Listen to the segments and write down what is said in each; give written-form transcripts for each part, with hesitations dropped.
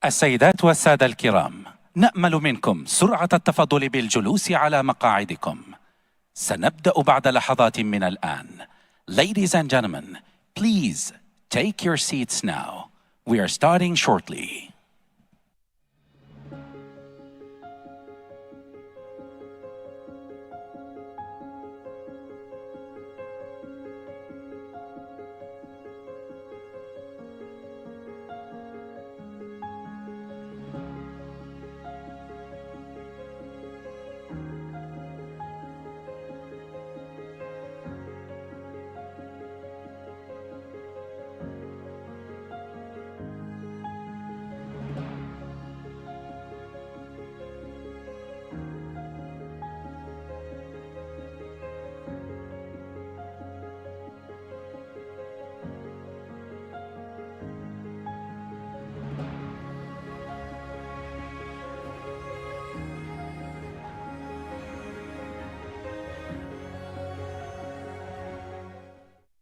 السيدات والسادة الكرام، نأمل منكم سرعة التفضل بالجلوس على مقاعدكم. سنبدأ بعد لحظات من الآن. Ladies and gentlemen, please take your seats now. We are starting shortly.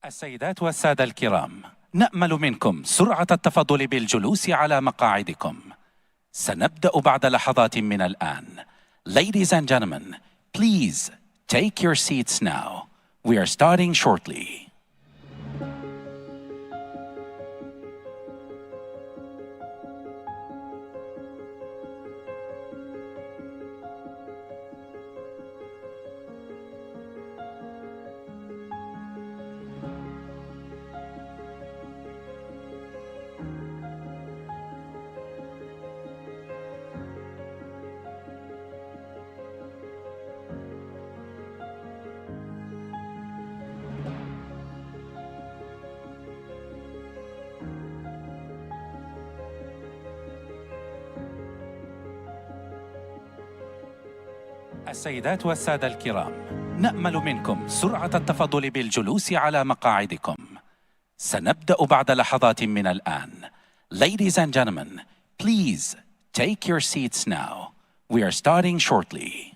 السيدات والسادة الكرام، نأمل منكم سرعة التفضل بالجلوس على مقاعدكم. سنبدأ بعد لحظات من الآن. Ladies and gentlemen, please take your seats now. We are starting shortly. السيدات والسادة الكرام، نأمل منكم سرعة التفضل بالجلوس على مقاعدكم. سنبدأ بعد لحظات من الآن. Ladies and gentlemen, please take your seats now. We are starting shortly.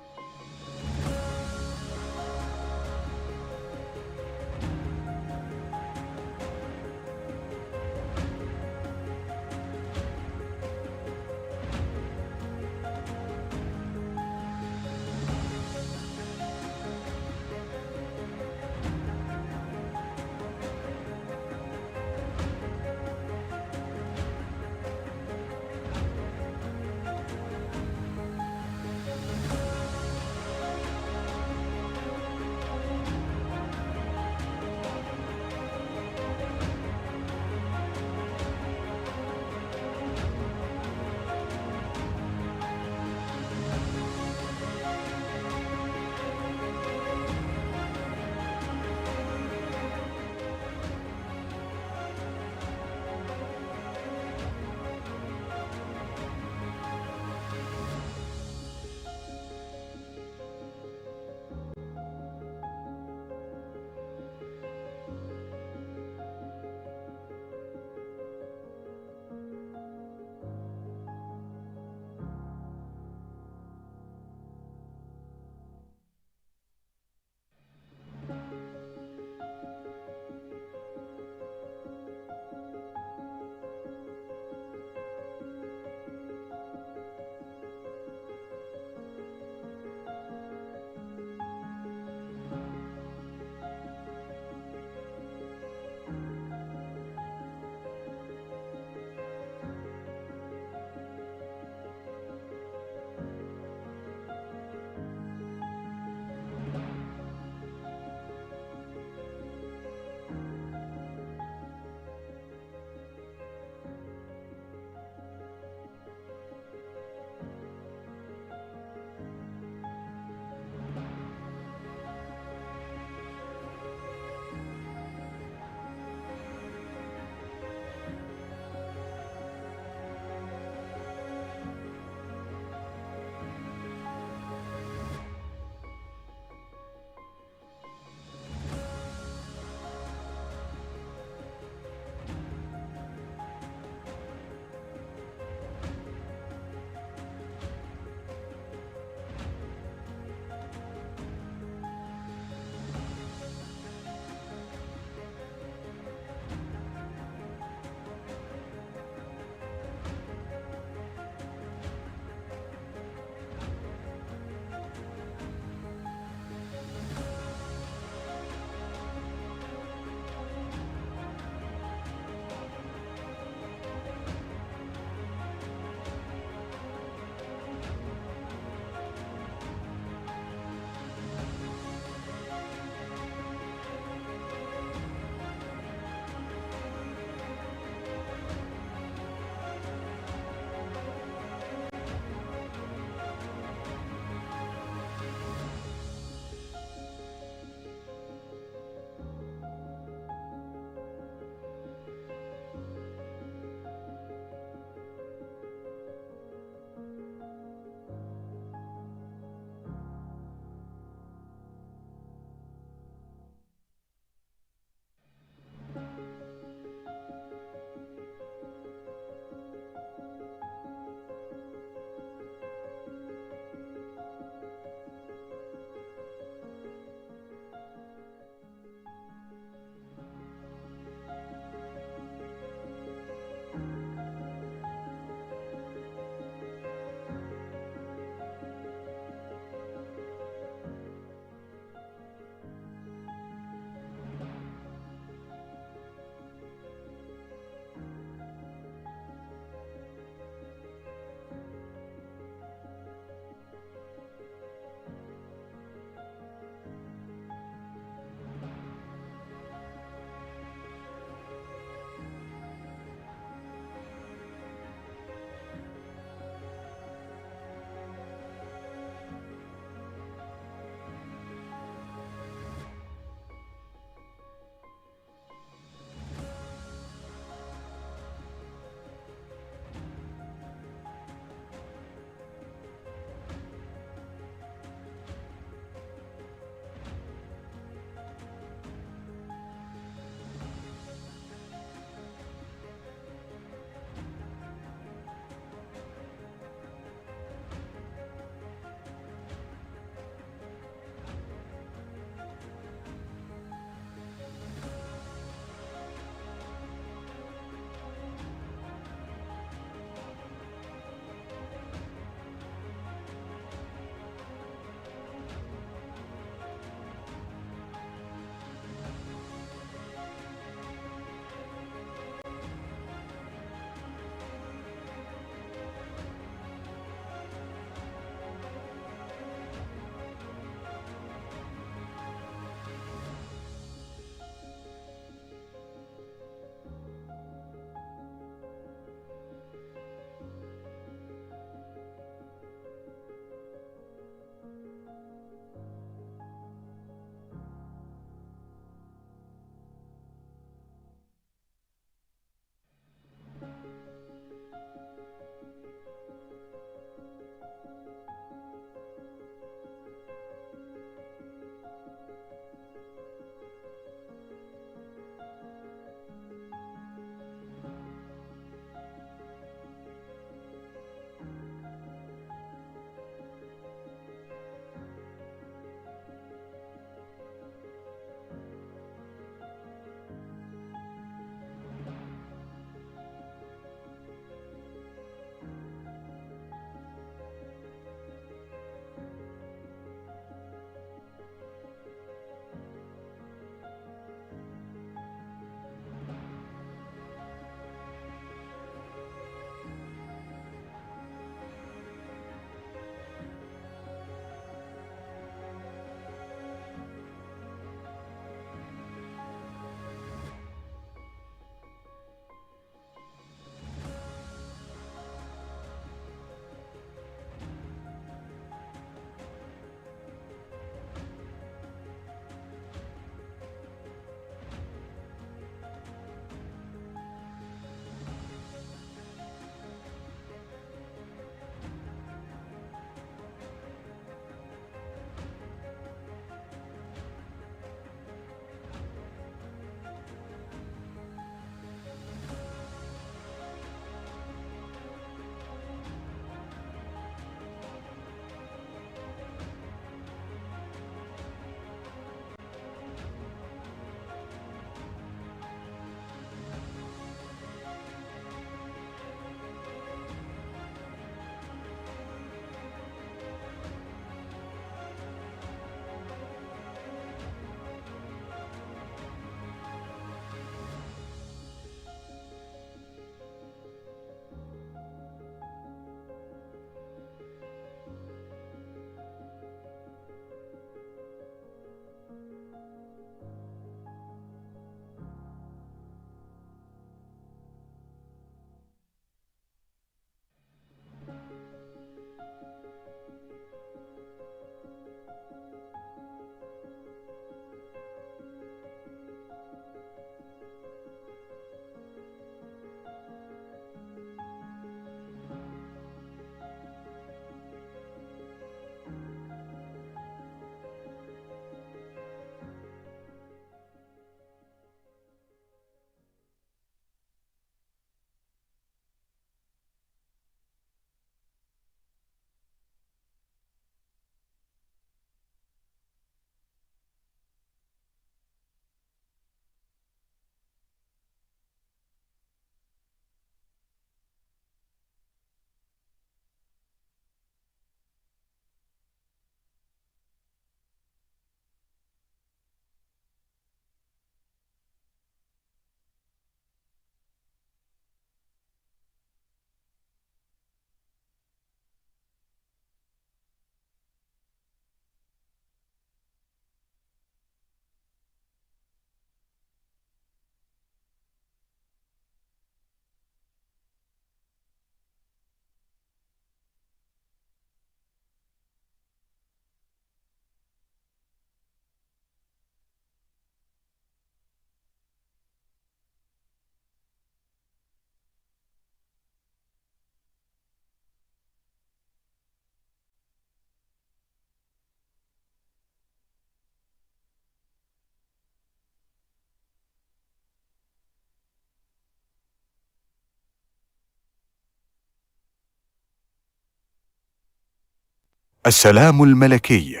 السلام الملكي.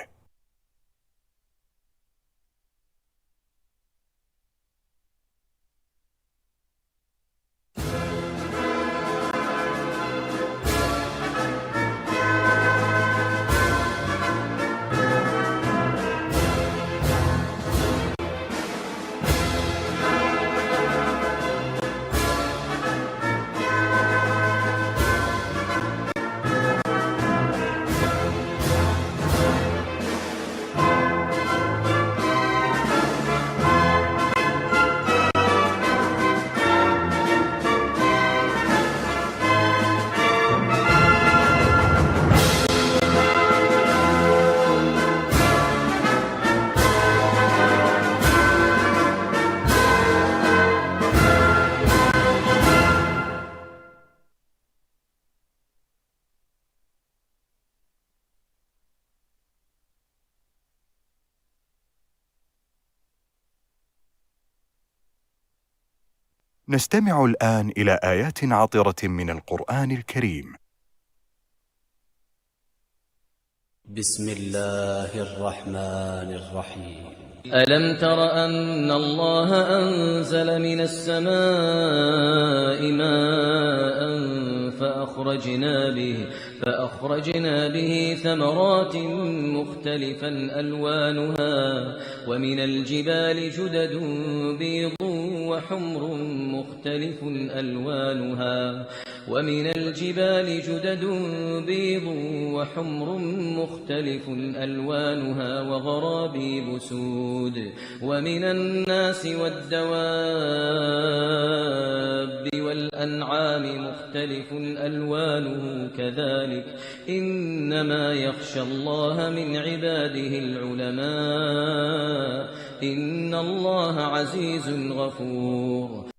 نستمع الآن إلى آيات عطرة من القرآن الكريم. بسم الله الرحمن الرحيم. ألم تر أن الله أنزل من السماء ماء فأخرجنا به ثمرات مختلفا ألوانها ومن الجبال جدد بيض وحمر مختلف ألوانها وغرابيب سود ومن الناس والدواب والأنعام مختلف ألوانه كذلك إنما يخشى الله من عباده العلماء إن الله عزيز غفور.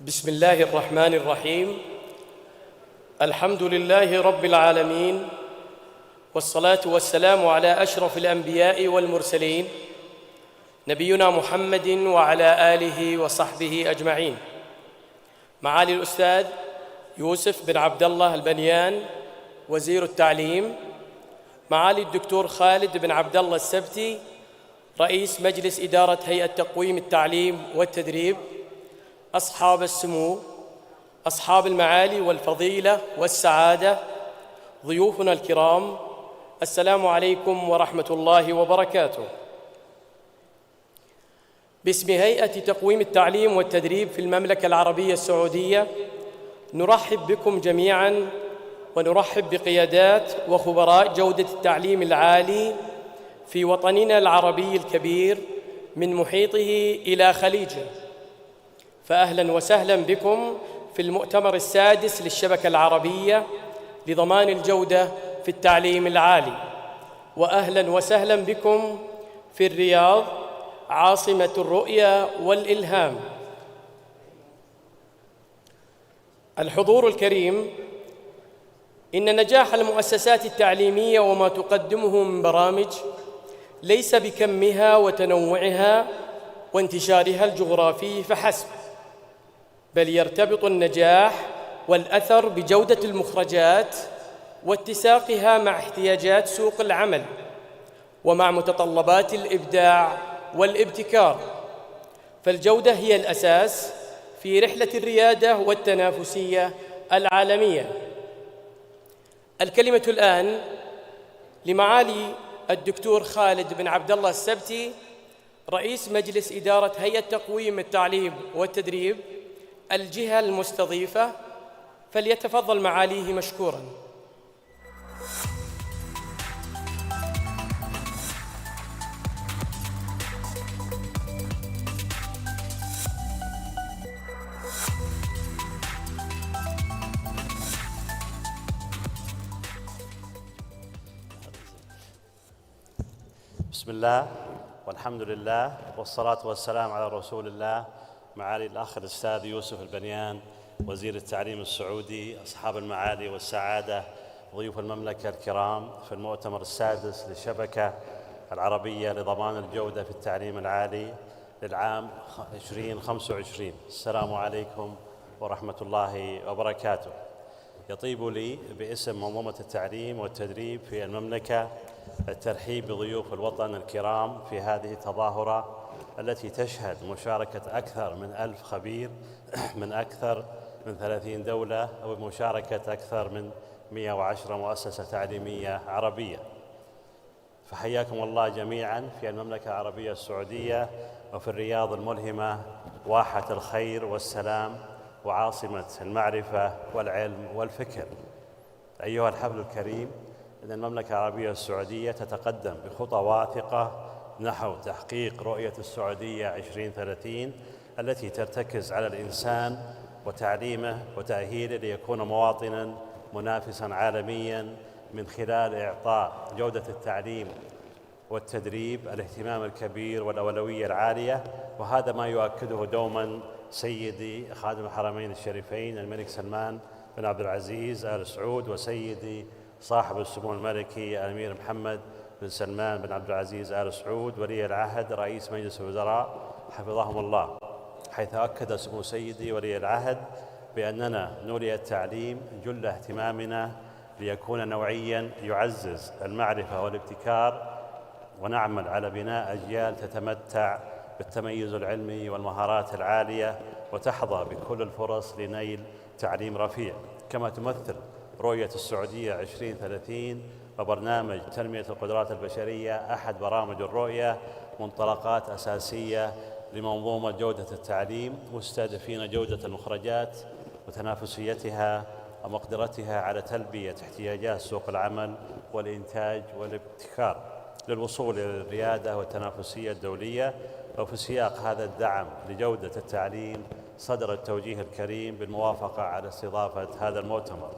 بسم الله الرحمن الرحيم. الحمد لله رب العالمين، والصلاة والسلام على أشرف الأنبياء والمرسلين نبينا محمد وعلى آله وصحبه أجمعين. معالي الأستاذ يوسف بن عبد الله البنيان وزير التعليم، معالي الدكتور خالد بن عبد الله السبتي رئيس مجلس إدارة هيئة تقويم التعليم والتدريب، أصحاب السمو، أصحاب المعالي والفضيلة والسعادة، ضيوفنا الكرام، السلام عليكم ورحمة الله وبركاته. باسم هيئة تقويم التعليم والتدريب في المملكة العربية السعودية نرحب بكم جميعاً، ونرحب بقيادات وخبراء جودة التعليم العالي في وطننا العربي الكبير من محيطه إلى خليجه. فأهلاً وسهلاً بكم في المؤتمر السادس للشبكة العربية لضمان الجودة في التعليم العالي، وأهلاً وسهلاً بكم في الرياض عاصمة الرؤية والإلهام. الحضور الكريم، إن نجاح المؤسسات التعليمية وما تقدمه من برامج ليس بكمها وتنوعها وانتشارها الجغرافي فحسب، بل يرتبط النجاح والأثر بجودة المخرجات واتساقها مع احتياجات سوق العمل ومع متطلبات الإبداع والابتكار. فالجودة هي الأساس في رحلة الريادة والتنافسية العالمية. الكلمة الآن لمعالي الدكتور خالد بن عبد الله السبتي رئيس مجلس إدارة هيئة تقويم التعليم والتدريب، الجهة المستضيفة، فليتفضل معاليه مشكوراً. بسم الله والحمد لله والصلاة والسلام على رسول الله. معالي الأخ الأستاذ يوسف البنيان وزير التعليم السعودي، أصحاب المعالي والسعادة، ضيوف المملكة الكرام في المؤتمر السادس للشبكة العربية لضمان الجودة في التعليم العالي، للعام 2025. السلام عليكم ورحمة الله وبركاته. يطيب لي باسم منظومة التعليم والتدريب في المملكة الترحيب بضيوف الوطن الكرام في هذه التظاهرة التي تشهد مشاركة أكثر من 1000 خبير من أكثر من 30 دولة، وبمشاركة أكثر من 110 مؤسسة تعليمية عربية. فحياكم الله جميعا في المملكة العربية السعودية وفي الرياض الملهمة، واحة الخير والسلام وعاصمة المعرفة والعلم والفكر. أيها الحفل الكريم، إن المملكة العربية السعودية تتقدم بخطى واثقة نحو تحقيق رؤية السعودية 2030 التي ترتكز على الإنسان وتعليمه وتأهيله ليكون مواطناً منافساً عالمياً من خلال إعطاء جودة التعليم والتدريب الاهتمام الكبير والأولوية العالية. وهذا ما يؤكده دوماً سيدي خادم الحرمين الشريفين الملك سلمان بن عبد العزيز آل سعود، وسيدي صاحب السمو الملكي الأمير محمد بن سلمان بن عبد العزيز آل سعود ولي العهد رئيس مجلس الوزراء حفظهم الله، حيث أكد سمو سيدي ولي العهد بأننا نولي التعليم جل اهتمامنا ليكون نوعياً يعزز المعرفة والابتكار، ونعمل على بناء أجيال تتمتع بالتميز العلمي والمهارات العالية وتحظى بكل الفرص لنيل تعليم رفيع. كما تمثل رؤية السعودية 2030 وبرنامج تنمية القدرات البشرية أحد برامج الرؤية منطلقات أساسية لمنظومة جودة التعليم، مستهدفين جودة المخرجات وتنافسيتها ومقدرتها على تلبية احتياجات سوق العمل والإنتاج والابتكار للوصول إلى الريادة والتنافسية الدولية. وفي سياق هذا الدعم لجودة التعليم صدر التوجيه الكريم بالموافقة على استضافة هذا المؤتمر.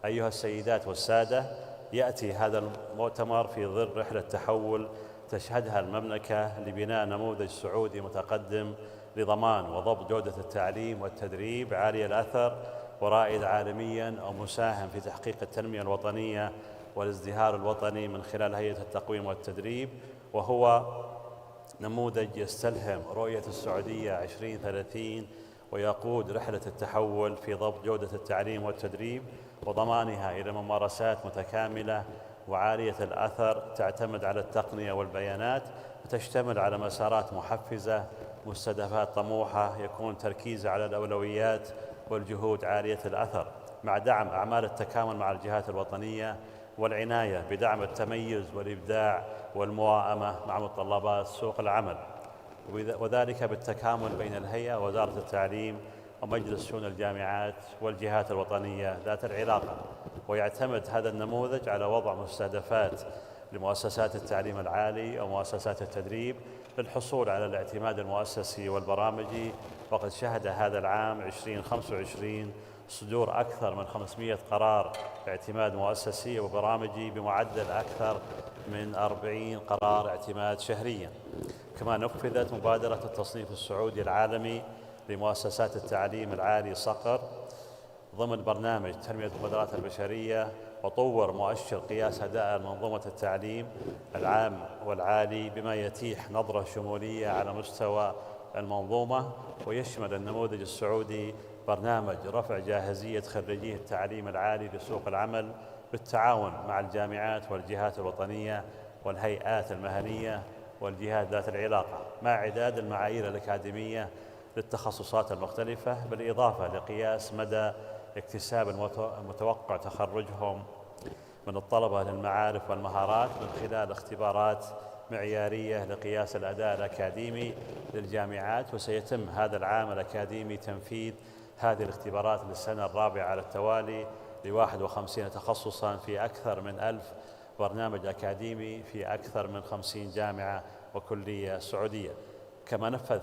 أيها السيدات والسادة، يأتي هذا المؤتمر في ظل رحلة تحول تشهدها المملكة لبناء نموذج سعودي متقدم لضمان وضبط جودة التعليم والتدريب عالي الأثر ورائد عالمياً أو مساهم في تحقيق التنمية الوطنية والازدهار الوطني من خلال هيئة التقويم والتدريب، وهو نموذج يستلهم رؤية السعودية 2030 ويقود رحلة التحول في ضبط جودة التعليم والتدريب وضمانها إلى ممارسات متكاملة وعالية الأثر تعتمد على التقنية والبيانات، وتشتمل على مسارات محفزة، مستهدفات طموحة، يكون تركيز على الأولويات والجهود عالية الأثر، مع دعم أعمال التكامل مع الجهات الوطنية والعناية بدعم التميز والإبداع والمواءمة مع متطلبات سوق العمل، وذلك بالتكامل بين الهيئة ووزارة التعليم ومجلس شؤون الجامعات والجهات الوطنية ذات العلاقة. ويعتمد هذا النموذج على وضع مستهدفات لمؤسسات التعليم العالي ومؤسسات التدريب للحصول على الاعتماد المؤسسي والبرامجي. وقد شهد هذا العام 2025 صدور أكثر من 500 قرار اعتماد مؤسسي وبرامجي بمعدل أكثر من 40 قرار اعتماد شهريا. كما نفذت مبادرة التصنيف السعودي العالمي لمؤسسات التعليم العالي صقر ضمن برنامج تنمية القدرات البشرية، وطور مؤشر قياس أداء منظومة التعليم العام والعالي بما يتيح نظرة شمولية على مستوى المنظومة. ويشمل النموذج السعودي برنامج رفع جاهزية خريجي التعليم العالي لسوق العمل بالتعاون مع الجامعات والجهات الوطنية والهيئات المهنية والجهات ذات العلاقة، مع إعداد المعايير الأكاديمية للتخصصات المختلفة، بالإضافة لقياس مدى اكتساب المتوقع تخرجهم من الطلبة للمعارف والمهارات من خلال اختبارات معيارية لقياس الأداء الأكاديمي للجامعات. وسيتم هذا العام الأكاديمي تنفيذ هذه الاختبارات للسنة الرابعة على التوالي ل51 تخصصاً في أكثر من 1000 برنامج أكاديمي في أكثر من 50 جامعة وكلية سعودية. كما نفذ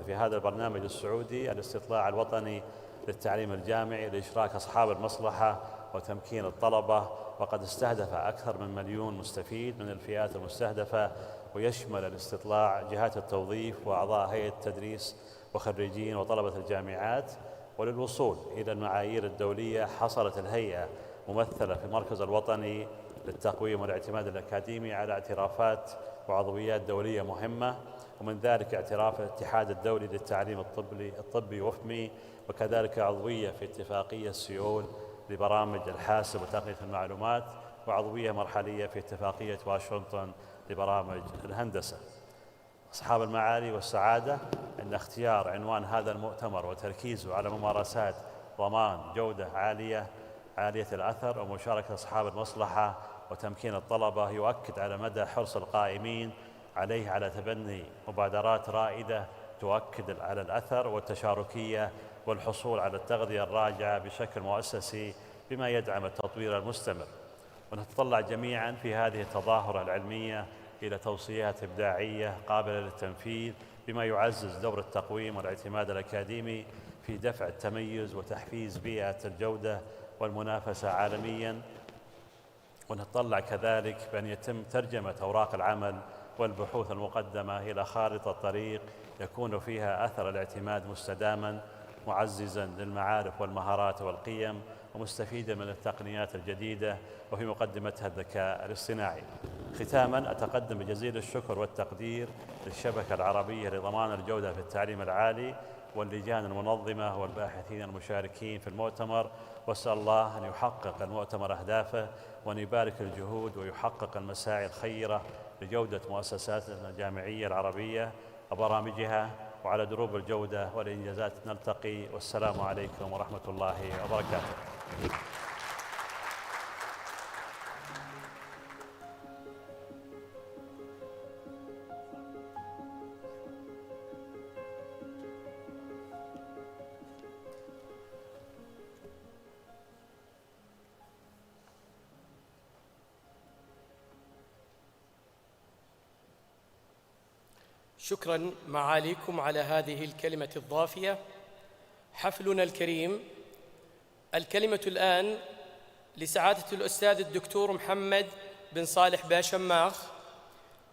في هذا البرنامج السعودي الاستطلاع الوطني للتعليم الجامعي لإشراك أصحاب المصلحة وتمكين الطلبة، وقد استهدف أكثر من 1,000,000 مستفيد من الفئات المستهدفة. ويشمل الاستطلاع جهات التوظيف وأعضاء هيئة التدريس وخريجين وطلبة الجامعات. وللوصول إلى المعايير الدولية حصلت الهيئة ممثلة في المركز الوطني للتقويم والاعتماد الأكاديمي على اعترافات وعضويات دولية مهمة ومن ذلك اعتراف الاتحاد الدولي للتعليم الطبي وفمي، وكذلك عضوية في اتفاقية سيول لبرامج الحاسب وتقنية المعلومات، وعضوية مرحلية في اتفاقية واشنطن لبرامج الهندسة. أصحاب المعالي والسعادة، أن اختيار عنوان هذا المؤتمر وتركيزه على ممارسات ضمان جودة عالية الأثر ومشاركة أصحاب المصلحة وتمكين الطلبة يؤكد على مدى حرص القائمين عليه على تبني مبادرات رائدة تؤكد على الأثر والتشاركية والحصول على التغذية الراجعة بشكل مؤسسي بما يدعم التطوير المستمر. ونتطلع جميعاً في هذه التظاهرة العلمية إلى توصيات إبداعية قابلة للتنفيذ بما يعزز دور التقويم والاعتماد الأكاديمي في دفع التميز وتحفيز بيئة الجودة والمنافسة عالمياً. ونتطلع كذلك بأن يتم ترجمة أوراق العمل والبحوث المقدمة إلى خارطة طريق يكون فيها أثر الاعتماد مستداماً معززاً للمعارف والمهارات والقيم ومستفيداً من التقنيات الجديدة وفي مقدمتها الذكاء الاصطناعي. ختاماً أتقدم بجزيل الشكر والتقدير للشبكة العربية لضمان الجودة في التعليم العالي واللجان المنظمة والباحثين المشاركين في المؤتمر، وأسأل الله أن يحقق المؤتمر أهدافه وأن يبارك الجهود ويحقق المساعي الخيرة لجودة مؤسساتنا الجامعية العربية وبرامجها وعلى دروب الجودة والإنجازات. نلتقي، والسلام عليكم ورحمة الله وبركاته. شكراً معاليكم على هذه الكلمة الضافية. حفلنا الكريم. الكلمة الآن لسعادة الأستاذ الدكتور محمد بن صالح باشماخ،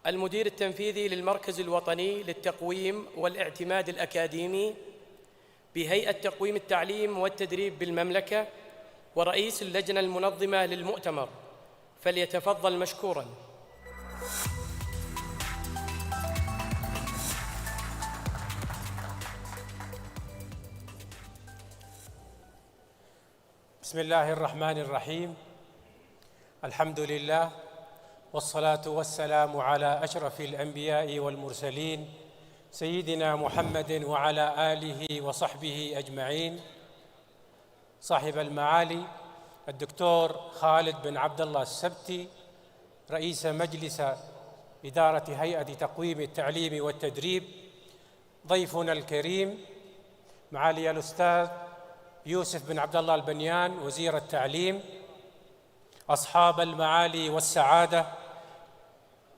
المدير التنفيذي للمركز الوطني للتقويم والاعتماد الأكاديمي بهيئة تقويم التعليم والتدريب بالمملكة ورئيس اللجنة المنظمة للمؤتمر، فليتفضل مشكوراً. بسم الله الرحمن الرحيم. الحمد لله والصلاة والسلام على أشرف الأنبياء والمرسلين سيدنا محمد وعلى آله وصحبه أجمعين. صاحب المعالي الدكتور خالد بن عبد الله السبتي، رئيس مجلس إدارة هيئة تقويم التعليم والتدريب، ضيفنا الكريم معالي الأستاذ يوسف بن عبد الله البنيان وزير التعليم، أصحاب المعالي والسعادة،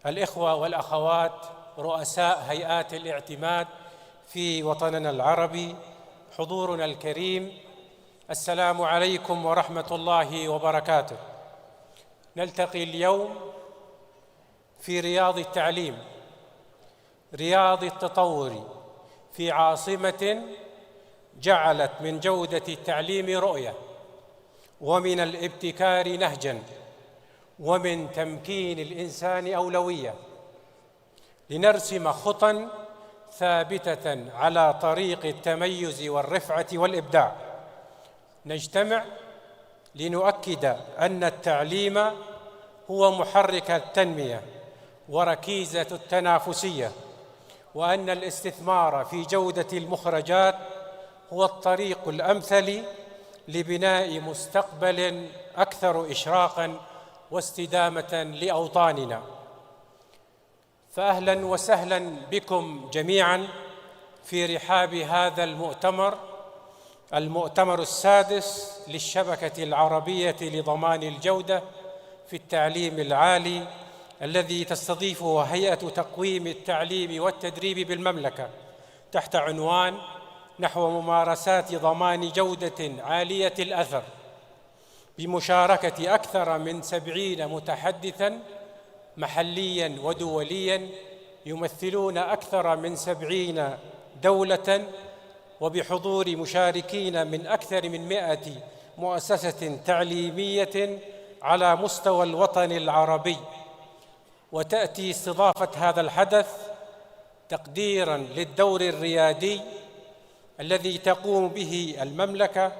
الإخوة والأخوات رؤساء هيئات الاعتماد في وطننا العربي، حضورنا الكريم، السلام عليكم ورحمة الله وبركاته. نلتقي اليوم في رياض التعليم، رياض التطور، في عاصمة جعلت من جودة التعليم رؤية، ومن الابتكار نهجاً، ومن تمكين الإنسان أولوية، لنرسم خطاً ثابتة على طريق التميز والرفعة والإبداع. نجتمع لنؤكد أن التعليم هو محرك التنمية وركيزة التنافسية، وأن الاستثمار في جودة المخرجات هو الطريق الأمثل لبناء مستقبل أكثر إشراقاً واستدامة لأوطاننا. فأهلاً وسهلاً بكم جميعاً في رحاب هذا المؤتمر السادس للشبكة العربية لضمان الجودة في التعليم العالي، الذي تستضيفه هيئة تقويم التعليم والتدريب بالمملكة تحت عنوان نحو ممارسات ضمان جودة عالية الأثر، بمشاركة أكثر من 70 متحدثاً محلياً ودولياً يمثلون أكثر من 70 دولة، وبحضور مشاركين من أكثر من 100 مؤسسة تعليمية على مستوى الوطن العربي. وتأتي استضافة هذا الحدث تقديراً للدور الريادي الذي تقوم به المملكة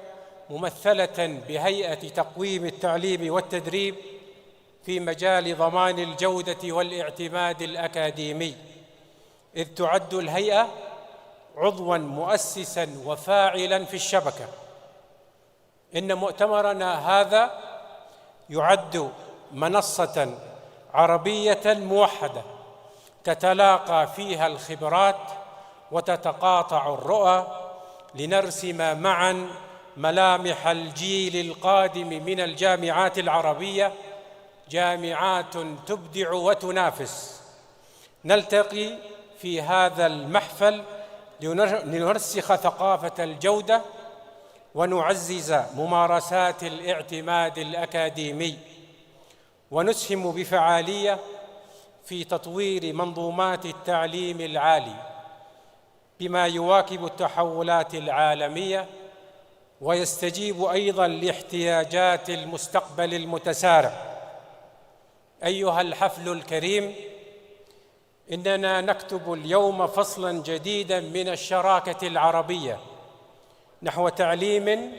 ممثلة بهيئة تقويم التعليم والتدريب في مجال ضمان الجودة والاعتماد الأكاديمي، إذ تعد الهيئة عضواً مؤسساً وفاعلاً في الشبكة. إن مؤتمرنا هذا يعد منصة عربية موحدة تتلاقى فيها الخبرات وتتقاطع الرؤى لنرسم معاً ملامح الجيل القادم من الجامعات العربية، جامعات تبدع وتنافس. نلتقي في هذا المحفل لنرسخ ثقافة الجودة ونعزز ممارسات الاعتماد الأكاديمي، ونسهم بفعالية في تطوير منظومات التعليم العالي بما يواكب التحولات العالمية ويستجيب أيضاً لاحتياجات المستقبل المتسارع. أيها الحفل الكريم، إننا نكتب اليوم فصلاً جديداً من الشراكة العربية نحو تعليم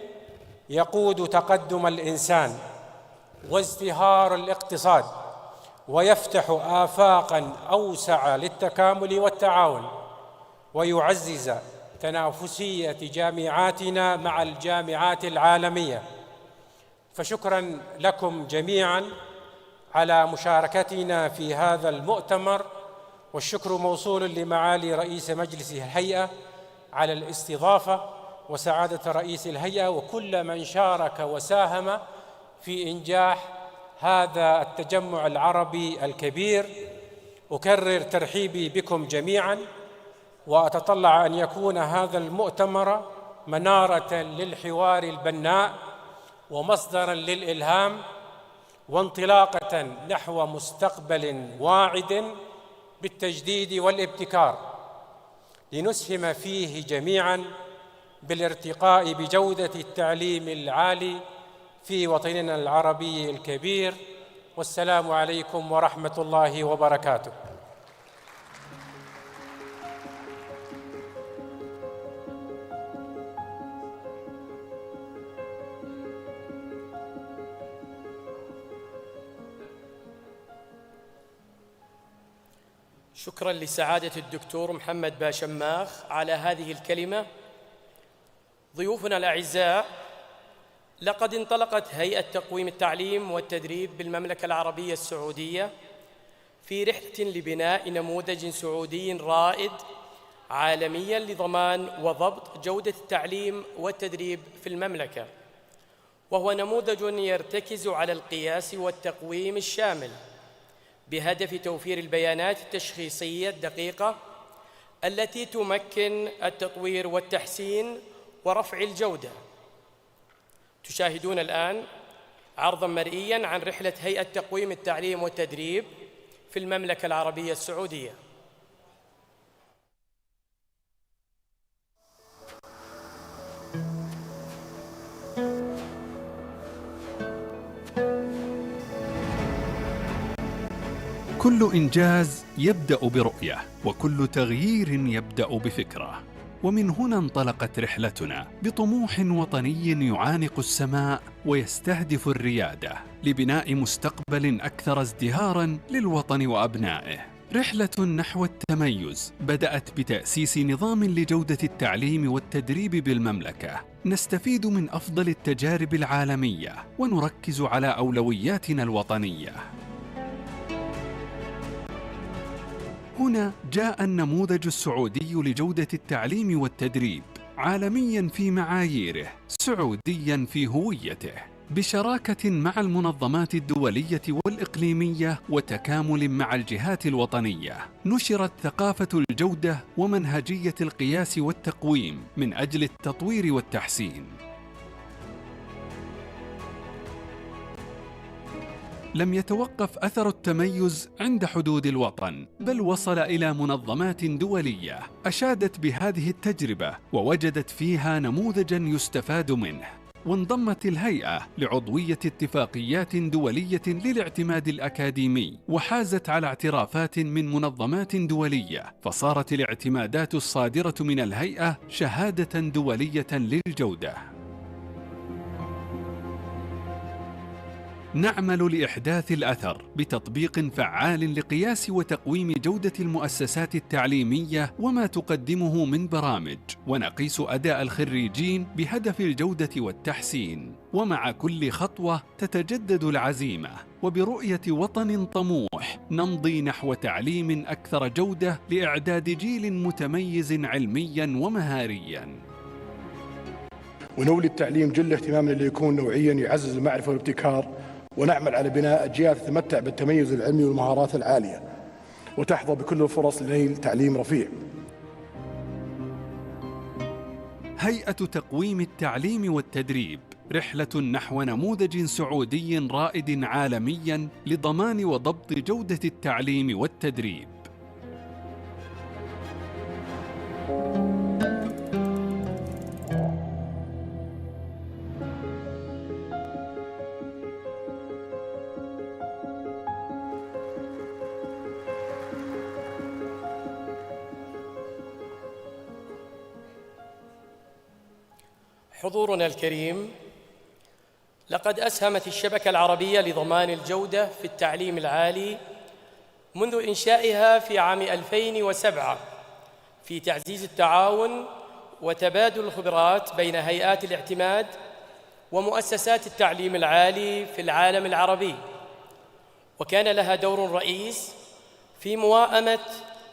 يقود تقدم الإنسان وازدهار الاقتصاد، ويفتح آفاقاً أوسع للتكامل والتعاون، ويعزز تنافسية جامعاتنا مع الجامعات العالمية. فشكراً لكم جميعاً على مشاركتنا في هذا المؤتمر، والشكر موصول لمعالي رئيس مجلس الهيئة على الاستضافة، وسعادة رئيس الهيئة وكل من شارك وساهم في إنجاح هذا التجمع العربي الكبير. أكرر ترحيبي بكم جميعاً، وأتطلع أن يكون هذا المؤتمر منارة للحوار البناء ومصدراً للإلهام وانطلاقة نحو مستقبل واعد بالتجديد والابتكار، لنسهم فيه جميعاً بالارتقاء بجودة التعليم العالي في وطننا العربي الكبير. والسلام عليكم ورحمة الله وبركاته. شكراً لسعادة الدكتور محمد باشماخ على هذه الكلمة. ضيوفنا الأعزاء، لقد انطلقت هيئة تقويم التعليم والتدريب بالمملكة العربية السعودية في رحلة لبناء نموذج سعودي رائد عالمياً لضمان وضبط جودة التعليم والتدريب في المملكة، وهو نموذج يرتكز على القياس والتقويم الشامل بهدف توفير البيانات التشخيصية الدقيقة التي تمكن التطوير والتحسين ورفع الجودة. تشاهدون الآن عرضاً مرئياً عن رحلة هيئة تقويم التعليم والتدريب في المملكة العربية السعودية. كل إنجاز يبدأ برؤية، وكل تغيير يبدأ بفكرة. ومن هنا انطلقت رحلتنا بطموح وطني يعانق السماء ويستهدف الريادة لبناء مستقبل أكثر ازدهاراً للوطن وأبنائه. رحلة نحو التميز بدأت بتأسيس نظام لجودة التعليم والتدريب بالمملكة، نستفيد من أفضل التجارب العالمية ونركز على أولوياتنا الوطنية. هنا جاء النموذج السعودي لجودة التعليم والتدريب، عالمياً في معاييره، سعودياً في هويته، بشراكة مع المنظمات الدولية والإقليمية وتكامل مع الجهات الوطنية. نشرت ثقافة الجودة ومنهجية القياس والتقويم من أجل التطوير والتحسين. لم يتوقف أثر التميز عند حدود الوطن، بل وصل إلى منظمات دولية أشادت بهذه التجربة ووجدت فيها نموذجاً يستفاد منه. وانضمت الهيئة لعضوية اتفاقيات دولية للاعتماد الأكاديمي، وحازت على اعترافات من منظمات دولية، فصارت الاعتمادات الصادرة من الهيئة شهادة دولية للجودة. نعمل لإحداث الأثر بتطبيق فعال لقياس وتقويم جودة المؤسسات التعليمية وما تقدمه من برامج، ونقيس أداء الخريجين بهدف الجودة والتحسين. ومع كل خطوة تتجدد العزيمة، وبرؤية وطن طموح نمضي نحو تعليم أكثر جودة لإعداد جيل متميز علمياً ومهارياً. ونولي التعليم جل اهتمامنا اللي يكون نوعياً يعزز المعرفة والابتكار، ونعمل على بناء أجيال تتمتع بالتميز العلمي والمهارات العالية وتحظى بكل الفرص لنيل تعليم رفيع. هيئة تقويم التعليم والتدريب، رحلة نحو نموذج سعودي رائد عالمياً لضمان وضبط جودة التعليم والتدريب. حضورنا الكريم، لقد أسهمت الشبكة العربية لضمان الجودة في التعليم العالي منذ إنشائها في عام 2007 في تعزيز التعاون وتبادل الخبرات بين هيئات الاعتماد ومؤسسات التعليم العالي في العالم العربي، وكان لها دور رئيس في موائمة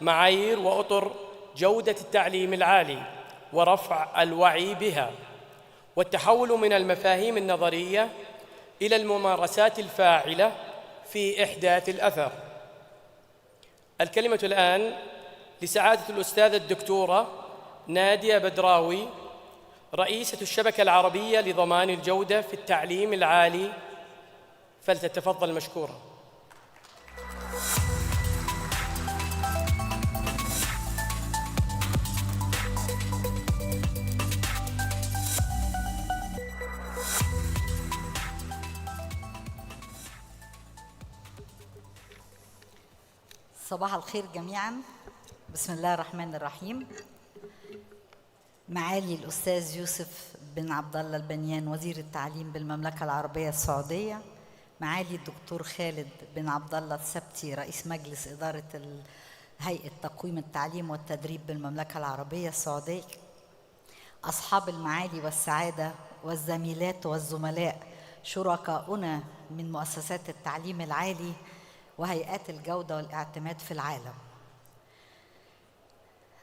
معايير وأطر جودة التعليم العالي ورفع الوعي بها، والتحول من المفاهيم النظرية إلى الممارسات الفاعلة في إحداث الأثر. الكلمة الآن لسعادة الأستاذة الدكتورة نادية بدراوي، رئيسة الشبكة العربية لضمان الجودة في التعليم العالي، فلتتفضل مشكورة. صباح الخير جميعاً. بسم الله الرحمن الرحيم. معالي الأستاذ يوسف بن عبد الله البنيان وزير التعليم بالمملكة العربية السعودية، معالي الدكتور خالد بن عبد الله السبتي رئيس مجلس إدارة هيئة تقويم التعليم والتدريب بالمملكة العربية السعودية، أصحاب المعالي والسعادة والزميلات والزملاء شركاؤنا من مؤسسات التعليم العالي وهيئات الجودة والاعتماد في العالم،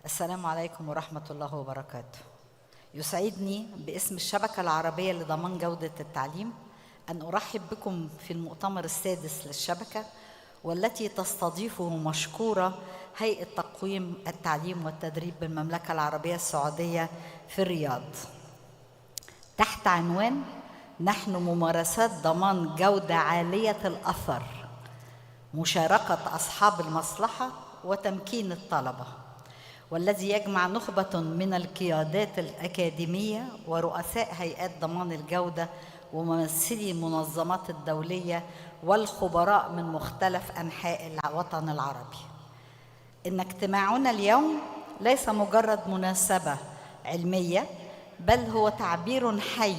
السلام عليكم ورحمة الله وبركاته. يسعدني باسم الشبكة العربية لضمان جودة التعليم أن أرحب بكم في المؤتمر السادس للشبكة، والتي تستضيفه مشكورة هيئة تقويم التعليم والتدريب بالمملكة العربية السعودية في الرياض، تحت عنوان نحن ممارسات ضمان جودة عالية الأثر، مشاركة أصحاب المصلحة وتمكين الطلبة، والذي يجمع نخبة من القيادات الأكاديمية ورؤساء هيئات ضمان الجودة وممثلي المنظمات الدولية والخبراء من مختلف أنحاء الوطن العربي. إن اجتماعنا اليوم ليس مجرد مناسبة علمية، بل هو تعبير حي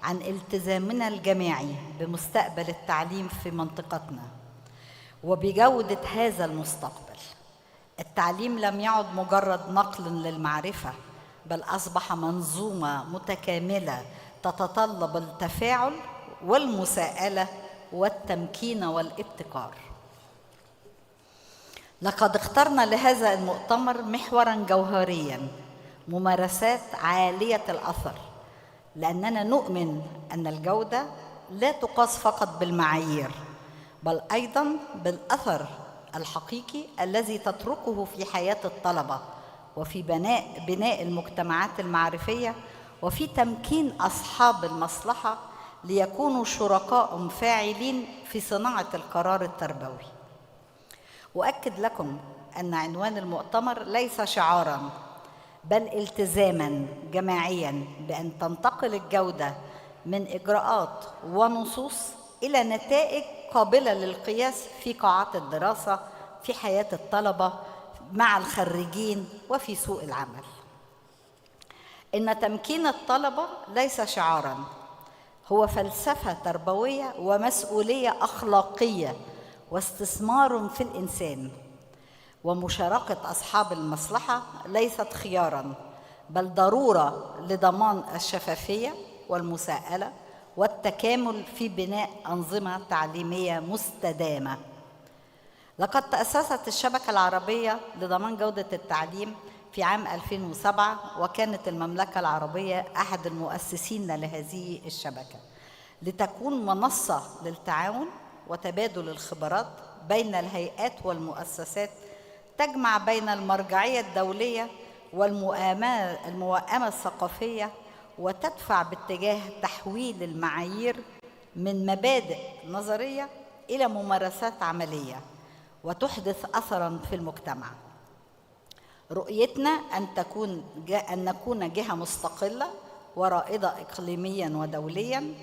عن التزامنا الجماعي بمستقبل التعليم في منطقتنا وبجودة هذا المستقبل. التعليم لم يعد مجرد نقل للمعرفة، بل أصبح منظومة متكاملة تتطلب التفاعل والمساءلة والتمكين والابتكار. لقد اخترنا لهذا المؤتمر محوراً جوهرياً، ممارسات عالية الأثر، لأننا نؤمن أن الجودة لا تقاس فقط بالمعايير، بل أيضاً بالأثر الحقيقي الذي تتركه في حياة الطلبة وفي بناء المجتمعات المعرفية وفي تمكين أصحاب المصلحة ليكونوا شركاء فاعلين في صناعة القرار التربوي. أؤكد لكم أن عنوان المؤتمر ليس شعاراً، بل التزاماً جماعياً بأن تنتقل الجودة من إجراءات ونصوص إلى نتائج قابلة للقياس في قاعات الدراسة، في حياة الطلبة مع الخريجين وفي سوق العمل. إن تمكين الطلبة ليس شعاراً، هو فلسفة تربوية ومسؤولية أخلاقية واستثمار في الإنسان. ومشاركة أصحاب المصلحة ليست خياراً، بل ضرورة لضمان الشفافية والمساءلة والتكامل في بناء أنظمة تعليمية مستدامة. لقد تأسست الشبكة العربية لضمان جودة التعليم في عام 2007، وكانت المملكة العربية أحد المؤسسين لهذه الشبكة، لتكون منصة للتعاون وتبادل الخبرات بين الهيئات والمؤسسات، تجمع بين المرجعية الدولية والموائمة الثقافية، وتدفع باتجاه تحويل المعايير من مبادئ نظرية إلى ممارسات عملية، وتحدث أثراً في المجتمع. رؤيتنا أن نكون جهة مستقلة ورائدة إقليمياً ودولياً،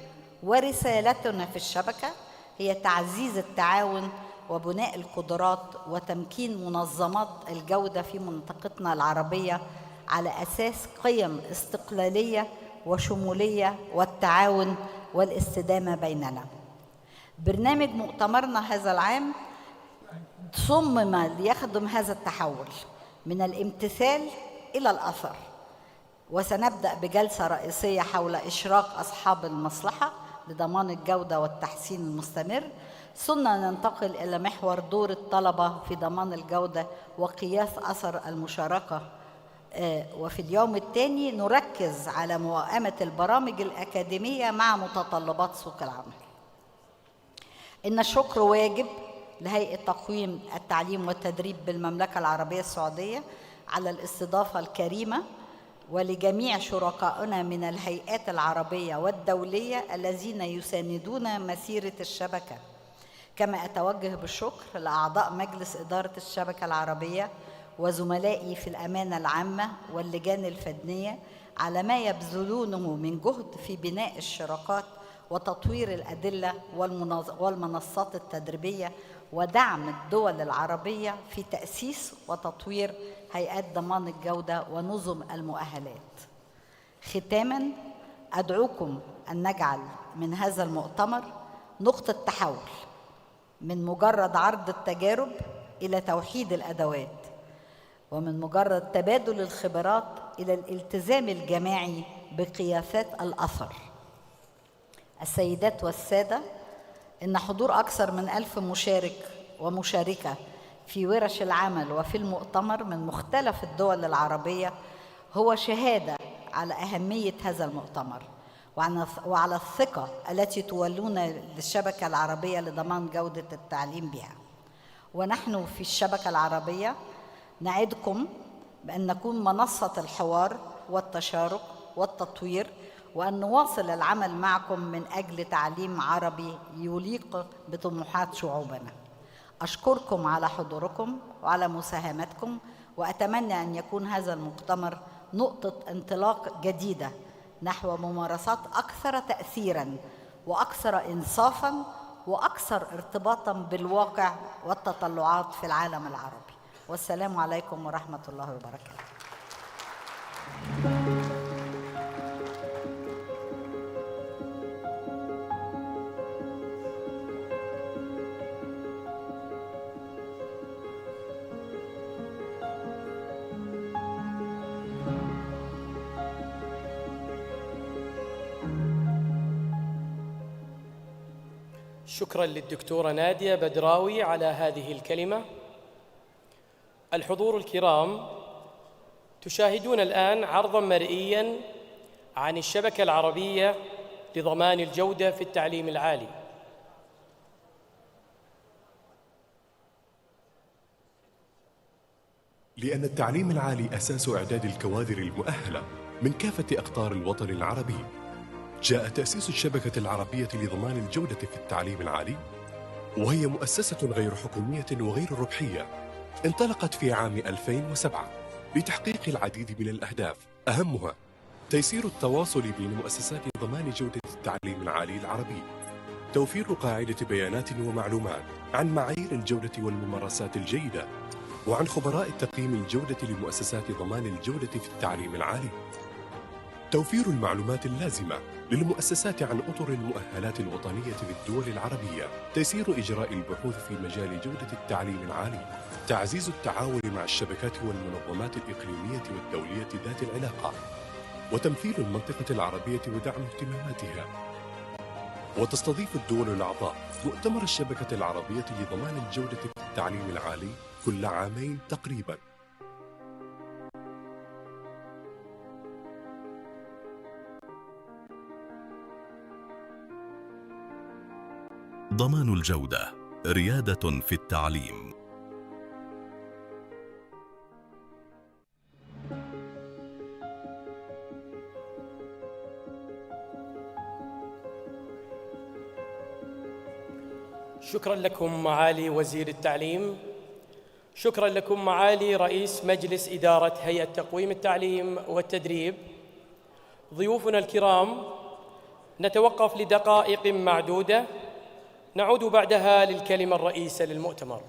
ورسالتنا في الشبكة هي تعزيز التعاون وبناء القدرات وتمكين منظمات الجودة في منطقتنا العربية على أساس قيم استقلالية وشمولية والتعاون والاستدامة بيننا. برنامج مؤتمرنا هذا العام صمم ليخدم هذا التحول من الامتثال إلى الأثر، وسنبدأ بجلسة رئيسية حول إشراك أصحاب المصلحة لضمان الجودة والتحسين المستمر، ثم ننتقل إلى محور دور الطلبة في ضمان الجودة وقياس أثر المشاركة، وفي اليوم الثاني نركز على موائمة البرامج الأكاديمية مع متطلبات سوق العمل. إن الشكر واجب لهيئة تقويم التعليم والتدريب بالمملكة العربية السعودية على الاستضافة الكريمة، ولجميع شركائنا من الهيئات العربية والدولية الذين يساندون مسيرة الشبكة. كما أتوجه بالشكر لأعضاء مجلس إدارة الشبكة العربية وزملائي في الأمانة العامة واللجان الفنية على ما يبذلونه من جهد في بناء الشراكات وتطوير الأدلة والمنصات التدريبية، ودعم الدول العربية في تأسيس وتطوير هيئات ضمان الجودة ونظم المؤهلات. ختاماً، أدعوكم أن نجعل من هذا المؤتمر نقطة تحول من مجرد عرض التجارب إلى توحيد الأدوات، ومن مجرد تبادل الخبرات إلى الالتزام الجماعي بقياسات الأثر. السيدات والسادة، إن حضور أكثر من 1000 مشارك ومشاركة في ورش العمل وفي المؤتمر من مختلف الدول العربية هو شهادة على أهمية هذا المؤتمر وعلى الثقة التي تولون للشبكة العربية لضمان جودة التعليم بها. ونحن في الشبكة العربية نعدكم بأن نكون منصة الحوار والتشارك والتطوير، وأن نواصل العمل معكم من أجل تعليم عربي يليق بطموحات شعوبنا. أشكركم على حضوركم وعلى مساهمتكم، وأتمنى أن يكون هذا المؤتمر نقطة انطلاق جديدة نحو ممارسات أكثر تأثيراً وأكثر إنصافاً وأكثر ارتباطاً بالواقع والتطلعات في العالم العربي. والسلام عليكم ورحمة الله وبركاته. شكراً للدكتورة نادية بدراوي على هذه الكلمة. الحضور الكرام، تشاهدون الآن عرضاً مرئياً عن الشبكة العربية لضمان الجودة في التعليم العالي. لأن التعليم العالي أساس إعداد الكوادر المؤهلة من كافة أقطار الوطن العربي، جاء تأسيس الشبكة العربية لضمان الجودة في التعليم العالي، وهي مؤسسة غير حكومية وغير ربحية انطلقت في عام 2007 لتحقيق العديد من الأهداف، أهمها تيسير التواصل بين مؤسسات ضمان جودة التعليم العالي العربي، توفير قاعدة بيانات ومعلومات عن معايير الجودة والممارسات الجيدة وعن خبراء تقييم الجودة لمؤسسات ضمان الجودة في التعليم العالي، توفير المعلومات اللازمة للمؤسسات عن أطر المؤهلات الوطنية في الدول العربية، تيسير إجراء البحوث في مجال جودة التعليم العالي، تعزيز التعاون مع الشبكات والمنظمات الإقليمية والدولية ذات العلاقة، وتمثيل المنطقة العربية ودعم اهتماماتها. وتستضيف الدول الأعضاء مؤتمر الشبكة العربية لضمان الجودة في التعليم العالي كل عامين تقريباً. ضمان الجودة، ريادة في التعليم. شكرا لكم معالي وزير التعليم، شكرا لكم معالي رئيس مجلس إدارة هيئة تقويم التعليم والتدريب. ضيوفنا الكرام، نتوقف لدقائق معدودة، نعود بعدها للكلمة الرئيسة للمؤتمر.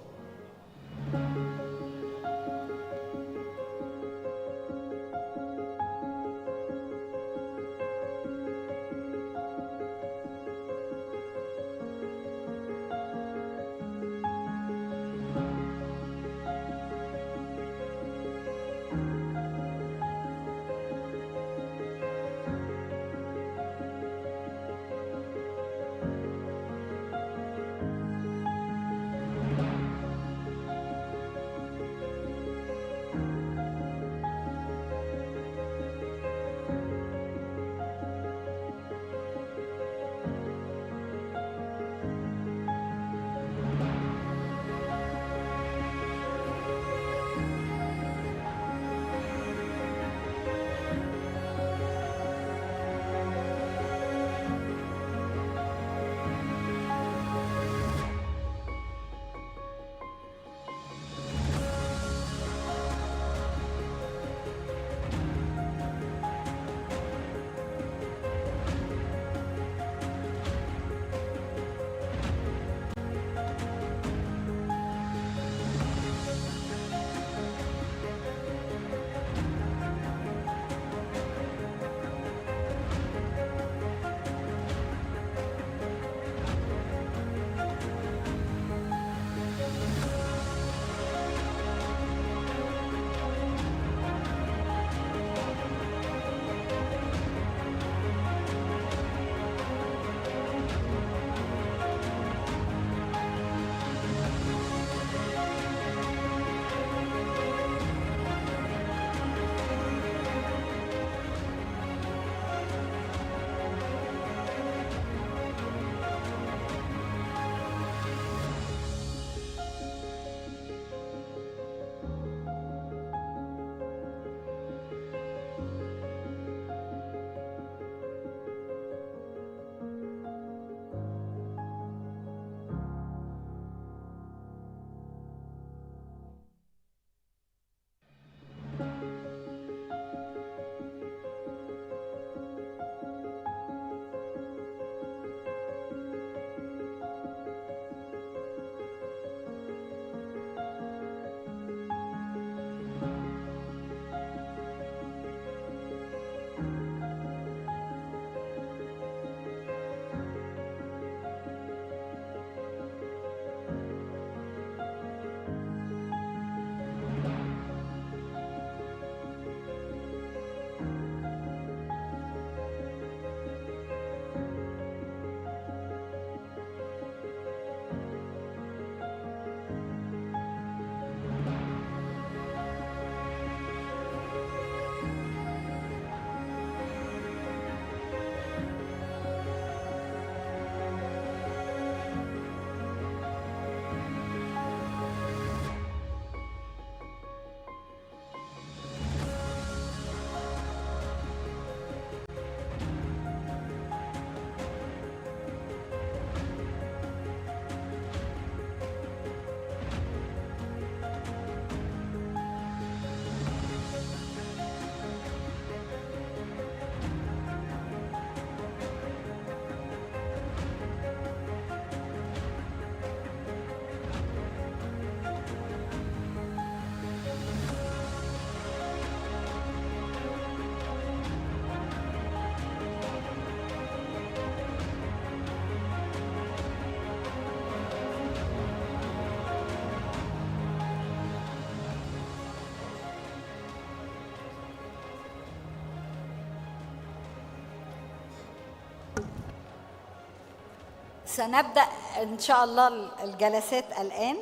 سنبدأ إن شاء الله الجلسات الآن،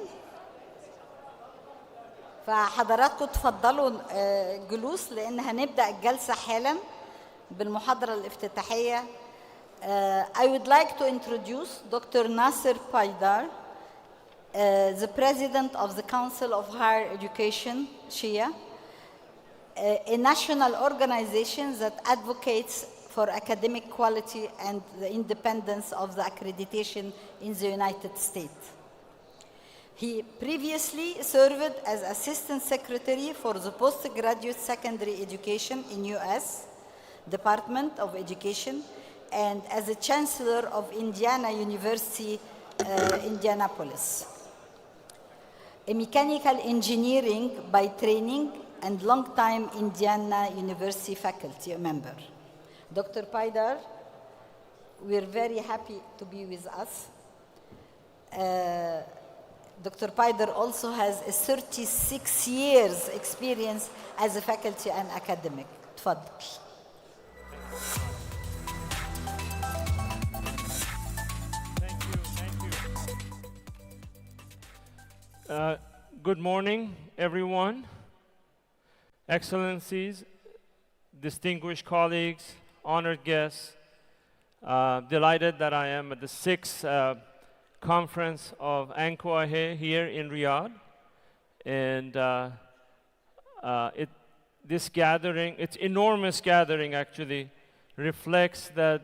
فحضراتكم تفضلوا جلوس لأن هنبدأ الجلسة حالا بالمحاضرة الافتتاحية. I would like to introduce Dr. Nasser Paydar, the President of the Council of Higher Education, SHIA, a national organization that advocates for academic quality and the independence of the accreditation in the United States. He previously served as Assistant Secretary for the Postgraduate Secondary Education in U.S. Department of Education and as the Chancellor of Indiana University, Indianapolis. A mechanical engineering by training and long-time Indiana University faculty member. Dr. Paydar, we're very happy to be with us. Dr. Paydar also has a 36 years experience as a faculty and academic. تفضل. Good morning, everyone. Excellencies, distinguished colleagues, honored guests. Delighted that I am at the 6th conference of ANCOA here in Riyadh. And this gathering, its enormous gathering actually, reflects the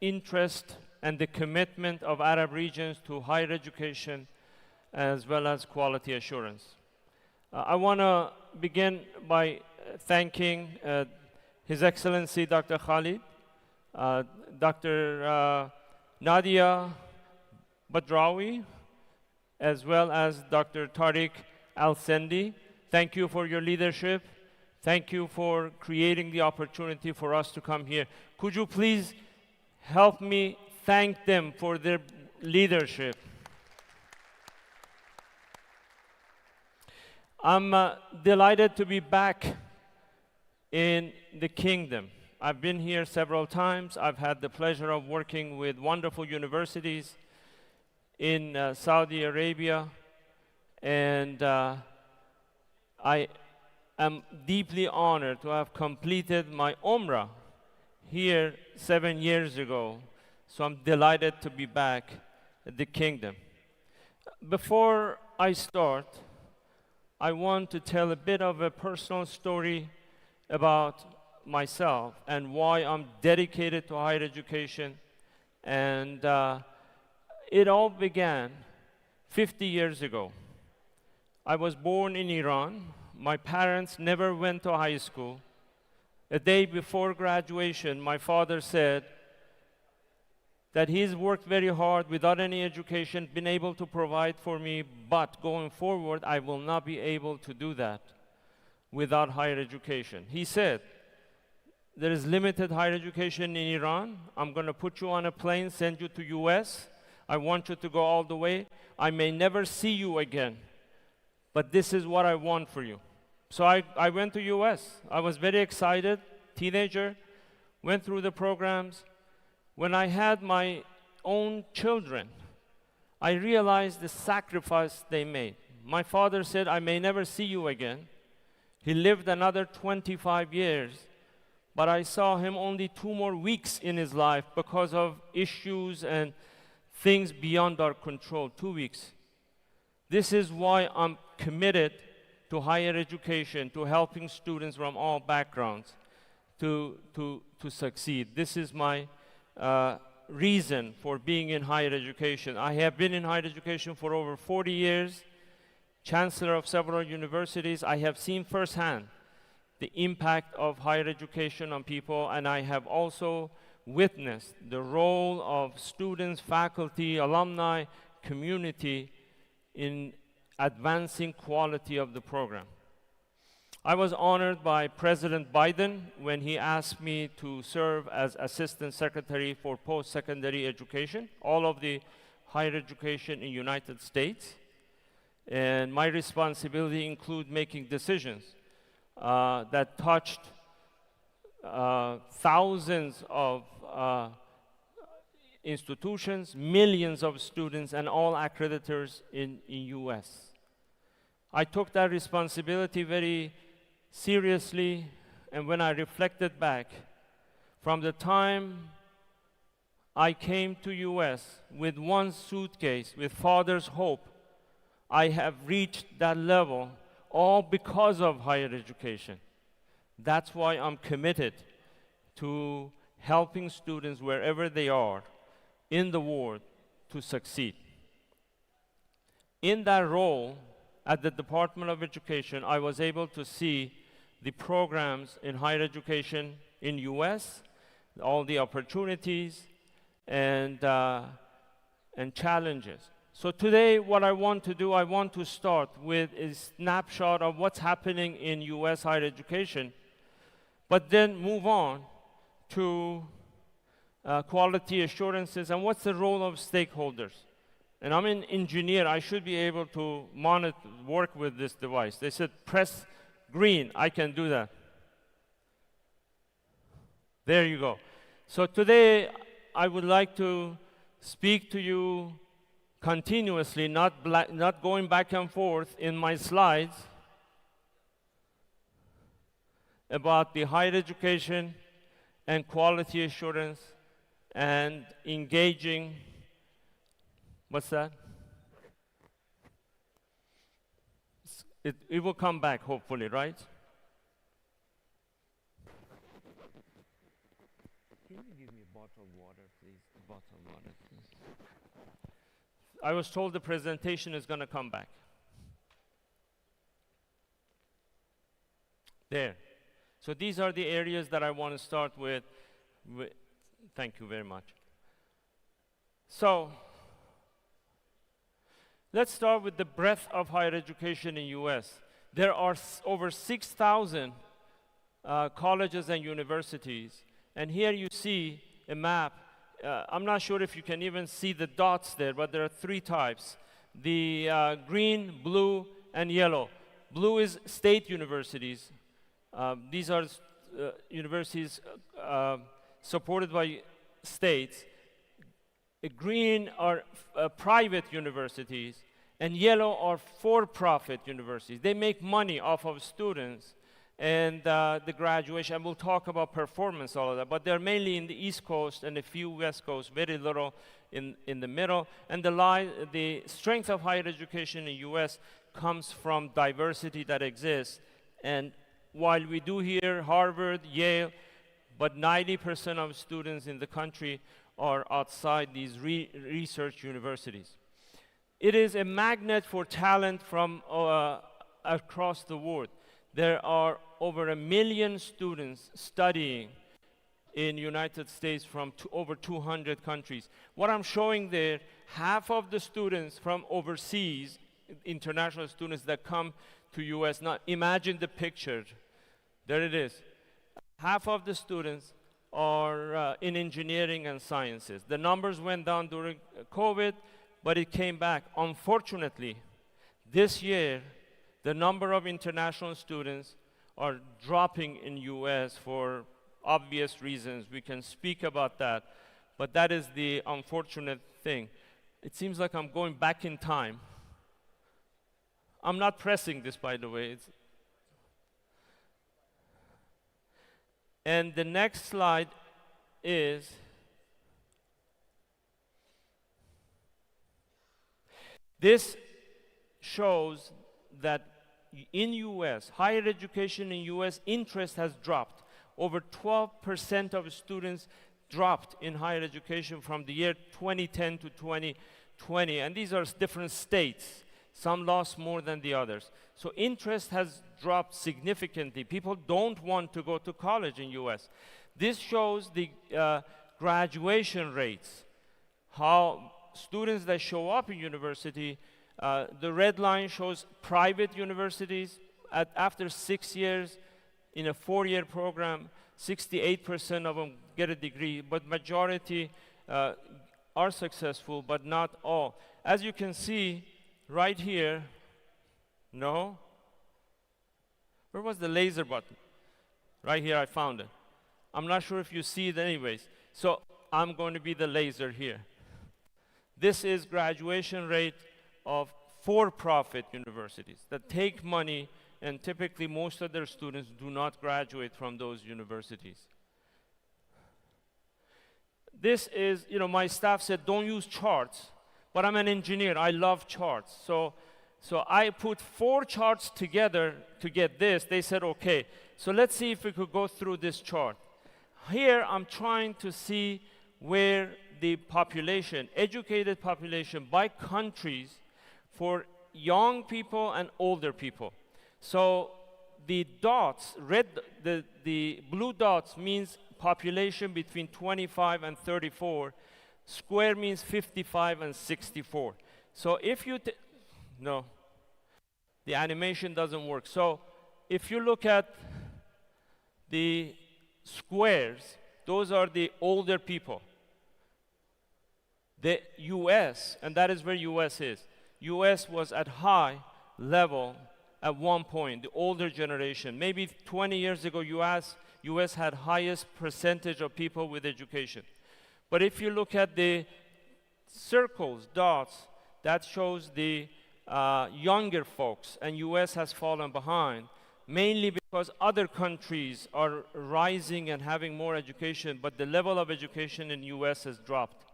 interest and the commitment of Arab regions to higher education as well as quality assurance. I want to begin by thanking His Excellency Dr. Khalid, Dr. Nadia Badrawi, as well as Dr. Tariq Al-Sendi. Thank you for your leadership. Thank you for creating the opportunity for us to come here. Could you please help me thank them for their leadership? I'm delighted to be back in the kingdom. I've been here several times. I've had the pleasure of working with wonderful universities in Saudi Arabia, and I am deeply honored to have completed my Umrah here 7 years ago. So I'm delighted to be back at the kingdom. Before I start, I want to tell a bit of a personal story about myself and why I'm dedicated to higher education. And it all began 50 years ago. I was born in Iran. My parents never went to high school. A day before graduation, my father said that he's worked very hard without any education, been able to provide for me, but going forward, I will not be able to do that without higher education. He said, there is limited higher education in Iran. I'm going to put you on a plane, send you to US. I want you to go all the way. I may never see you again, but this is what I want for you. So I went to US. I was very excited, teenager, went through the programs. When I had my own children, I realized the sacrifice they made. My father said, I may never see you again. He lived another 25 years, but I saw him only 2 more weeks in his life because of issues and things beyond our control, 2 weeks. This is why I'm committed to higher education, to helping students from all backgrounds to succeed. This is my reason for being in higher education. I have been in higher education for over 40 years, chancellor of several universities. I have seen firsthand the impact of higher education on people, and I have also witnessed the role of students, faculty, alumni, community in advancing quality of the program. I was honored by President Biden when he asked me to serve as Assistant Secretary for Post-Secondary Education, all of the higher education in the United States. And my responsibility include making decisions that touched thousands of institutions, millions of students, and all accreditors in US. I took that responsibility very seriously, and when I reflected back, from the time I came to US with one suitcase, with Father's hope, I have reached that level all because of higher education. That's why I'm committed to helping students wherever they are in the world to succeed. In that role at the Department of Education, I was able to see the programs in higher education in US, all the opportunities and challenges. So today, what I want to do, I want to start with a snapshot of what's happening in US higher education, but then move on to quality assurances and what's the role of stakeholders. And I'm an engineer, I should be able to work with this device. They said, press green, I can do that. There you go. So today, I would like to speak to you continuously, not going back and forth in my slides, about the higher education and quality assurance and engaging, what's that? It will come back, hopefully, right? Can you give me a bottle of water, please? A bottle of water, please. I was told the presentation is going to come back. There. So these are the areas that I want to start with. Thank you very much. So let's start with the breadth of higher education in US. There are over 6,000 colleges and universities. And here you see a map. I'm not sure if you can even see the dots there, but there are three types. The green, blue, and yellow. Blue is state universities. These are universities supported by states. Green are private universities, and yellow are for-profit universities. They make money off of students and the graduation, and we'll talk about performance, all of that, but they're mainly in the East Coast and a few West Coast, very little in the middle. And the strength of higher education in the US comes from diversity that exists. And while we do hear Harvard, Yale, but 90% of students in the country are outside these research universities. It is a magnet for talent from across the world. There are over 1 million students studying in the United States from over 200 countries. What I'm showing there, half of the students from overseas, international students that come to US, now imagine the picture. There it is. Half of the students are in engineering and sciences. The numbers went down during COVID, but it came back. Unfortunately, this year, the number of international students are dropping in US for obvious reasons. We can speak about that, but that is the unfortunate thing. It seems like I'm going back in time. I'm not pressing this, by the way. And the next slide is this shows that in US, higher education in US, interest has dropped. Over 12% of students dropped in higher education from the year 2010 to 2020. And these are different states. Some lost more than the others. So interest has dropped significantly. People don't want to go to college in US. This shows the graduation rates, how students that show up in university, the red line shows private universities. After 6 years, in a 4-year program, 68% of them get a degree, but majority are successful, but not all. As you can see, right here, no? Where was the laser button? Right here, I found it. I'm not sure if you see it anyways. So I'm going to be the laser here. This is graduation rate of for-profit universities that take money, and typically most of their students do not graduate from those universities. This is, my staff said, don't use charts, but I'm an engineer, I love charts. So I put 4 charts together to get this. They said, okay, so let's see if we could go through this chart. Here, I'm trying to see where the population, educated population by countries for young people and older people. So the dots, the blue dots means population between 25 and 34. Square means 55 and 64. So if you, no, the animation doesn't work. So if you look at the squares, those are the older people. The US, and that is where US is. US was at high level at one point, the older generation. Maybe 20 years ago, US had highest percentage of people with education. But if you look at the circles, dots, that shows the younger folks, and US has fallen behind, mainly because other countries are rising and having more education, but the level of education in US has dropped.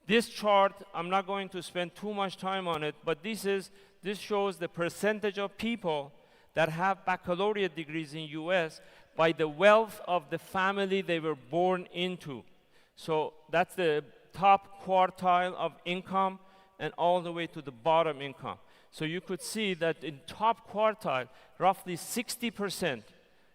This chart, I'm not going to spend too much time on it, but this shows the percentage of people that have baccalaureate degrees in US by the wealth of the family they were born into. So that's the top quartile of income and all the way to the bottom income. So you could see that in top quartile, roughly 60%,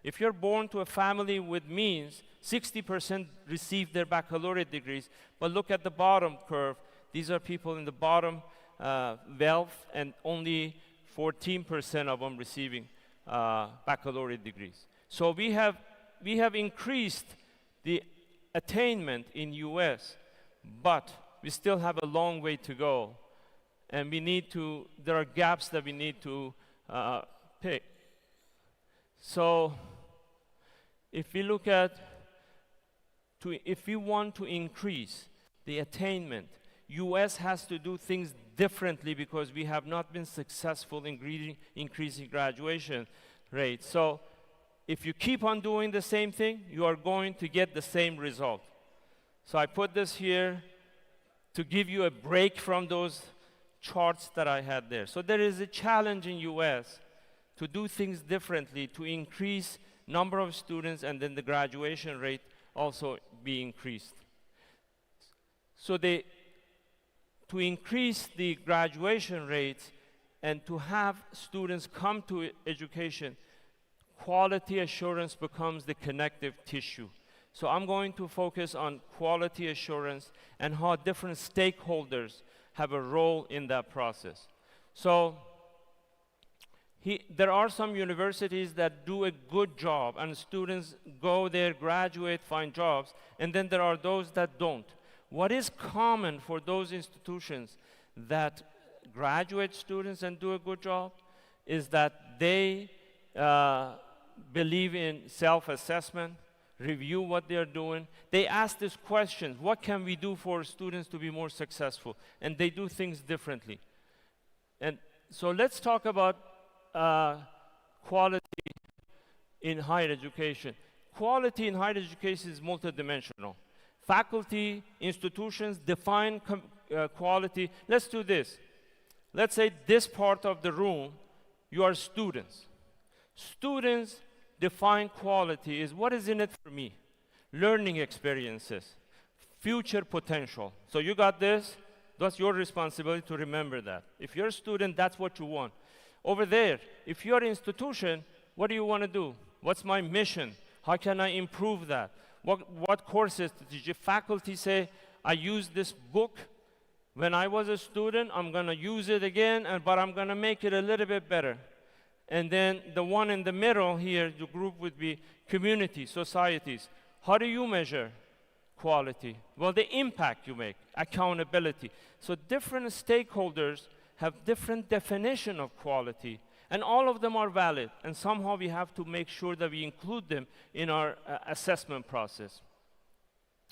if you're born to a family with means, 60% receive their baccalaureate degrees. But look at the bottom curve. These are people in the bottom wealth, and only 14% of them receiving baccalaureate degrees. So we have increased the attainment in US, but we still have a long way to go. And there are gaps that we need to pick. So if we look at, if we want to increase the attainment, US has to do things differently because we have not been successful in increasing graduation rates. So if you keep on doing the same thing, you are going to get the same result. So I put this here to give you a break from those charts that I had there. So there is a challenge in US to do things differently, to increase number of students, and then the graduation rate also be increased. So to increase the graduation rates and to have students come to education, quality assurance becomes the connective tissue. So I'm going to focus on quality assurance and how different stakeholders have a role in that process. So there are some universities that do a good job, and students go there, graduate, find jobs, and then there are those that don't. What is common for those institutions that graduate students and do a good job is that they believe in self-assessment, review what they're doing. They ask this question, what can we do for students to be more successful? And they do things differently. And so let's talk about quality in higher education. Quality in higher education is multidimensional. Faculty, institutions define quality. Let's do this. Let's say this part of the room, you are students. Students define quality is what is in it for me? Learning experiences, future potential. So you got this, that's your responsibility to remember that. If you're a student, that's what you want. Over there, if you're an institution, what do you want to do? What's my mission? How can I improve that? What courses did your faculty say, I used this book when I was a student, I'm going to use it again, but I'm going to make it a little bit better. And then the one in the middle here, the group would be community, societies. How do you measure quality? Well, the impact you make, accountability. So different stakeholders have different definition of quality, and all of them are valid, and somehow we have to make sure that we include them in our assessment process.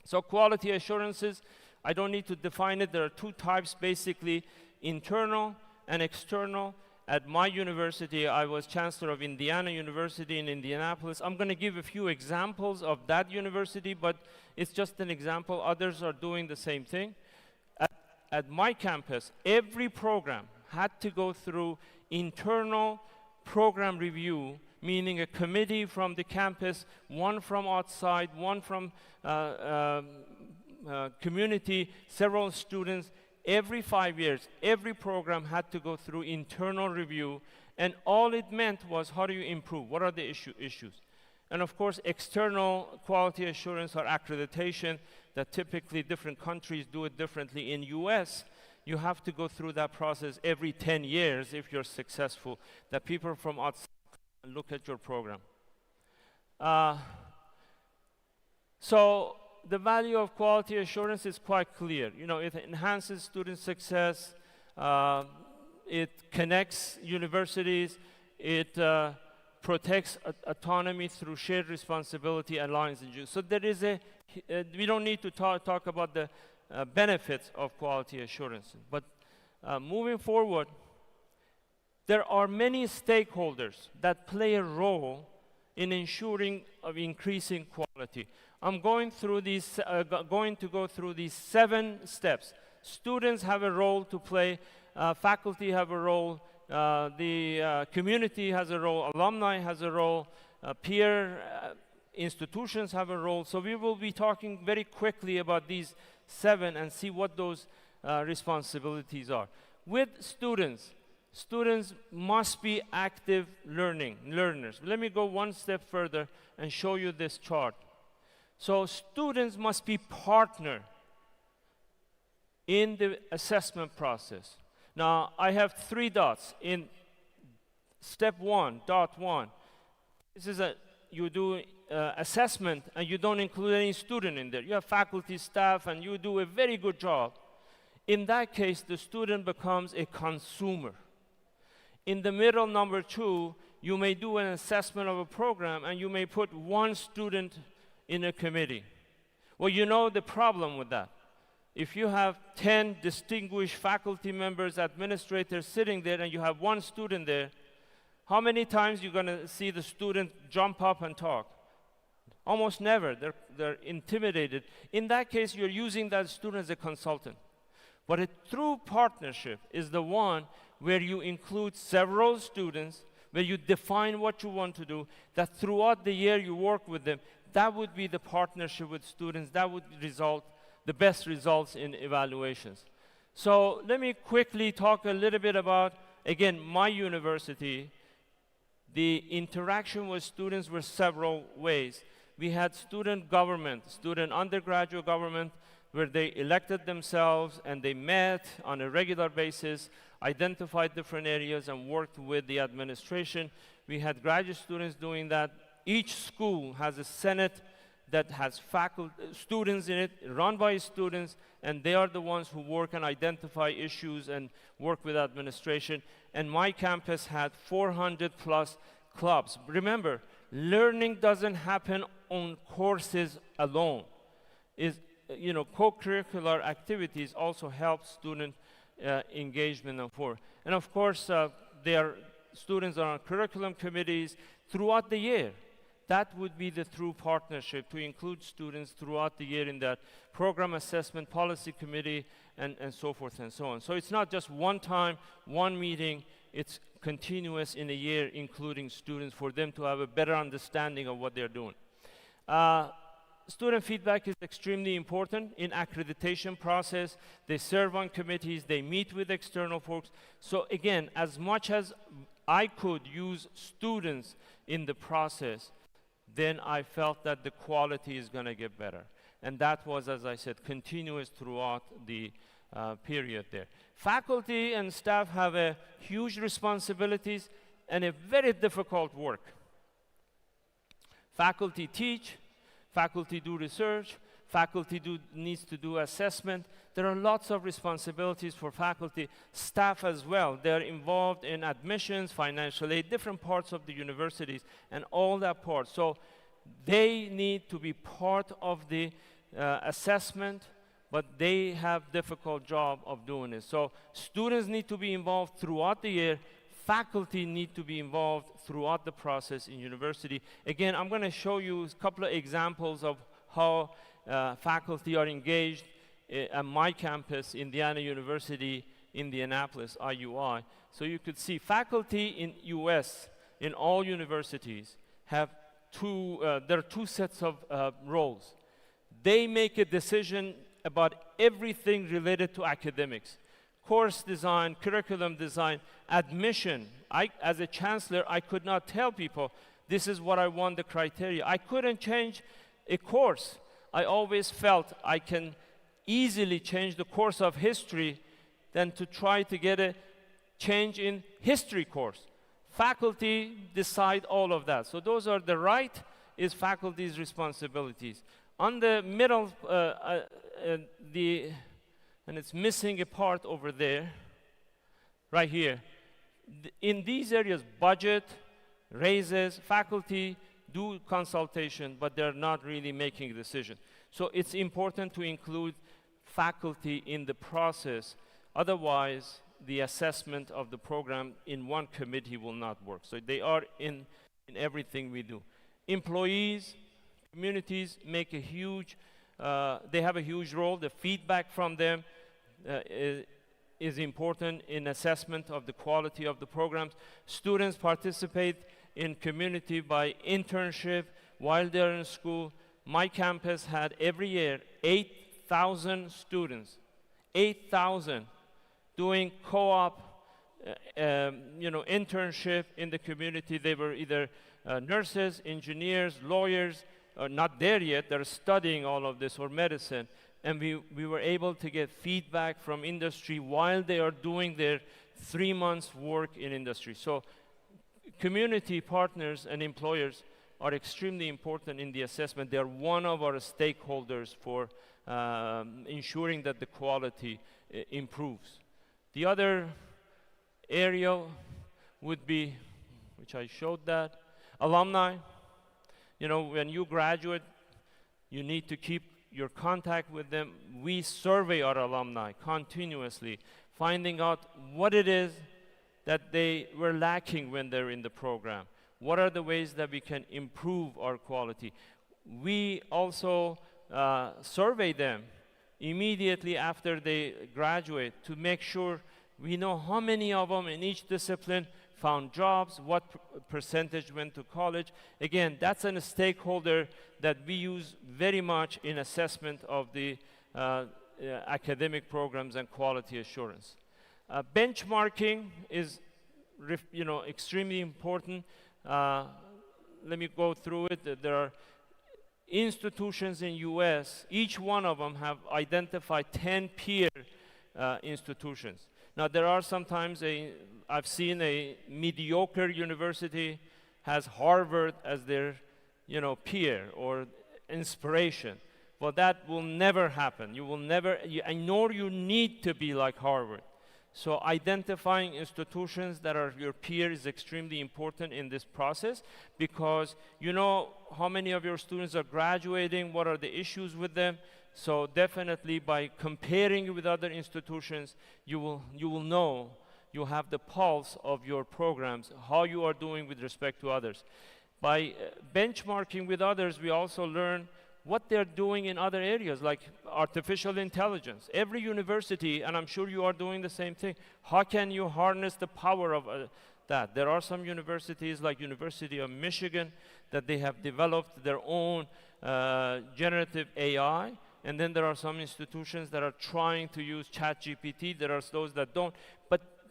So quality assurances, I don't need to define it. There are two types, basically, internal and external. At my university, I was chancellor of Indiana University in Indianapolis. I'm going to give a few examples of that university, but it's just an example. Others are doing the same thing. At my campus, every program had to go through internal program review, meaning a committee from the campus, one from outside, one from community, several students. Every 5 years, every program had to go through internal review, and all it meant was, how do you improve? What are the issues? And of course, external quality assurance or accreditation, that typically different countries do it differently. In US, you have to go through that process every 10 years if you're successful, that people from outside look at your program. So the value of quality assurance is quite clear. You know, it enhances student success, it connects universities, it protects autonomy through shared responsibility, alliance, and use. So there is we don't need to talk about the benefits of quality assurance. But moving forward, there are many stakeholders that play a role in ensuring of increasing quality. I'm going through these, going to go through these 7 steps. Students have a role to play, faculty have a role, the community has a role, alumni has a role, peer institutions have a role. So we will be talking very quickly about these 7 and see what those responsibilities are. With students, students must be active learners. Let me go one step further and show you this chart. So students must be partner in the assessment process. Now, I have 3 dots in step 1, dot 1. This is you do assessment and you don't include any student in there. You have faculty, staff, and you do a very good job. In that case, the student becomes a consumer. In the middle, number 2, you may do an assessment of a program and you may put 1 student in a committee. Well, you know the problem with that. If you have 10 distinguished faculty members, administrators sitting there, and you have 1 student there, how many times you're going to see the student jump up and talk? Almost never. They're intimidated. In that case, you're using that student as a consultant. But a true partnership is the one where you include several students, where you define what you want to do, that throughout the year you work with them. That would be the partnership with students. That would result the best results in evaluations. So let me quickly talk a little bit about, again, my university. The interaction with students were several ways. We had student government, student undergraduate government, where they elected themselves and they met on a regular basis, identified different areas and worked with the administration. We had graduate students doing that. Each school has a senate that has faculty, students in it, run by students, and they are the ones who work and identify issues and work with administration. And my campus had 400 plus clubs. Remember, learning doesn't happen on courses alone. Co-curricular activities also help student engagement and for. And of course, there are students on curriculum committees throughout the year. That would be the true partnership, to include students throughout the year in that program assessment policy committee and so forth and so on. So it's not just one time, one meeting, it's continuous in a year, including students, for them to have a better understanding of what they're doing. Student feedback is extremely important in accreditation process. They serve on committees, they meet with external folks. So again, as much as I could use students in the process, then I felt that the quality is going to get better. And that was, as I said, continuous throughout the period there. Faculty and staff have a huge responsibilities and a very difficult work. Faculty teach, faculty do research, faculty needs to do assessment. There are lots of responsibilities for faculty. Staff as well, they're involved in admissions, financial aid, different parts of the universities, and all that part. So they need to be part of the assessment, but they have difficult job of doing it. So students need to be involved throughout the year. Faculty need to be involved throughout the process in university. Again, I'm going to show you a couple of examples of how faculty are engaged at my campus, Indiana University, Indianapolis, IUI. So you could see faculty in US, in all universities, have there are two sets of roles. They make a decision about everything related to academics. Course design, curriculum design, admission. As a chancellor, I could not tell people, this is what I want the criteria. I couldn't change a course. I always felt I can easily change the course of history than to try to get a change in history course. Faculty decide all of that. So those are the right is faculty's responsibilities. On the middle, and it's missing a part over there, right here. In these areas, budget, raises, faculty do consultation, but they're not really making a decision. So it's important to include faculty in the process. Otherwise, the assessment of the program in one committee will not work. So they are in everything we do. Employees, communities make a huge, they have a huge role. The feedback from them is important in assessment of the quality of the programs. Students participate in community by internship while they're in school. My campus had every year 8,000 students, 8,000 doing co-op, internship in the community. They were either nurses, engineers, lawyers, not there yet, they're studying all of this, or medicine. And we were able to get feedback from industry while they are doing their 3 months work in industry. So community partners and employers are extremely important in the assessment. They are one of our stakeholders for ensuring that the quality improves. The other area would be, which I showed that, alumni. You know, when you graduate, you need to keep your contact with them. We survey our alumni continuously, finding out what it is that they were lacking when they're in the program. What are the ways that we can improve our quality? We also survey them immediately after they graduate to make sure we know how many of them in each discipline found jobs, what percentage went to college. Again, that's a stakeholder that we use very much in assessment of the academic programs and quality assurance. Benchmarking is extremely important. Let me go through it. There are institutions in US, each one of them have identified 10 peer institutions. Now there are sometimes I've seen a mediocre university has Harvard as their peer or inspiration. Well, that will never happen. You will never, nor you need to be like Harvard. So identifying institutions that are your peer is extremely important in this process, because you know how many of your students are graduating, what are the issues with them. So definitely by comparing with other institutions, you will know, you have the pulse of your programs, how you are doing with respect to others. By benchmarking with others, we also learn what they're doing in other areas, like artificial intelligence. Every university, and I'm sure you are doing the same thing, how can you harness the power of that? There are some universities, like University of Michigan, that they have developed their own generative AI, and then there are some institutions that are trying to use ChatGPT. There are those that don't.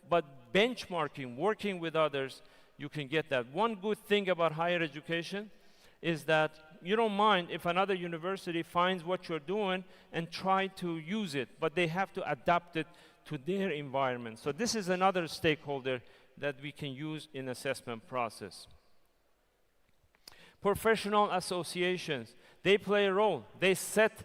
But benchmarking, working with others, you can get that. One good thing about higher education is that you don't mind if another university finds what you're doing and try to use it, but they have to adapt it to their environment. So this is another stakeholder that we can use in assessment process. Professional associations, they play a role. They set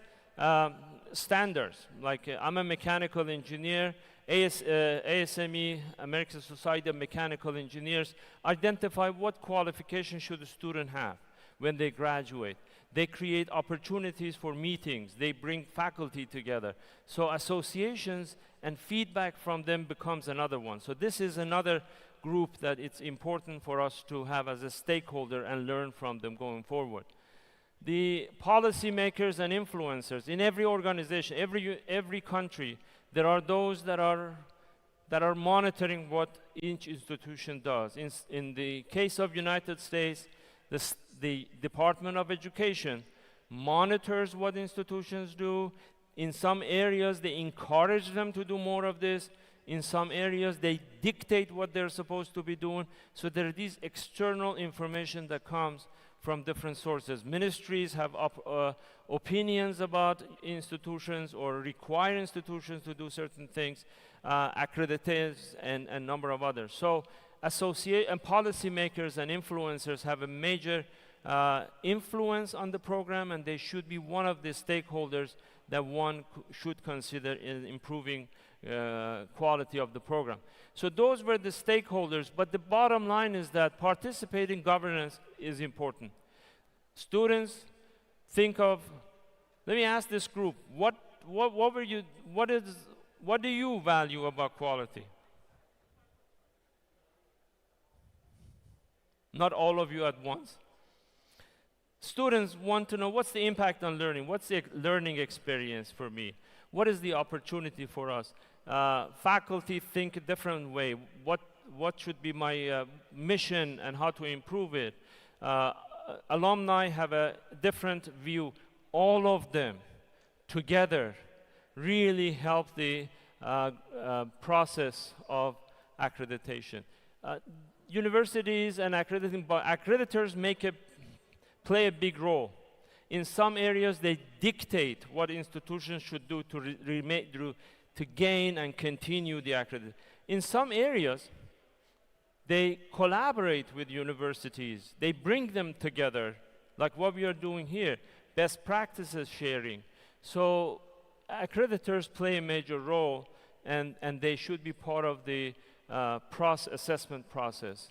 standards. Like I'm a mechanical engineer, ASME, American Society of Mechanical Engineers, identify what qualification should a student have. when they graduate. They create opportunities for meetings. They bring faculty together. So associations and feedback from them becomes another one. So this is another group that it's important for us to have as a stakeholder and learn from them going forward. The policymakers and influencers in every organization, every country, there are those that are monitoring what each institution does. In the case of United States, the Department of Education monitors what institutions do. In some areas, they encourage them to do more of this. In some areas, they dictate what they're supposed to be doing. So there are these external information that comes from different sources. Ministries have opinions about institutions or require institutions to do certain things, accreditators and a number of others. So and policymakers and influencers have a major influence on the program, and they should be one of the stakeholders that one should consider in improving quality of the program. So those were the stakeholders, but the bottom line is that participating governance is important. Students, think of, let me ask this group, what do you value about quality? Not all of you at once. Students want to know, what's the impact on learning? What's the learning experience for me? What is the opportunity for us? Faculty think a different way. What should be my mission and how to improve it? Alumni have a different view. All of them together really help the process of accreditation. Universities and accreditors play a big role. In some areas, they dictate what institutions should do to gain and continue the accreditation. In some areas, they collaborate with universities. They bring them together, like what we are doing here, best practices sharing. So accreditors play a major role, and they should be part of the assessment process.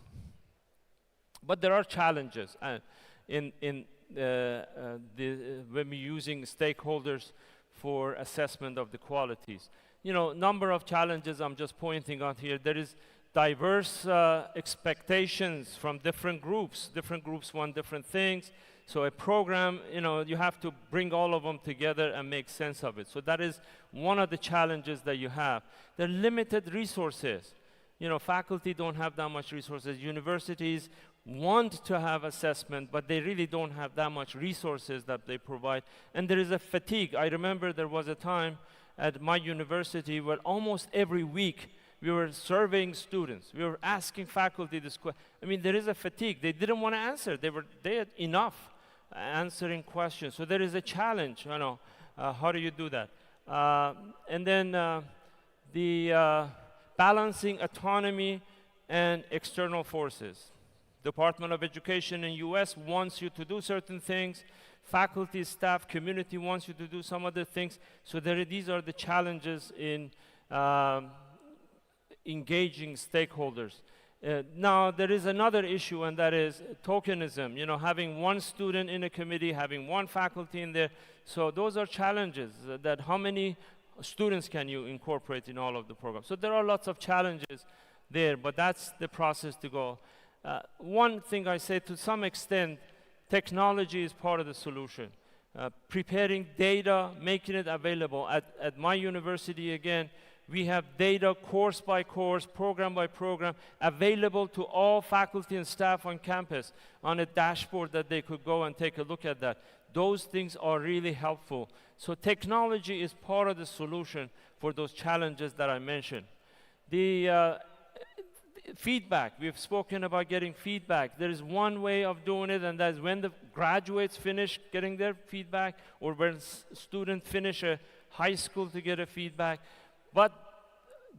But there are challenges when we're using stakeholders for assessment of the qualities. Number of challenges I'm just pointing out here. There is diverse expectations from different groups. Different groups want different things. So a program, you have to bring all of them together and make sense of it. So that is one of the challenges that you have. There are limited resources. Faculty don't have that much resources. Universities want to have assessment, but they really don't have that much resources that they provide. And there is a fatigue. I remember there was a time at my university where almost every week we were surveying students. We were asking faculty this question. There is a fatigue. They didn't want to answer. They had enough answering questions. So there is a challenge. How do you do that? And then the balancing autonomy and external forces. Department of Education in US wants you to do certain things. Faculty, staff, community wants you to do some other things. So these are the challenges in engaging stakeholders. Now, there is another issue, and that is tokenism. Having one student in a committee, having one faculty in there. So those are challenges, that how many students can you incorporate in all of the programs. So there are lots of challenges there, but that's the process to go. One thing I say, to some extent, technology is part of the solution. Preparing data, making it available. At my university, again, we have data course by course, program by program, available to all faculty and staff on campus on a dashboard that they could go and take a look at that. Those things are really helpful. So technology is part of the solution for those challenges that I mentioned. The feedback, we've spoken about getting feedback. There is one way of doing it, and that is when the graduates finish getting their feedback, or when students finish a high school to get a feedback. But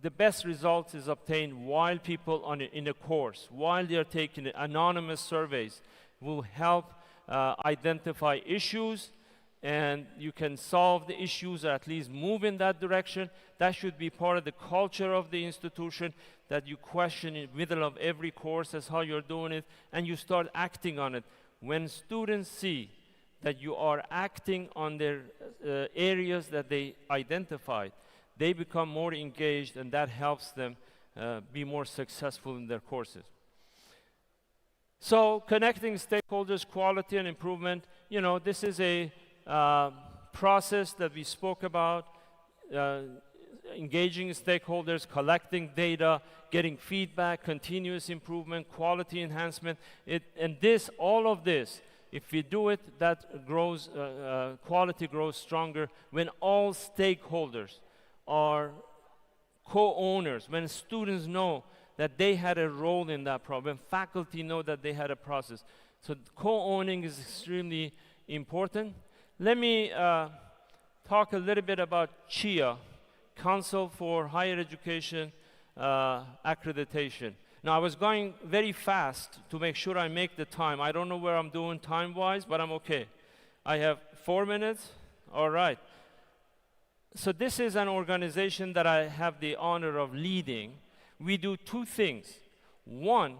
the best results is obtained while people in a course, while they're taking anonymous surveys, will help identify issues, and you can solve the issues or at least move in that direction. That should be part of the culture of the institution, that you question in the middle of every course as how you're doing it, and you start acting on it. When students see that you are acting on their areas that they identified, they become more engaged, and that helps them be more successful in their courses. So connecting stakeholders, quality and improvement, you know, this is a process that we spoke about, engaging stakeholders, collecting data, getting feedback, continuous improvement, quality enhancement. And all of this, if we do it, that grows, quality grows stronger when all stakeholders are co-owners, when students know that they had a role in that problem, faculty know that they had a process. So co-owning is extremely important. Let me talk a little bit about CHIA, Council for Higher Education Accreditation. Now, I was going very fast to make sure I make the time. I don't know where I'm doing time-wise, but I'm okay. I have 4 minutes? All right. So this is an organization that I have the honor of leading. We do two things. One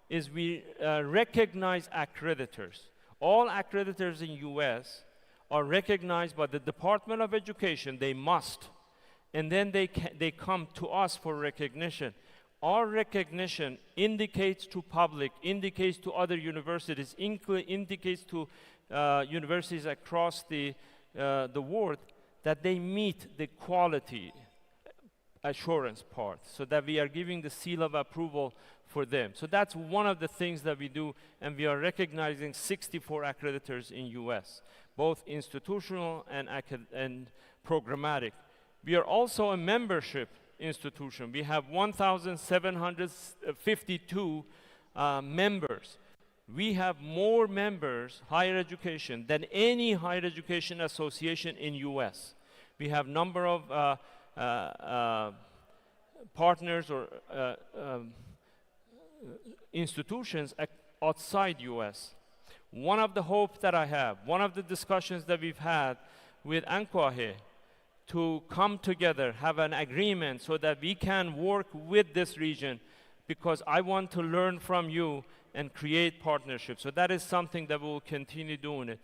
is we recognize accreditors. All accreditors in US are recognized by the Department of Education. They must. And then they come to us for recognition. Our recognition indicates to public, indicates to other universities, indicates to universities across the world that they meet the quality assurance part, so that we are giving the seal of approval for them. So that's one of the things that we do, and we are recognizing 64 accreditors in US, both institutional and programmatic. We are also a membership institution. We have 1,752 members. We have more members, higher education, than any higher education association in US. We have number of partners or institutions outside US. One of the hopes that I have, one of the discussions that we've had with ANCOAHE, to come together, have an agreement so that we can work with this region, because I want to learn from you and create partnerships. So that is something that we'll continue doing it.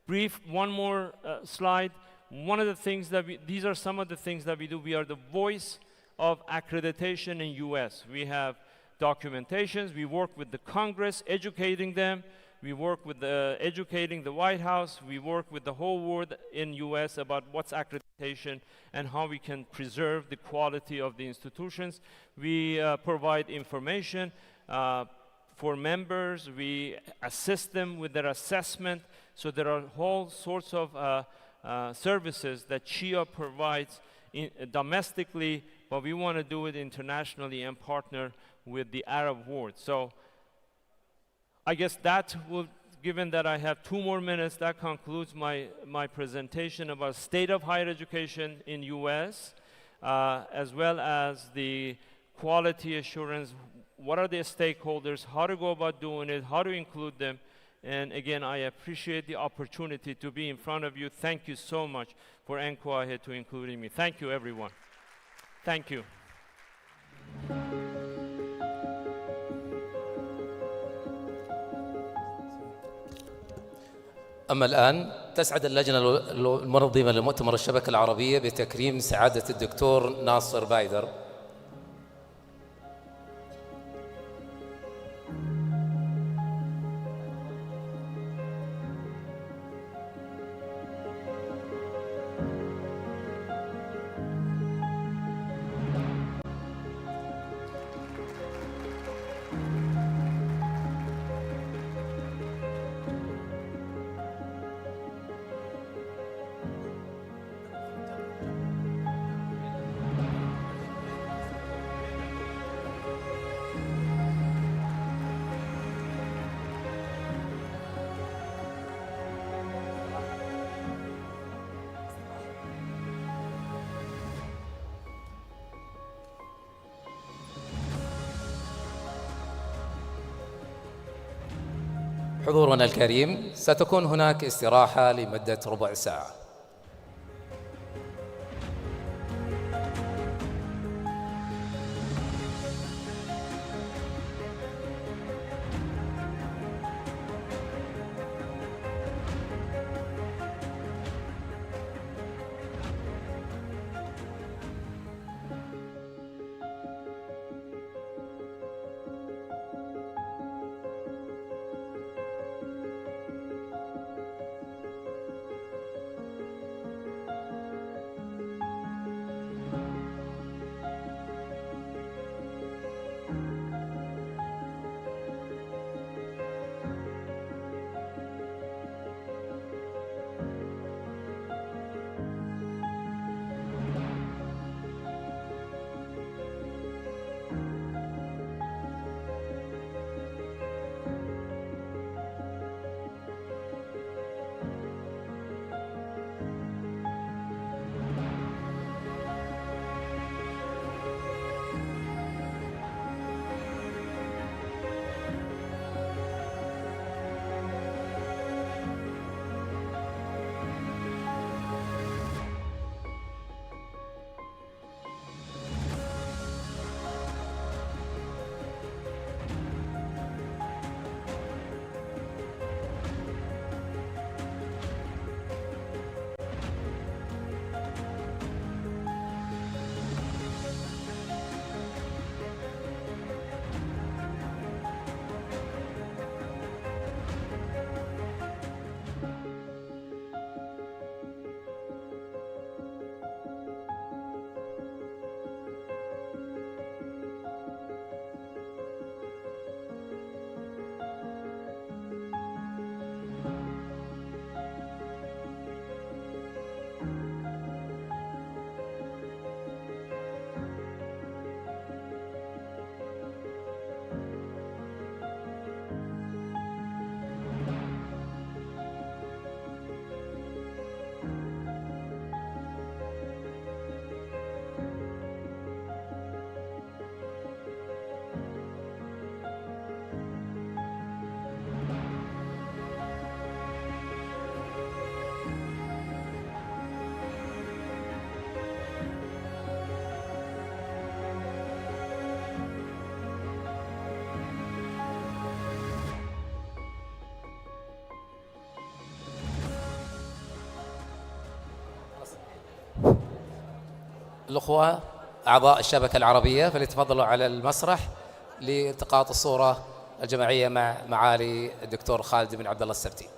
Brief, one more slide. One of the things that these are some of the things that we do. We are the voice of accreditation in US. We have documentations, we work with the Congress, educating them. We work with educating the White House. We work with the whole world in US about what's accreditation and how we can preserve the quality of the institutions. We provide information for members. We assist them with their assessment. So there are whole sorts of services that CHIA provides domestically, but we want to do it internationally and partner with the Arab world. So I guess that will, given that I have 2 more minutes, that concludes my presentation about state of higher education in US, as well as the quality assurance, what are the stakeholders, how to go about doing it, how to include them. And again, I appreciate the opportunity to be in front of you. Thank you so much for ANCOAHE to including me. Thank you, everyone. Thank you. أما الآن تسعد اللجنة المنظمة لمؤتمر الشبكة العربية بتكريم سعادة الدكتور ناصر بايدر. حضورنا الكريم، ستكون هناك استراحة لمدة ربع ساعة. الأخوة أعضاء الشبكة العربية فليتفضلوا على المسرح لالتقاط الصورة الجماعية مع معالي الدكتور خالد بن عبد الله السبتي.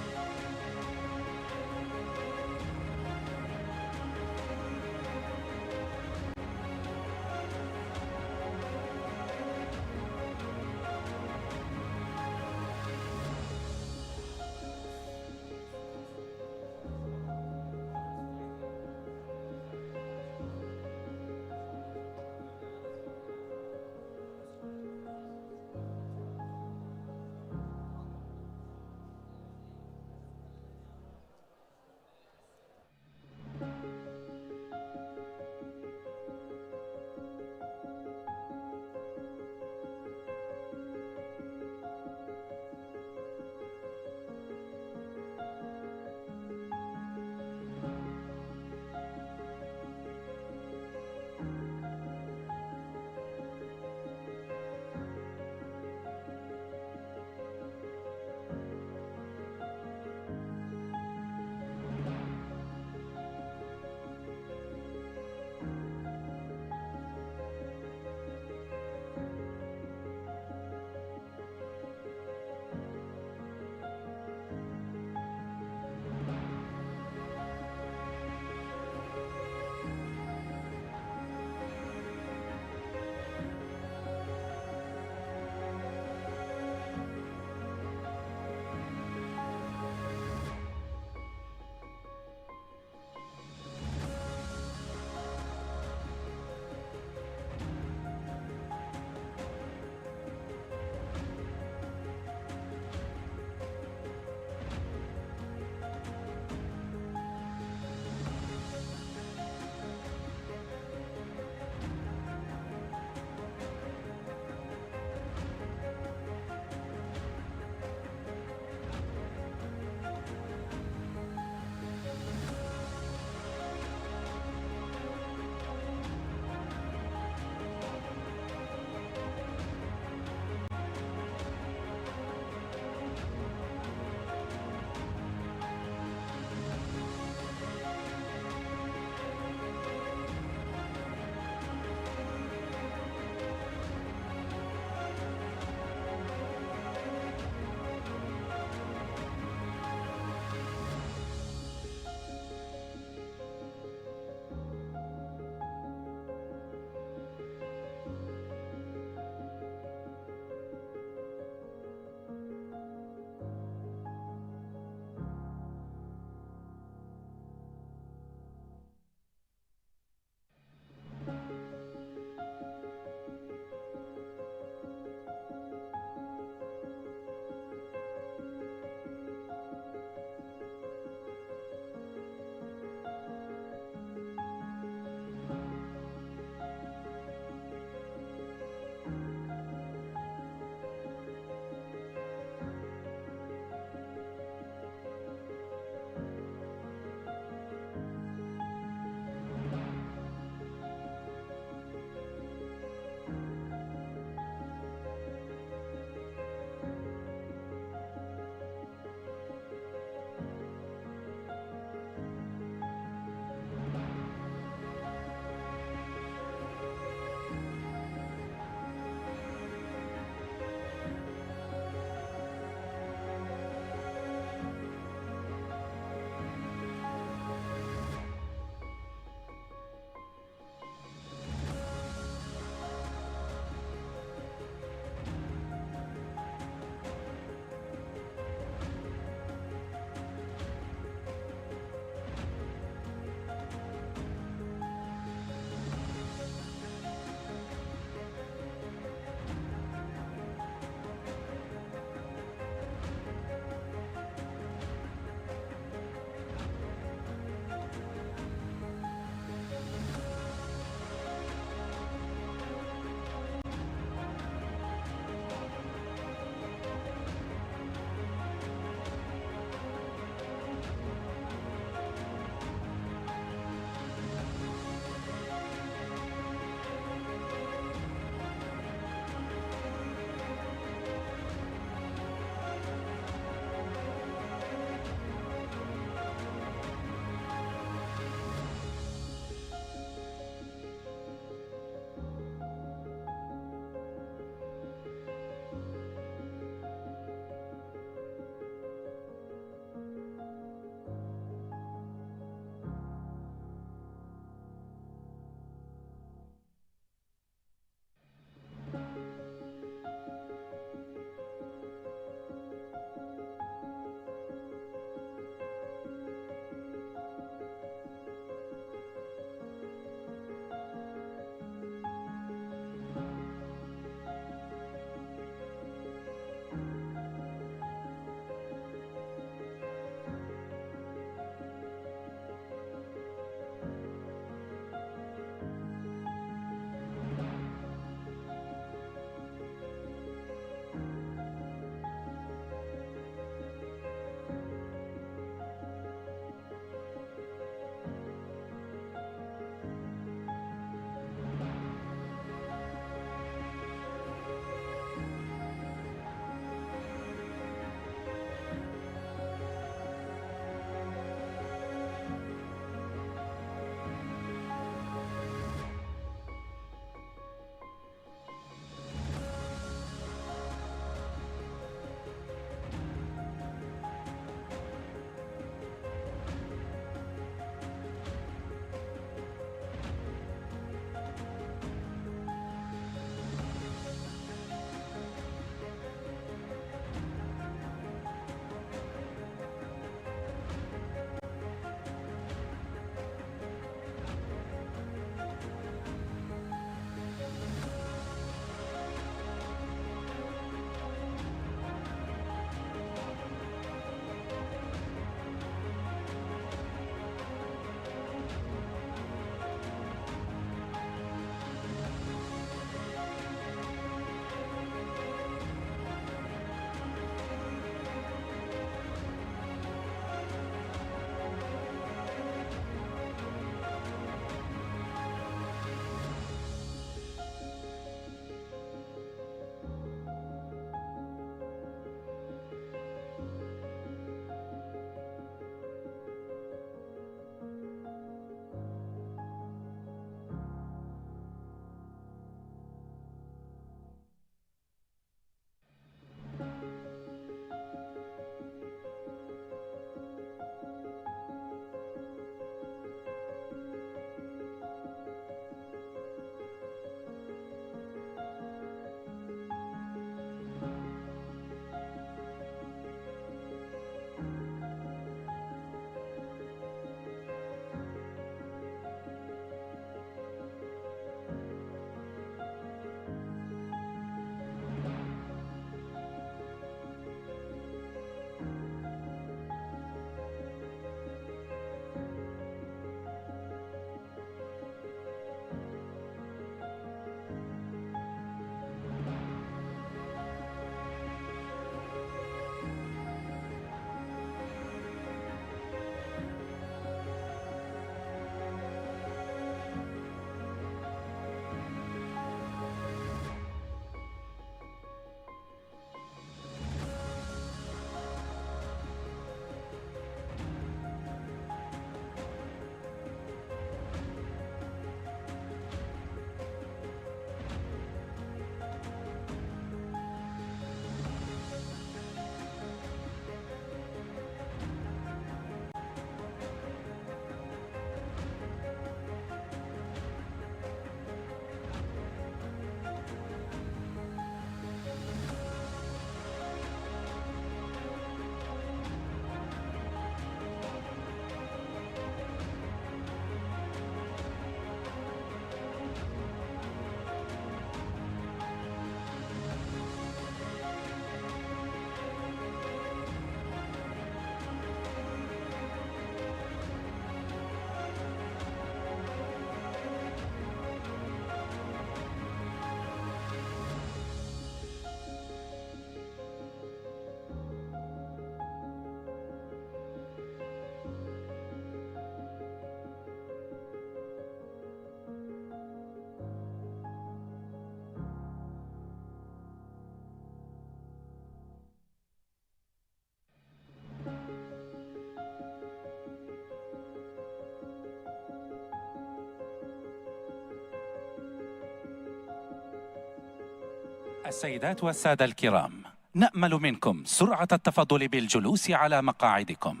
السيدات والسادة الكرام، نأمل منكم سرعة التفضل بالجلوس على مقاعدكم.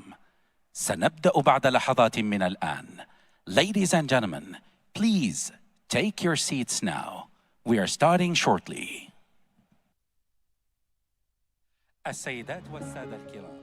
سنبدأ بعد لحظات من الآن. Ladies and gentlemen, please take your seats now. We are starting shortly. السيدات والسادة الكرام،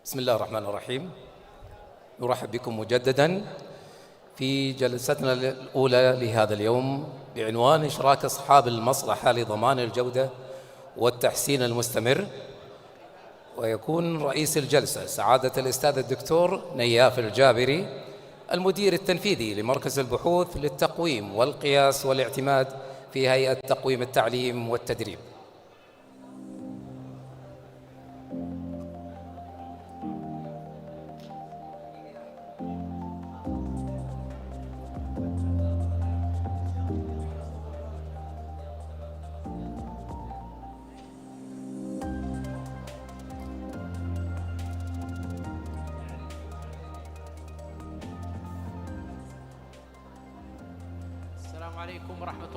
بسم الله الرحمن الرحيم. نرحب بكم مجددا في جلستنا الأولى لهذا اليوم بعنوان إشراك أصحاب المصلحة لضمان الجودة والتحسين المستمر. ويكون رئيس الجلسة سعادة الأستاذ الدكتور نياف الجابري، المدير التنفيذي لمركز البحوث للتقويم والقياس والاعتماد في هيئة تقويم التعليم والتدريب.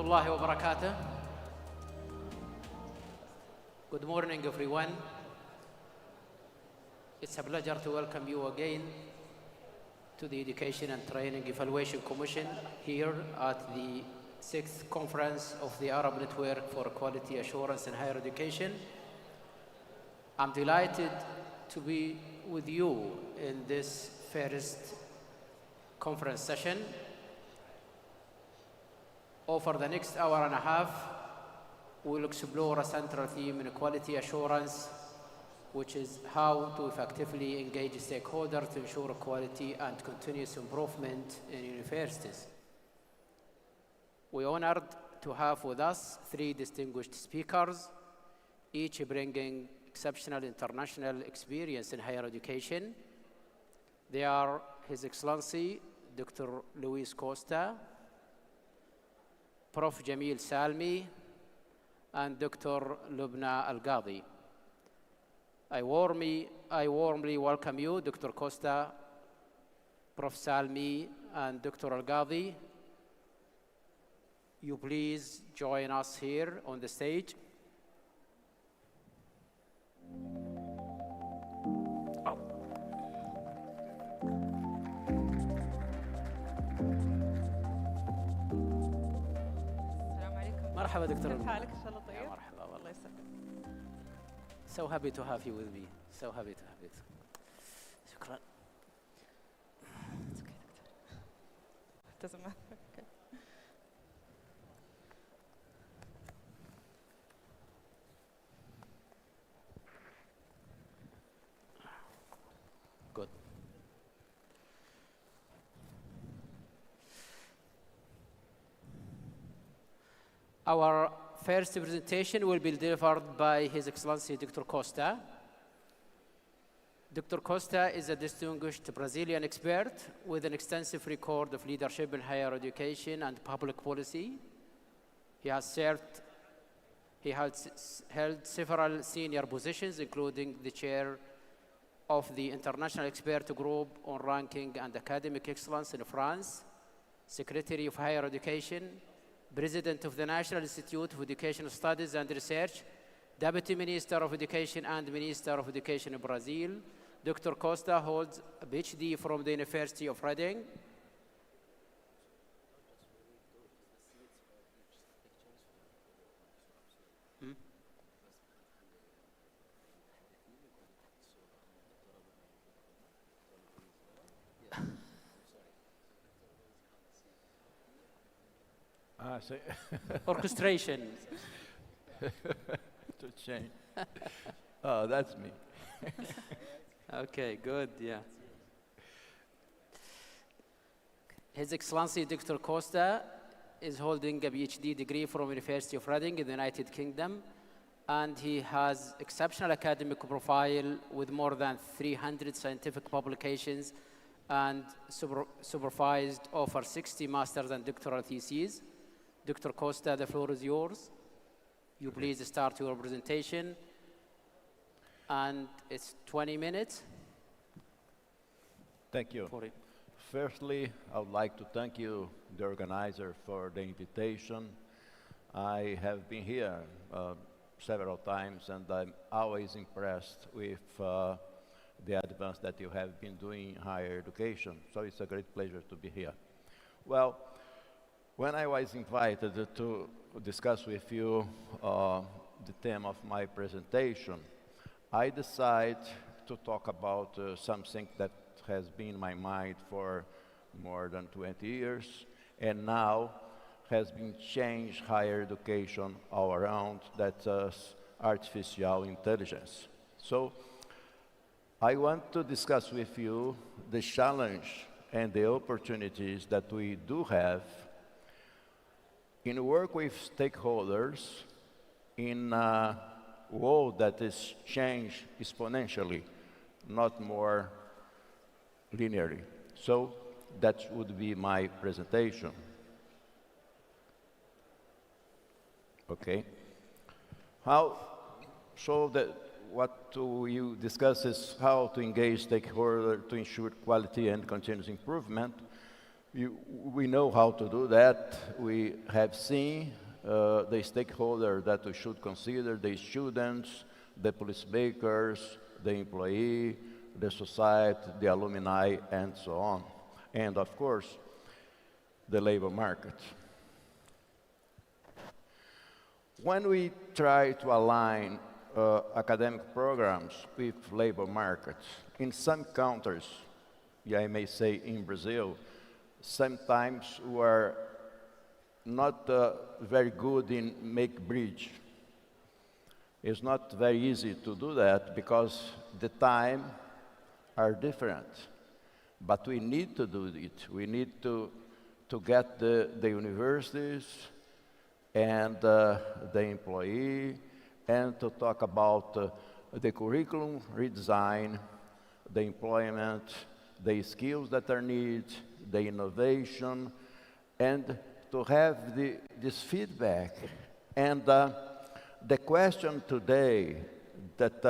الله وبركاته. Good morning everyone. It's a pleasure to welcome you again to the Education and Training Evaluation Commission here at the 6th Conference of the Arab Network for Quality Assurance in Higher Education. I'm delighted to be with you in this first conference session. Over the next hour and a half, we'll explore a central theme in quality assurance, which is how to effectively engage stakeholders to ensure quality and continuous improvement in universities. We're honored to have with us 3 distinguished speakers, each bringing exceptional international experience in higher education. They are His Excellency, Dr. Luis Costa, Prof. Jamil Salmi, and Dr. Lubna Al-Gadi. I warmly welcome you, Dr. Costa, Prof. Salmi, and Dr. Al-Gadi. you please join us here on the stage. مرحبا دكتور. كيف حالك؟ ان شاء الله طيب. يا مرحبا الله يسلمك. So happy to have you with me. So happy to have you. شكرا. Doesn't matter. Okay. Good. Our first presentation will be delivered by His Excellency Dr. Costa. Dr. Costa is a distinguished Brazilian expert with an extensive record of leadership in higher education and public policy. He has held several senior positions, including the chair of the International Expert Group on Ranking and Academic Excellence in France, Secretary of Higher Education, President of the National Institute of Educational Studies and Research, Deputy Minister of Education and Minister of Education in Brazil. Dr. Costa holds a PhD from the University of Reading. Orchestration. To change. Oh, that's me. Okay, good, yeah. His Excellency Dr. Costa is holding a PhD degree from University of Reading in the United Kingdom, and he has exceptional academic profile with more than 300 scientific publications and supervised over 60 master's and doctoral theses. Dr. Costa, the floor is yours. You please start your presentation. And it's 20 minutes. Thank you. Firstly, I would like to thank you, the organizer, for the invitation. I have been here several times, and I'm always impressed with the advance that you have been doing in higher education. So it's a great pleasure to be here. Well, when I was invited to discuss with you the theme of my presentation, I decided to talk about something that has been in my mind for more than 20 years, and now has been changed higher education all around, that's artificial intelligence. So I want to discuss with you the challenge and the opportunities that we do have in work with stakeholders in a world that is changed exponentially, not more linearly. So that would be my presentation. Okay. What we discuss is how to engage stakeholders to ensure quality and continuous improvement. We know how to do that. We have seen the stakeholder that we should consider, the students, the policymakers, the employee, the society, the alumni, and so on. And of course, the labor market. When we try to align academic programs with labor markets, in some countries, I may say in Brazil, sometimes we are not very good in make bridge. It's not very easy to do that because the time are different. But we need to do it. We need to get the universities and the employee, and to talk about the curriculum redesign, the employment, the skills that are needed, the innovation, and to have this feedback. And the question today that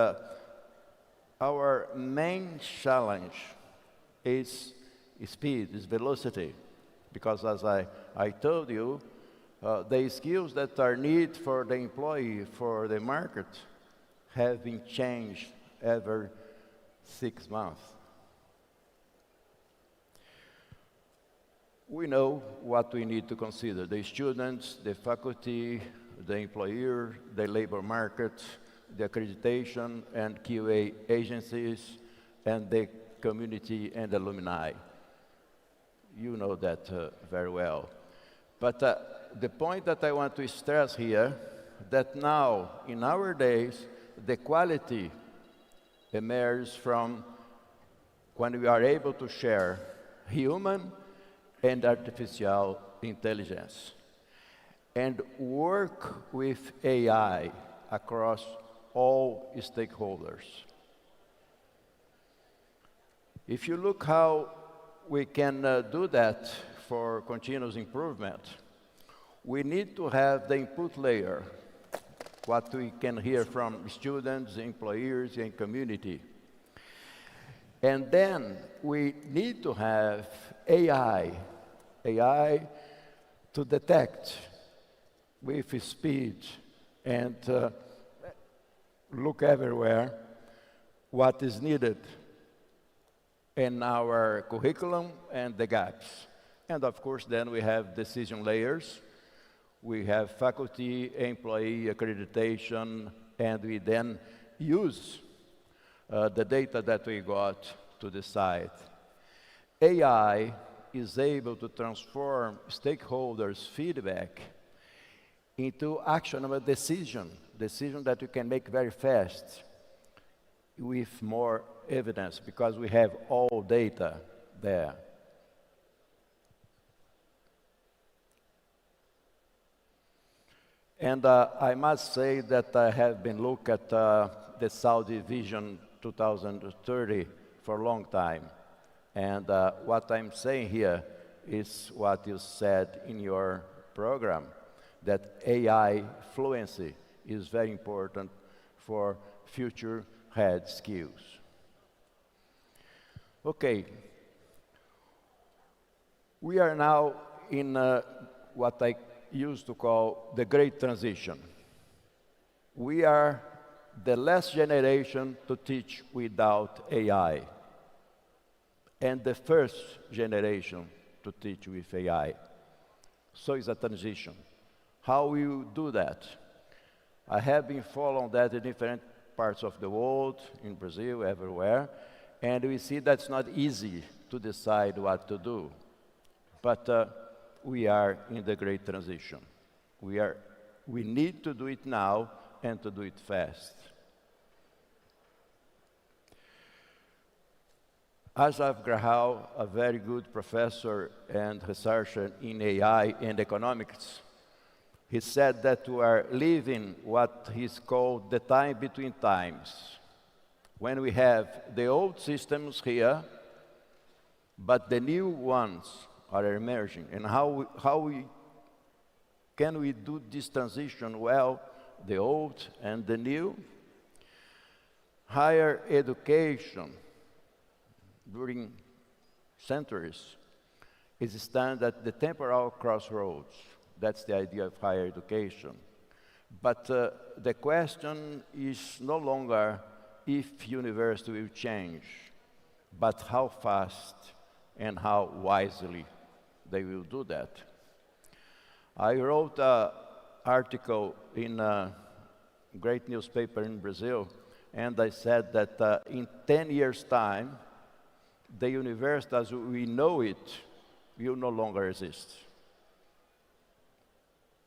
our main challenge is speed, is velocity, because as I told you, The skills that are needed for the employee, for the market, have been changed every 6 months. We know what we need to consider: the students, the faculty, the employer, the labor market, the accreditation and QA agencies, and the community and alumni. You know that very well. But the point that I want to stress here, that now, in our days, the quality emerges from when we are able to share human and artificial intelligence and work with AI across all stakeholders. If you look how we can do that for continuous improvement, we need to have the input layer, what we can hear from students, employers, and community. And then we need to have AI to detect with speed and look everywhere what is needed in our curriculum and the gaps. And of course, then we have decision layers. We have faculty, employee accreditation, and we then use the data that we got to decide. AI is able to transform stakeholders' feedback into actionable decision that you can make very fast with more evidence, because we have all data there. And I must say that I have been looking at the Saudi Vision 2030 for a long time. And what I'm saying here is what you said in your program, that AI fluency is very important for future head skills. Okay. We are now in what I used to call the great transition. We are the last generation to teach without AI, and the first generation to teach with AI. So it's a transition. How will you do that? I have been following that in different parts of the world, in Brazil, everywhere, and we see that's not easy to decide what to do. But we are in the great transition. We need to do it now and to do it fast. Asaf Grahal, a very good professor and researcher in AI and economics, he said that we are living what he's called the time between times, when we have the old systems here, but the new ones are emerging. And can we do this transition well, the old and the new? Higher education during centuries is stand at the temporal crossroads. That's the idea of higher education. But the question is no longer if university will change, but how fast and how wisely they will do that. I wrote an article in a great newspaper in Brazil, and I said that in 10 years' time, the university as we know it will no longer exist.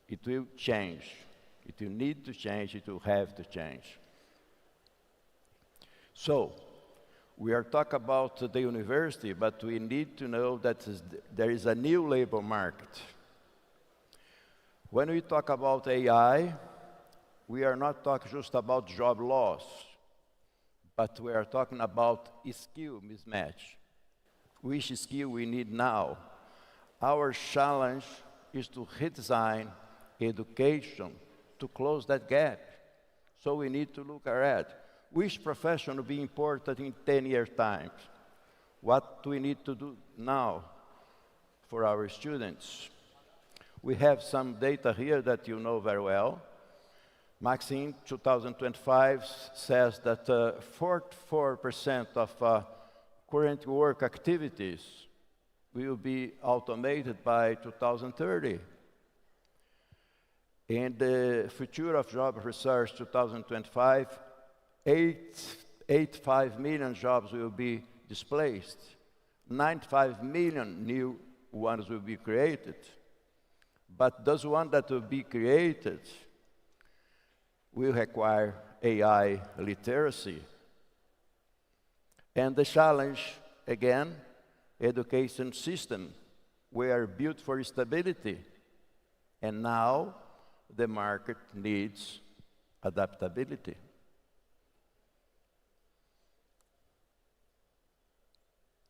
It will change. It will need to change. It will have to change. So, we are talking about the university, but we need to know that there is a new labor market. When we talk about AI, we are not talking just about job loss, but we are talking about skill mismatch. Which skill we need now? Our challenge is to redesign education to close that gap. So we need to look ahead. Which profession will be important in 10 years' time? What do we need to do now for our students? We have some data here that you know very well. Maxine 2025 says that 44% of current work activities will be automated by 2030. In the Future of Job Research 2025, 85 million jobs will be displaced. 95 million new ones will be created. But those ones that will be created will require AI literacy. And the challenge, again, education system. We are built for stability. And now the market needs adaptability.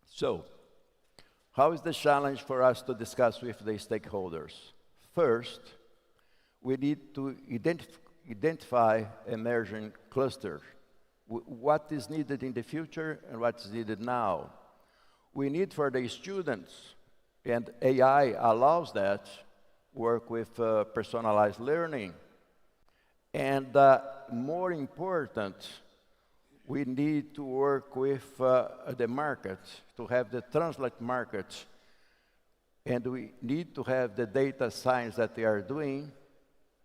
So, how is the challenge for us to discuss with the stakeholders? First, we need to identify emerging clusters. What is needed in the future and what is needed now. We need for the students, and AI allows that, work with personalized learning. And more important, we need to work with the market, to have the translate market. And we need to have the data science that they are doing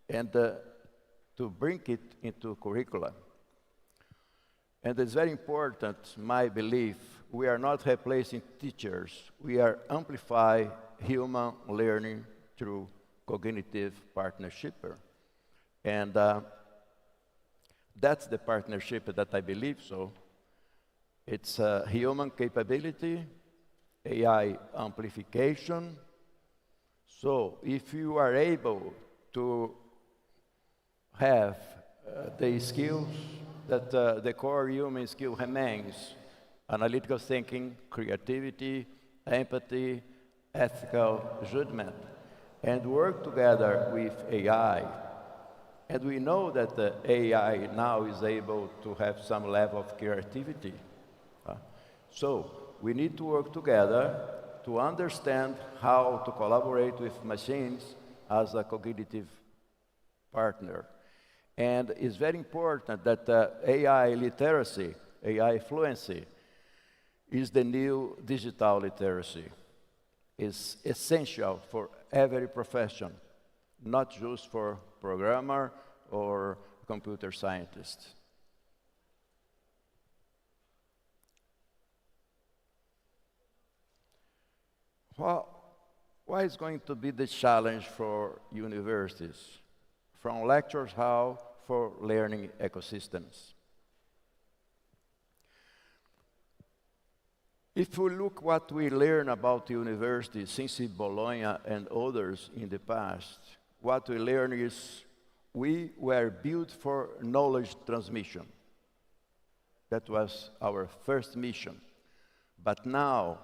and to bring it into curricula. And it's very important, my belief, we are not replacing teachers. We are amplifying human learning through cognitive partnership. And that's the partnership that I believe so. It's human capability, AI amplification. So if you are able to have the skills that the core human skill remains, analytical thinking, creativity, empathy, ethical judgment, and work together with AI. And we know that the AI now is able to have some level of creativity. So we need to work together to understand how to collaborate with machines as a cognitive partner. And it's very important that AI literacy, AI fluency, is the new digital literacy. It's essential for every profession, not just for programmer or computer scientist. Well, what is going to be the challenge for universities? From lectures how for learning ecosystems. If we look what we learn about universities since Bologna and others in the past, what we learn is we were built for knowledge transmission. That was our first mission. But now,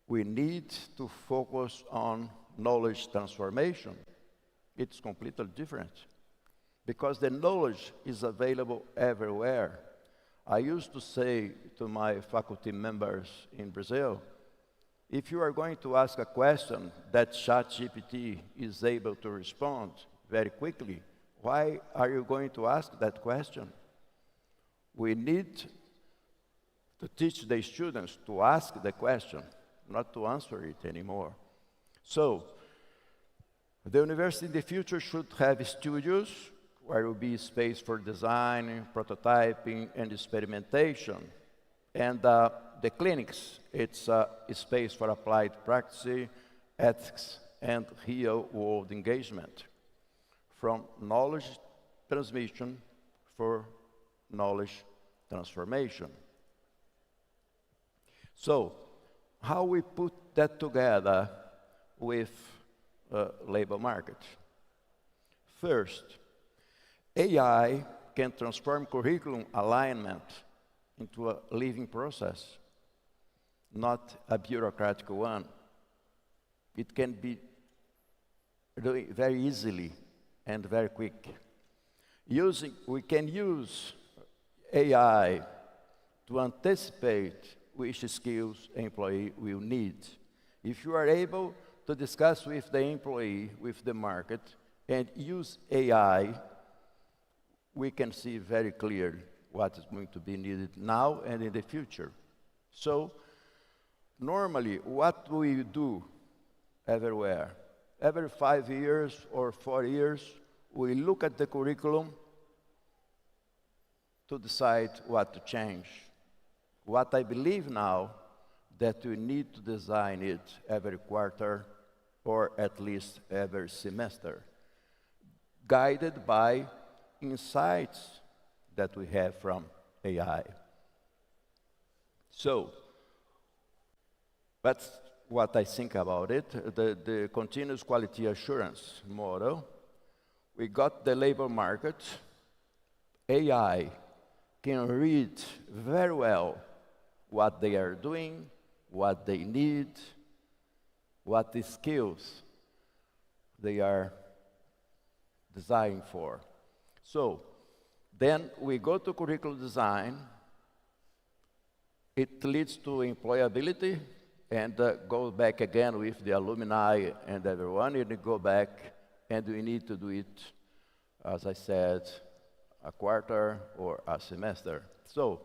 we need to focus on knowledge transformation. It's completely different because the knowledge is available everywhere. I used to say to my faculty members in Brazil, if you are going to ask a question that ChatGPT is able to respond very quickly, why are you going to ask that question? We need to teach the students to ask the question, not to answer it anymore. So, the university in the future should have studios where there will be space for design, prototyping, and experimentation. And the clinics, it's a space for applied practice, ethics, and real-world engagement. From knowledge transmission for knowledge transformation. So, how we put that together with labor market? First, AI can transform curriculum alignment into a living process, not a bureaucratic one. It can be done very easily and very quick. We can use AI to anticipate which skills employee will need. If you are able to discuss with the employee, with the market, and use AI, we can see very clearly what is going to be needed now and in the future. So, normally, what we do everywhere, every 5 years or 4 years, we look at the curriculum to decide what to change. What I believe now, that we need to design it every quarter or at least every semester, guided by insights that we have from AI. So, that's what I think about it, the continuous quality assurance model. We got the labor market. AI can read very well what they are doing, what they need, what the skills they are designed for. So, then we go to curriculum design. It leads to employability, and go back again with the alumni and everyone, and go back, and we need to do it, as I said, a quarter or a semester. So,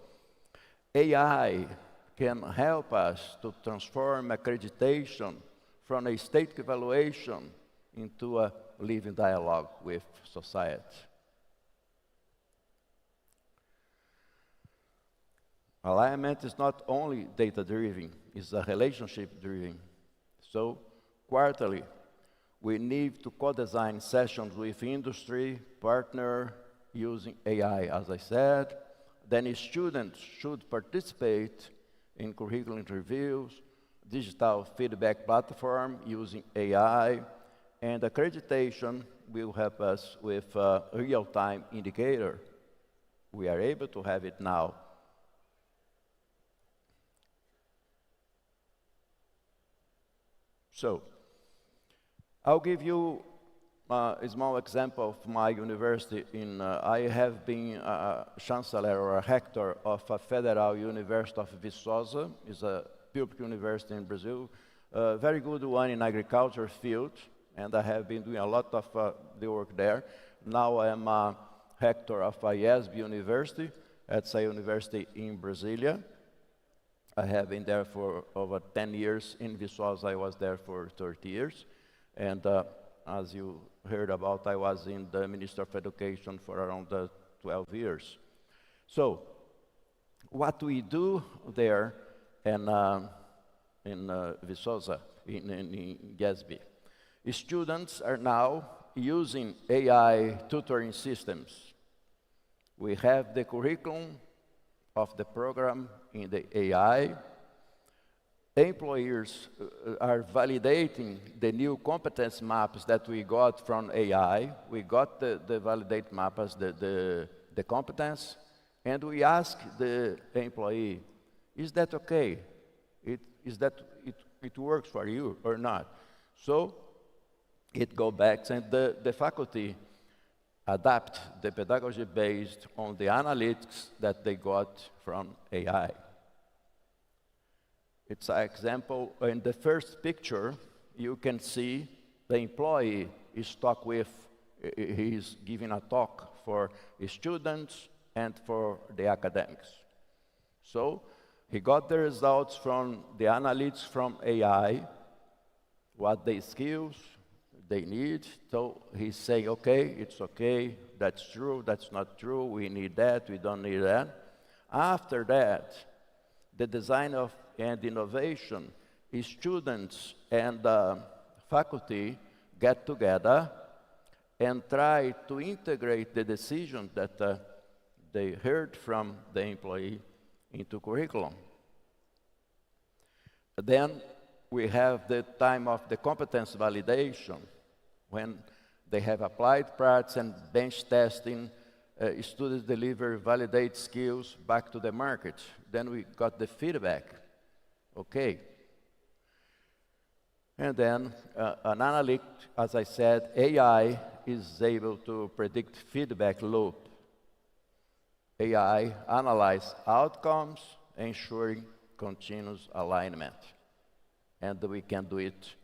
AI can help us to transform accreditation from a static evaluation into a living dialogue with society. Alignment is not only data-driven, it's a relationship-driven. So, quarterly, we need to co-design sessions with industry, partner, using AI, as I said. Then students should participate in curriculum interviews, digital feedback platform using AI, and accreditation will help us with a real-time indicator. We are able to have it now. So, I'll give you a small example of my university. I have been a chancellor or a rector of a federal university of Viçosa. It's a public university in Brazil, a very good one in agriculture field, and I have been doing a lot of the work there. Now I am a rector of a IESB University. It's a university in Brasilia. I have been there for over 10 years. In Viçosa, I was there for 30 years. And as you heard about, I was in the Minister of Education for around 12 years. So, what we do there in Viçosa, in IESB, students are now using AI tutoring systems. We have the curriculum of the program in the AI. Employers are validating the new competence maps that we got from AI. We got the validate maps, the competence, and we ask the employee, is that okay? It works for you or not? So it goes back, and the faculty adapt the pedagogy based on the analytics that they got from AI. It's an example. In the first picture, you can see the employee is he's giving a talk for students and for the academics. So he got the results from the analytics from AI, what the skills they need. So he's saying, okay, it's okay, that's true, that's not true, we need that, we don't need that. After that, the design and innovation, students and faculty get together and try to integrate the decision that they heard from the employee into curriculum. Then we have the time of the competence validation, when they have applied parts and bench testing, students deliver validate skills back to the market. Then we got the feedback. Okay. And then an analytic, as I said, AI is able to predict feedback loop. AI analyze outcomes, ensuring continuous alignment. And we can do it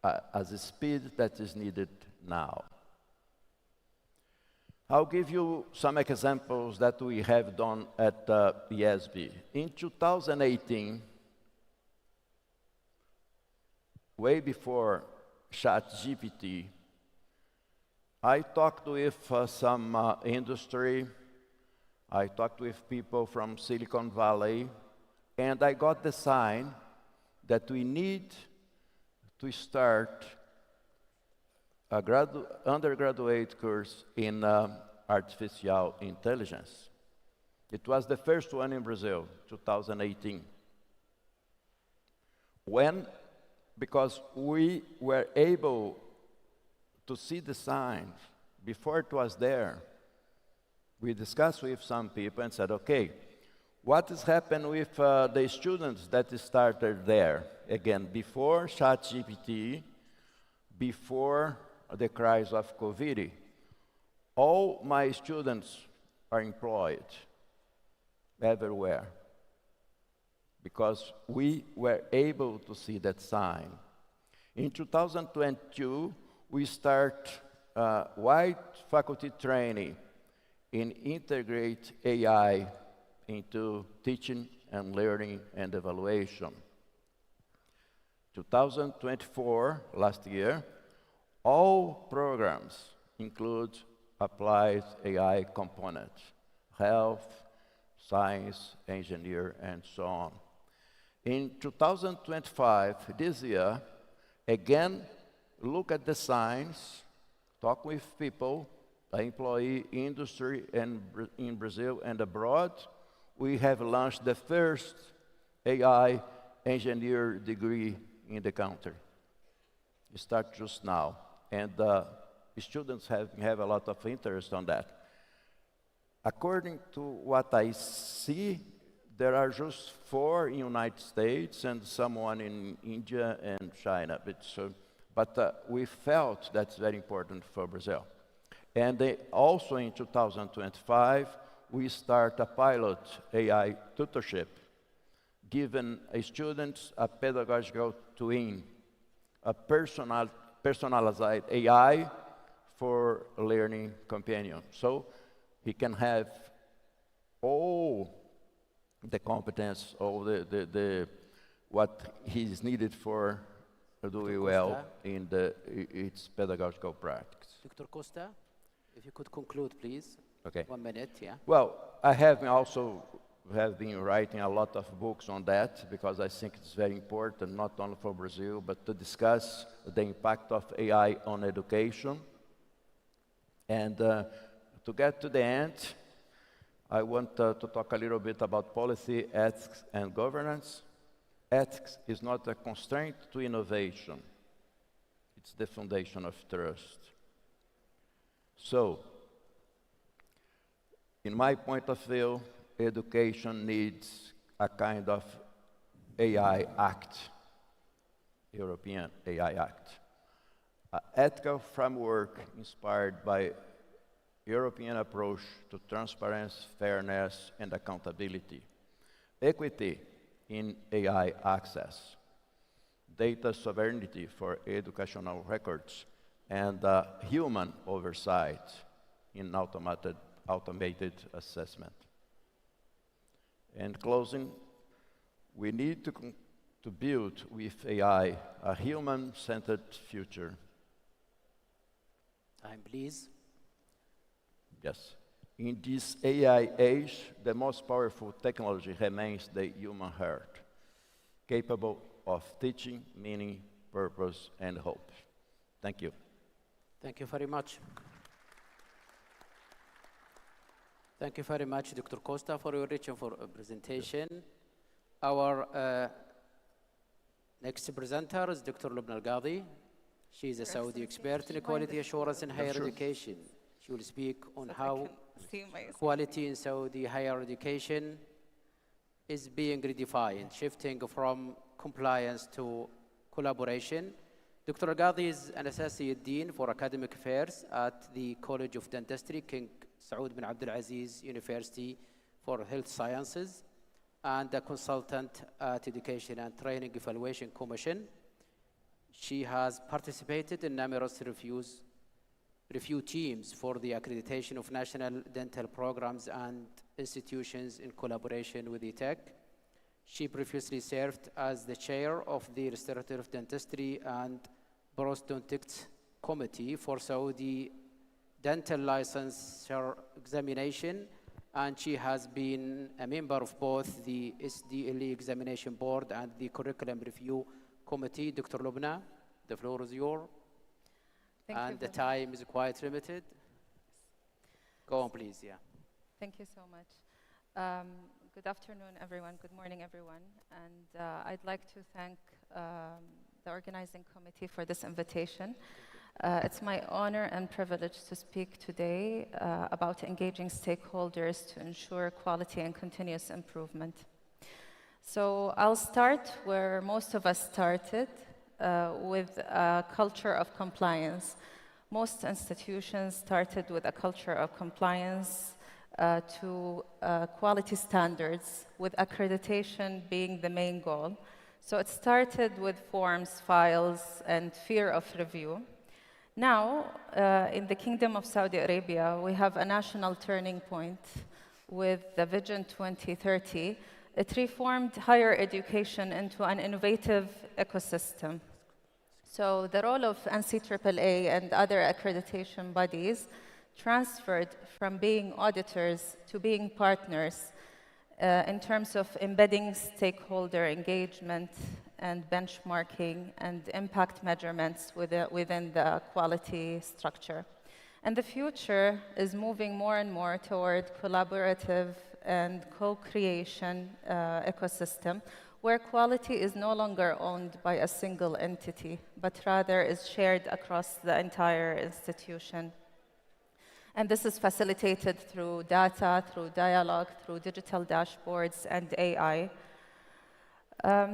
at the speed that is needed now. I'll give you some examples that we have done at ESB. In 2018, way before ChatGPT, I talked with some industry, I talked with people from Silicon Valley, and I got the sign that we need to start a undergraduate course in artificial intelligence. It was the first one in Brazil, 2018. Because we were able to see the signs before it was there, we discussed with some people and said, okay, what has happened with the students that started there? Again, before ChatGPT, before the crisis of COVID, all my students are employed everywhere because we were able to see that sign. In 2022, we start wide faculty training in integrate AI into teaching and learning and evaluation. 2024, last year, all programs include applied AI components, health, science, engineer, and so on. In 2025, this year, again, look at the signs, talk with people, the employee industry in Brazil and abroad. We have launched the first AI engineer degree in the country. It starts just now, and students have a lot of interest on that. According to what I see, there are just 4 in the United States and someone in India and China. But we felt that's very important for Brazil. And also in 2025, we start a pilot AI tutorship, giving students a pedagogical twin, a personalized AI for learning companion. So he can have all the competence, all what is needed for doing well in its pedagogical practice. Dr. Costa, if you could conclude, please. Okay. 1 minute, yeah. Well, I have been writing a lot of books on that because I think it's very important, not only for Brazil, but to discuss the impact of AI on education. And to get to the end, I want to talk a little bit about policy, ethics, and governance. Ethics is not a constraint to innovation. It's the foundation of trust. So, in my point of view, education needs a kind of AI Act, European AI Act, an ethical framework inspired by European approach to transparency, fairness, and accountability, equity in AI access, data sovereignty for educational records, and human oversight in automated assessment. And closing, we need to build with AI a human-centered future. Time, please. Yes. In this AI age, the most powerful technology remains the human heart, capable of teaching, meaning, purpose, and hope. Thank you. Thank you very much. Thank you very much, Dr. Costa, for your rich presentation. Our next presenter is Dr. Lubna Al-Gadi. She is a Saudi expert in quality assurance in higher education. She will speak on how quality in Saudi higher education is being redefined, shifting from compliance to collaboration. Dr. Al-Gadi is an Associate Dean for Academic Affairs at the College of Dentistry, King Saud bin Abdul Aziz University for Health Sciences, and a consultant at Education and Training Evaluation Commission. She has participated in numerous review teams for the accreditation of national dental programs and institutions in collaboration with ETEC. She previously served as the chair of the Restorative Dentistry and Prosthodontics Committee for Saudi Dental Licensure Examination, and she has been a member of both the SDLE Examination Board and the Curriculum Review Committee. Dr. Lubna, the floor is yours. And the time is quite limited. Go on, please, yeah. Thank you so much. Good afternoon, everyone. Good morning, everyone. And I'd like to thank the organizing committee for this invitation. It's my honor and privilege to speak today about engaging stakeholders to ensure quality and continuous improvement. So I'll start where most of us started, with a culture of compliance. Most institutions started with a culture of compliance to quality standards, with accreditation being the main goal. So it started with forms, files, and fear of review. Now, in the Kingdom of Saudi Arabia, we have a national turning point with the Vision 2030. It reformed higher education into an innovative ecosystem. So the role of NCAA and other accreditation bodies transferred from being auditors to being partners in terms of embedding stakeholder engagement and benchmarking and impact measurements within the quality structure. And the future is moving more and more toward collaborative and co-creation ecosystem, where quality is no longer owned by a single entity, but rather is shared across the entire institution. And this is facilitated through data, through dialogue, through digital dashboards, and AI.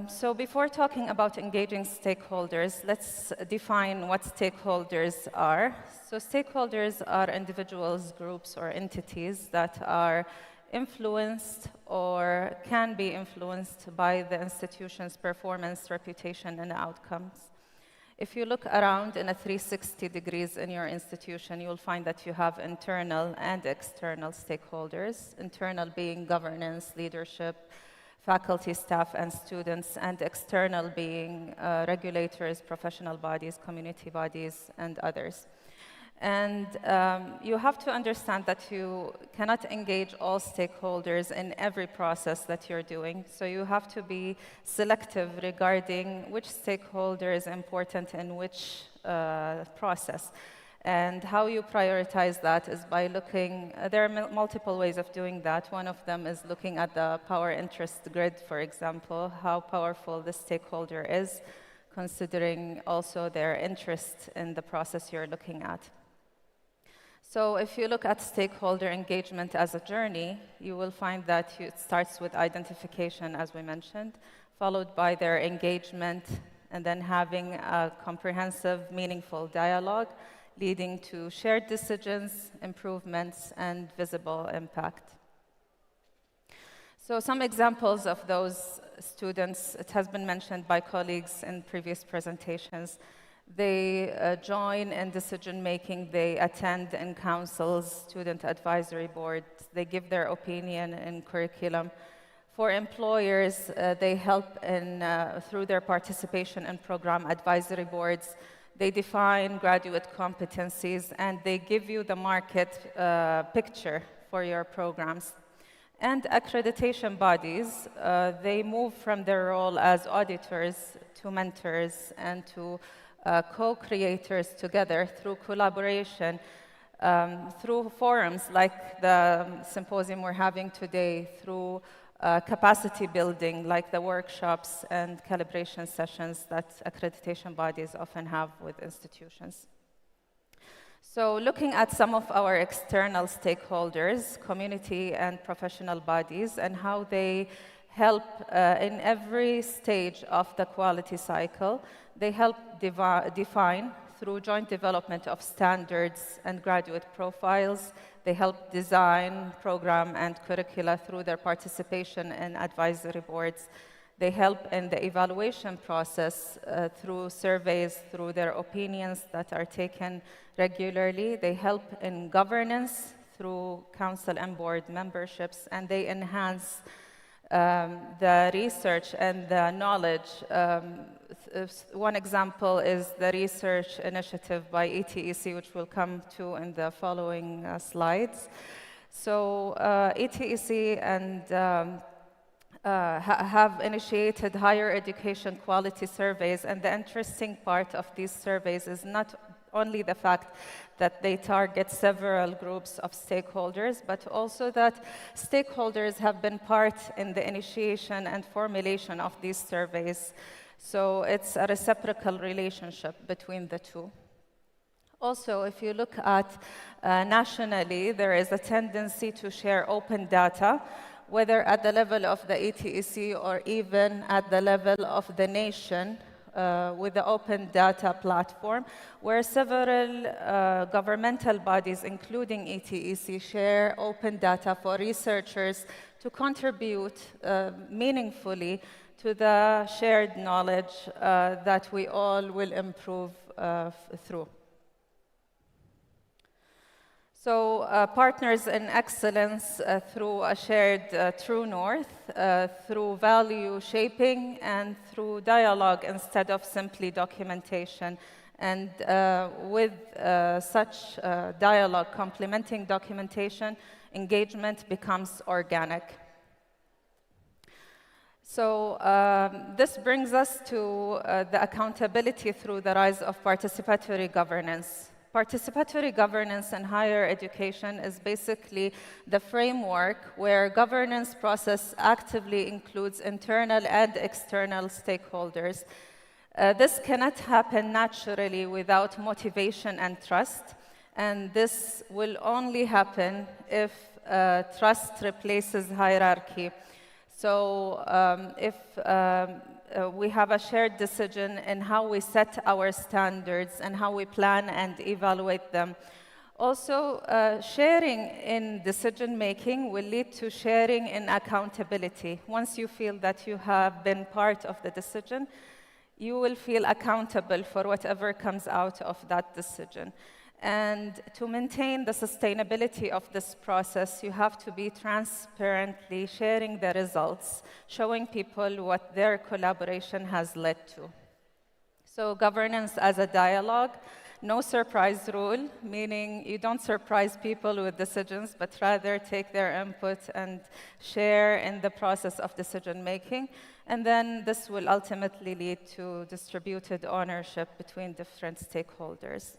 So before talking about engaging stakeholders, let's define what stakeholders are. So stakeholders are individuals, groups, or entities that are influenced or can be influenced by the institution's performance, reputation, and outcomes. If you look around in a 360 degrees in your institution, you'll find that you have internal and external stakeholders, internal being governance, leadership, faculty, staff, and students, and external being regulators, professional bodies, community bodies, and others. And you have to understand that you cannot engage all stakeholders in every process that you're doing. So you have to be selective regarding which stakeholder is important in which process. And how you prioritize that is by looking, there are multiple ways of doing that. One of them is looking at the power interest grid, for example, how powerful the stakeholder is, considering also their interest in the process you're looking at. So if you look at stakeholder engagement as a journey, you will find that it starts with identification, as we mentioned, followed by their engagement, and then having a comprehensive, meaningful dialogue, leading to shared decisions, improvements, and visible impact. So some examples of those students, it has been mentioned by colleagues in previous presentations. They join in decision-making, they attend in councils, student advisory boards, they give their opinion in curriculum. For employers, they help through their participation in program advisory boards. They define graduate competencies, and they give you the market picture for your programs. And accreditation bodies, they move from their role as auditors to mentors and to co-creators together through collaboration, through forums like the symposium we're having today, through capacity building like the workshops and calibration sessions that accreditation bodies often have with institutions. So looking at some of our external stakeholders, community and professional bodies, and how they help in every stage of the quality cycle. They help define through joint development of standards and graduate profiles. They help design program and curricula through their participation in advisory boards. They help in the evaluation process through surveys, through their opinions that are taken regularly. They help in governance through council and board memberships, and they enhance the research and the knowledge. One example is the research initiative by ETEC, which we'll come to in the following slides. So ETEC and have initiated higher education quality surveys, and the interesting part of these surveys is not only the fact that they target several groups of stakeholders, but also that stakeholders have been part in the initiation and formulation of these surveys. So it's a reciprocal relationship between the two. Also, if you look at nationally, there is a tendency to share open data, whether at the level of the ETEC or even at the level of the nation, with the open data platform, where several governmental bodies, including ETEC, share open data for researchers to contribute meaningfully to the shared knowledge that we all will improve through. So partners in excellence through a shared true north, through value shaping, and through dialogue instead of simply documentation. And with such dialogue complementing documentation, engagement becomes organic. So this brings us to the accountability through the rise of participatory governance. Participatory governance in higher education is basically the framework where governance process actively includes internal and external stakeholders. This cannot happen naturally without motivation and trust, and this will only happen if trust replaces hierarchy. So if we have a shared decision in how we set our standards and how we plan and evaluate them. Also, sharing in decision-making will lead to sharing in accountability. Once you feel that you have been part of the decision, you will feel accountable for whatever comes out of that decision. And to maintain the sustainability of this process, you have to be transparently sharing the results, showing people what their collaboration has led to. So governance as a dialogue, no surprise rule, meaning you don't surprise people with decisions, but rather take their input and share in the process of decision making. And then this will ultimately lead to distributed ownership between different stakeholders.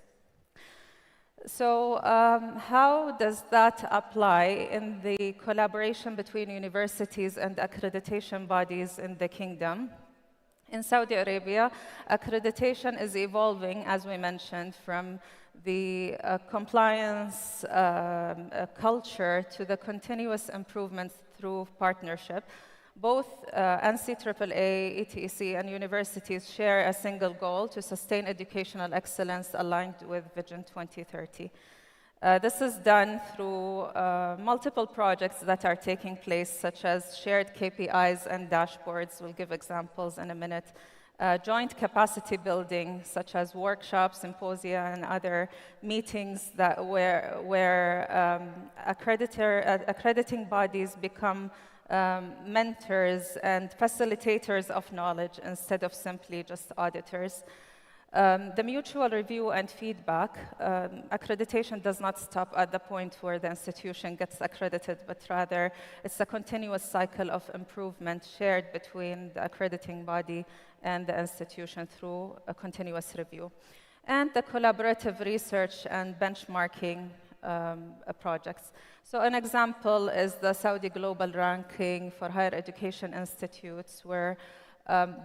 So how does that apply in the collaboration between universities and accreditation bodies in the kingdom? In Saudi Arabia, accreditation is evolving, as we mentioned, from the compliance culture to the continuous improvement through partnership. Both NCAA, ETEC, and universities share a single goal to sustain educational excellence aligned with Vision 2030. This is done through multiple projects that are taking place, such as shared KPIs and dashboards. We'll give examples in a minute. Joint capacity building, such as workshops, symposia, and other meetings that where accrediting bodies become mentors and facilitators of knowledge instead of simply just auditors. The mutual review and feedback, accreditation does not stop at the point where the institution gets accredited, but rather it's a continuous cycle of improvement shared between the accrediting body and the institution through a continuous review. And the collaborative research and benchmarking projects. So an example is the Saudi Global Ranking for Higher Education Institutes, where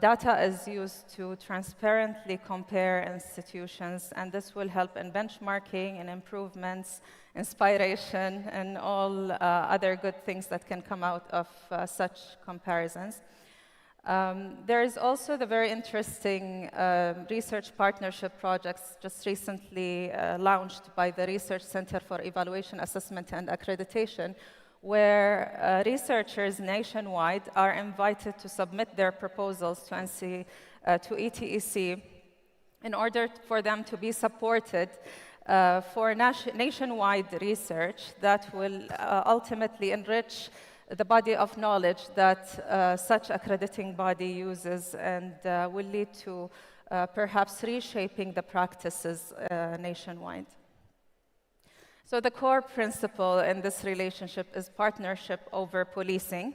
data is used to transparently compare institutions, and this will help in benchmarking and improvements, inspiration, and all other good things that can come out of such comparisons. There is also the very interesting research partnership projects just recently launched by the Research Center for Evaluation, Assessment, and Accreditation, where researchers nationwide are invited to submit their proposals to ETEC in order for them to be supported for nationwide research that will ultimately enrich the body of knowledge that such accrediting body uses and will lead to perhaps reshaping the practices nationwide. So the core principle in this relationship is partnership over policing.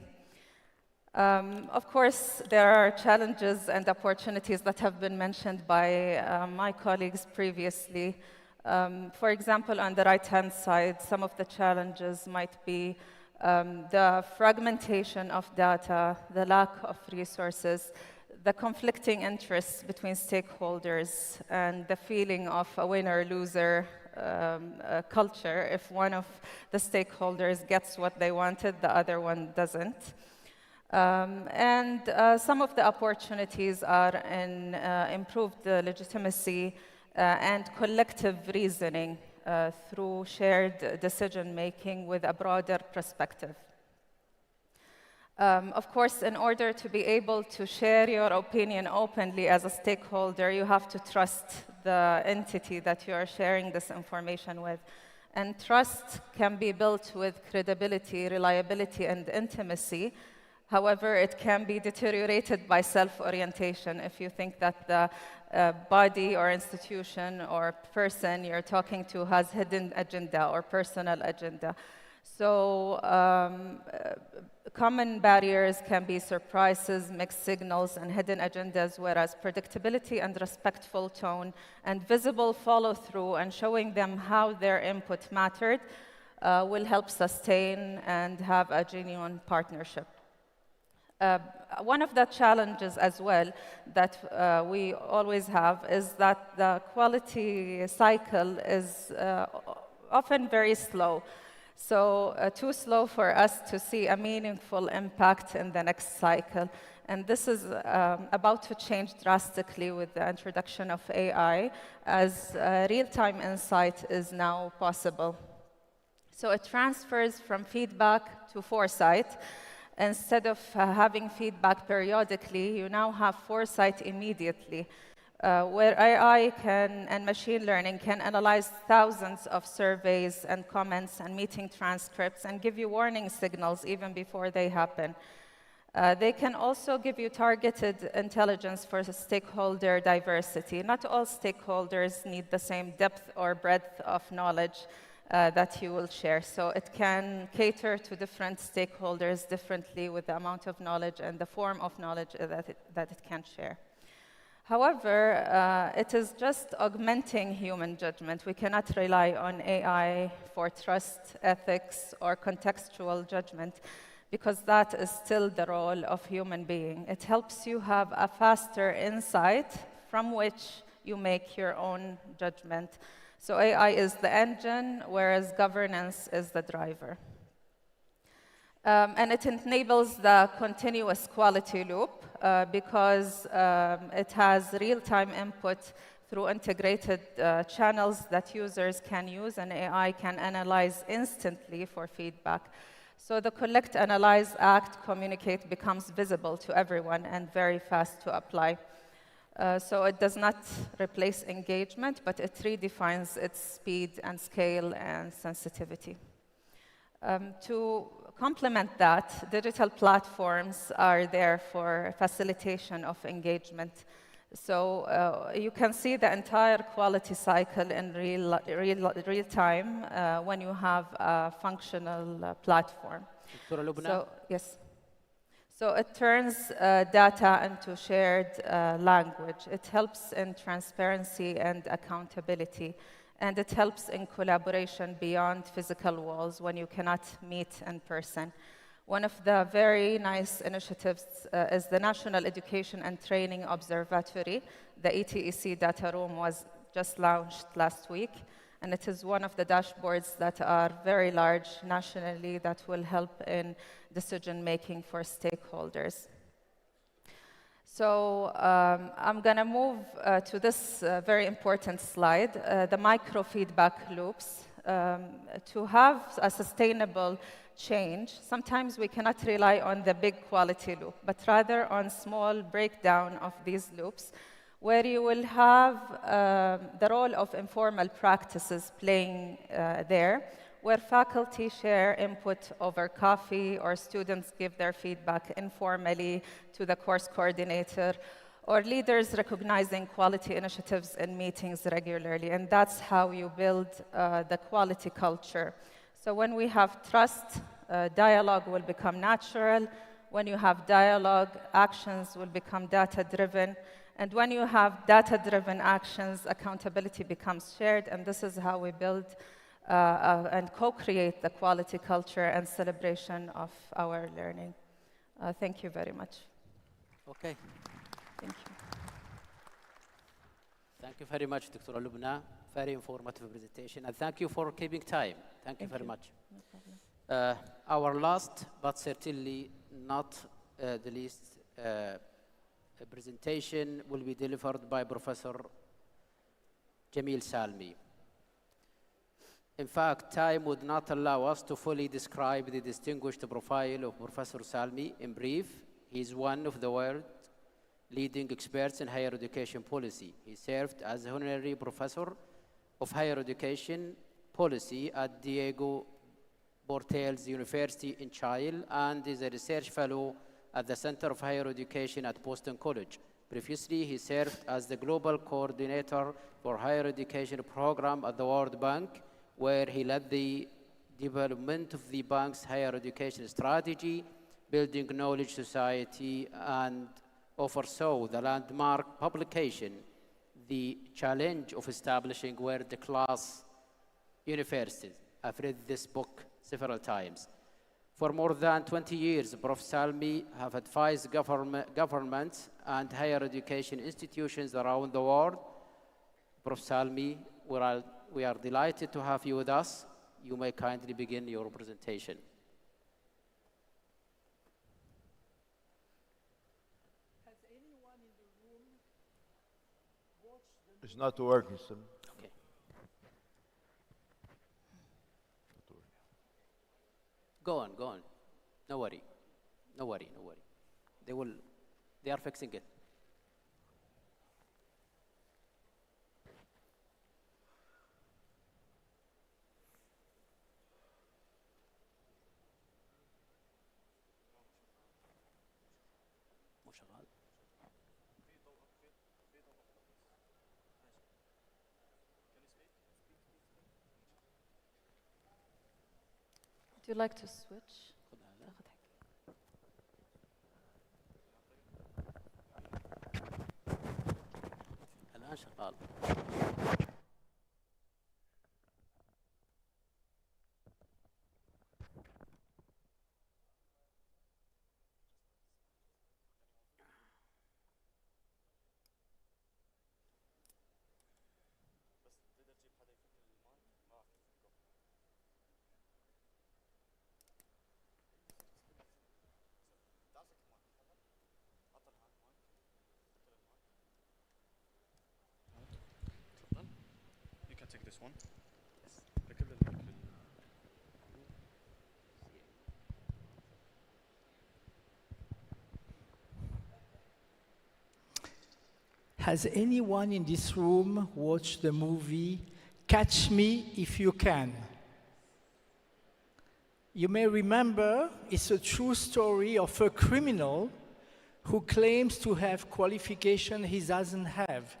Of course, there are challenges and opportunities that have been mentioned by my colleagues previously. For example, on the right-hand side, some of the challenges might be the fragmentation of data, the lack of resources, the conflicting interests between stakeholders, and the feeling of a winner-loser culture. If one of the stakeholders gets what they wanted, the other one doesn't. Some of the opportunities are in improved legitimacy and collective reasoning through shared decision-making with a broader perspective. Of course, in order to be able to share your opinion openly as a stakeholder, you have to trust the entity that you are sharing this information with. And trust can be built with credibility, reliability, and intimacy. However, it can be deteriorated by self-orientation if you think that the body or institution or person you're talking to has hidden agenda or personal agenda. So common barriers can be surprises, mixed signals, and hidden agendas, whereas predictability and respectful tone and visible follow-through and showing them how their input mattered will help sustain and have a genuine partnership. One of the challenges as well that we always have is that the quality cycle is often very slow. So too slow for us to see a meaningful impact in the next cycle. And this is about to change drastically with the introduction of AI, as real-time insight is now possible. So it transfers from feedback to foresight. Instead of having feedback periodically, you now have foresight immediately, where AI and machine learning can analyze thousands of surveys and comments and meeting transcripts and give you warning signals even before they happen. They can also give you targeted intelligence for stakeholder diversity. Not all stakeholders need the same depth or breadth of knowledge that you will share. So it can cater to different stakeholders differently with the amount of knowledge and the form of knowledge that it can share. However, it is just augmenting human judgment. We cannot rely on AI for trust, ethics, or contextual judgment, because that is still the role of human being. It helps you have a faster insight from which you make your own judgment. So AI is the engine, whereas governance is the driver. And it enables the continuous quality loop because it has real-time input through integrated channels that users can use, and AI can analyze instantly for feedback. So the collect, analyze, act, communicate becomes visible to everyone and very fast to apply. So it does not replace engagement, but it redefines its speed and scale and sensitivity. To complement that, digital platforms are there for facilitation of engagement. So you can see the entire quality cycle in real time when you have a functional platform. So, yes. So it turns data into shared language. It helps in transparency and accountability. And it helps in collaboration beyond physical walls when you cannot meet in person. One of the very nice initiatives is the National Education and Training Observatory. The ETEC data room was just launched last week. And it is one of the dashboards that are very large nationally that will help in decision-making for stakeholders. So I'm going to move to this very important slide, the microfeedback loops. to have a sustainable change, sometimes we cannot rely on the big quality loop, but rather on small breakdown of these loops, where you will have the role of informal practices playing there, where faculty share input over coffee, or students give their feedback informally to the course coordinator, or leaders recognizing quality initiatives in meetings regularly. And that's how you build the quality culture. So when we have trust, dialogue will become natural. When you have dialogue, actions will become data-driven. And when you have data-driven actions, accountability becomes shared. And this is how we build and co-create the quality culture and celebration of our learning. Thank you very much. Okay. Thank you. Thank you very much, Dr. Lubna. Very informative presentation. And thank you for keeping time. Thank you very much. No problem. Our last, but certainly not the least, presentation will be delivered by Professor Jamil Salmi. In fact, time would not allow us to fully describe the distinguished profile of Professor Salmi. In brief, he is one of the world's leading experts in higher education policy. He served as honorary professor of higher education policy at Diego Portales University in Chile, and is a research fellow at the Center of Higher Education at Boston College. Previously, he served as the global coordinator for higher education program at the World Bank, where he led the development of the bank's higher education strategy, building knowledge society, and oversaw the landmark publication, The Challenge of Establishing World-Class Universities. I've read this book several times. For more than 20 years, Prof. Salmi have advised governments and higher education institutions around the world. Prof. Salmi, we are delighted to have you with us. You may kindly begin your presentation. It's not working, sir. Okay. Go on, go on. No worry. No worry, no worry. They are fixing it. Would you like to switch? الآن شغال. Take this one. Has anyone in this room watched the movie Catch Me If You Can? You may remember it's a true story of a criminal who claims to have qualification he doesn't have.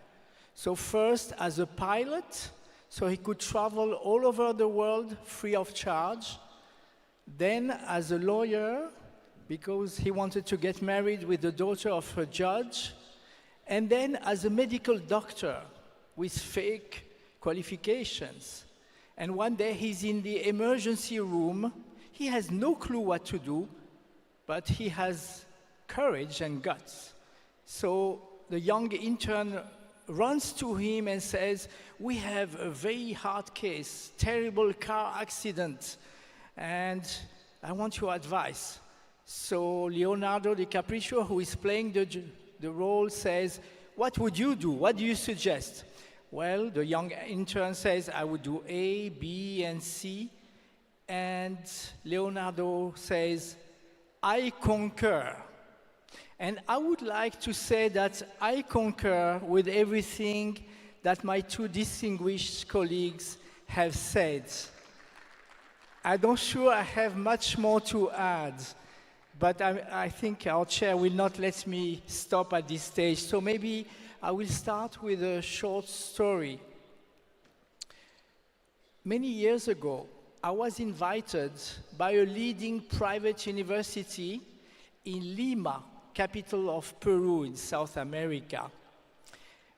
So first as a pilot, so he could travel all over the world free of charge. Then as a lawyer, because he wanted to get married with the daughter of a judge. And then as a medical doctor with fake qualifications. And one day he's in the emergency room. He has no clue what to do, but he has courage and guts. So the young intern runs to him and says, we have a very hard case, terrible car accident, and I want your advice. So Leonardo DiCaprio, who is playing the role, says, what would you do? What do you suggest? Well, the young intern says, I would do A, B, and C. And Leonardo says, I concur. And I would like to say that I concur with everything that my two distinguished colleagues have said. I'm not sure I have much more to add, but I think our chair will not let me stop at this stage. So maybe I will start with a short story. Many years ago, I was invited by a leading private university in Lima, capital of Peru in South America.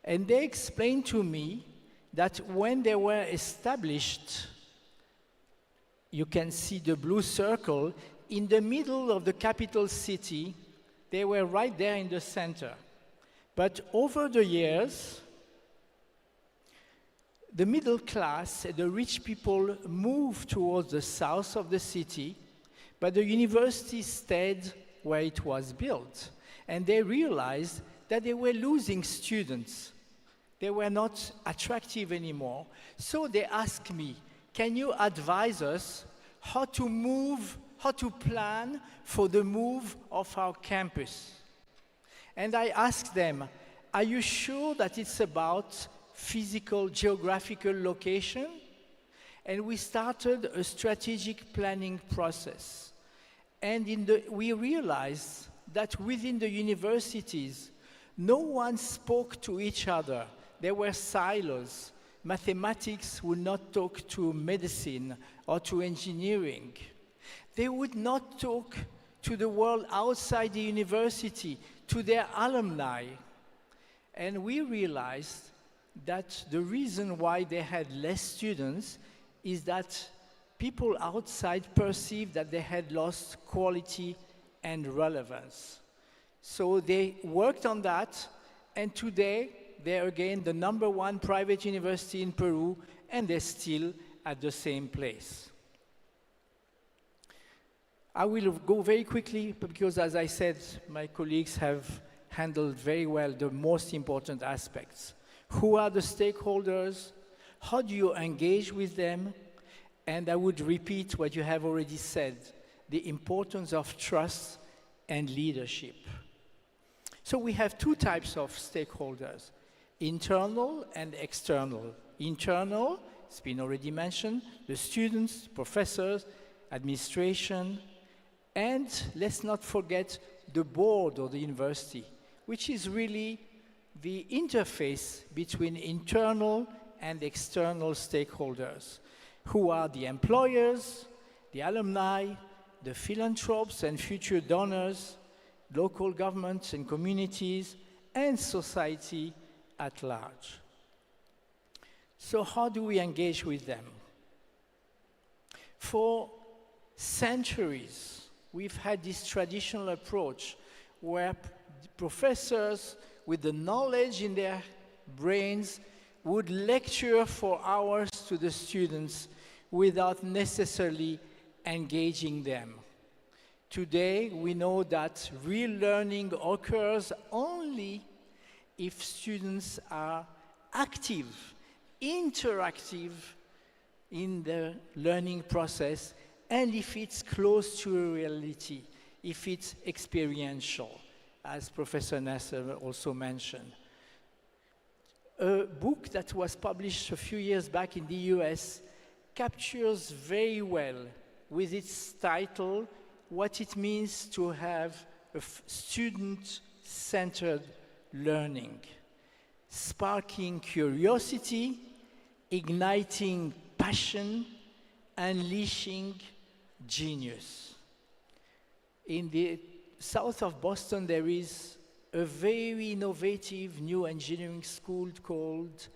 And they explained to me that when they were established, you can see the blue circle, in the middle of the capital city, they were right there in the center. But over the years, the middle class, the rich people moved towards the south of the city, but the university stayed where it was built. And they realized that they were losing students. They were not attractive anymore. So they asked me, can you advise us how to plan for the move of our campus? And I asked them, are you sure that it's about physical, geographical location? And we started a strategic planning process. And we realized that within the universities, no one spoke to each other. There were silos. Mathematics would not talk to medicine or to engineering. They would not talk to the world outside the university, to their alumni. And we realized that the reason why they had less students is that people outside perceived that they had lost quality and relevance. So they worked on that, and today they're again the #1 private university in Peru, and they're still at the same place. I will go very quickly because, as I said, my colleagues have handled very well the most important aspects. Who are the stakeholders? How do you engage with them? And I would repeat what you have already said, the importance of trust and leadership. So we have two types of stakeholders, internal and external. Internal, it's been already mentioned, the students, professors, administration, and let's not forget the board of the university, which is really the interface between internal and external stakeholders, who are the employers, the alumni, the philanthropes and future donors, local governments and communities, and society at large. So how do we engage with them? For centuries, we've had this traditional approach where professors with the knowledge in their brains would lecture for hours to the students without necessarily engaging them. Today, we know that real learning occurs only if students are active, interactive in the learning process, and if it's close to a reality, if it's experiential, as Professor Nasser also mentioned. A book that was published a few years back in the US captures very well with its title what it means to have a student-centered learning, sparking curiosity, igniting passion, unleashing genius. In the south of Boston, there is a very innovative new engineering school called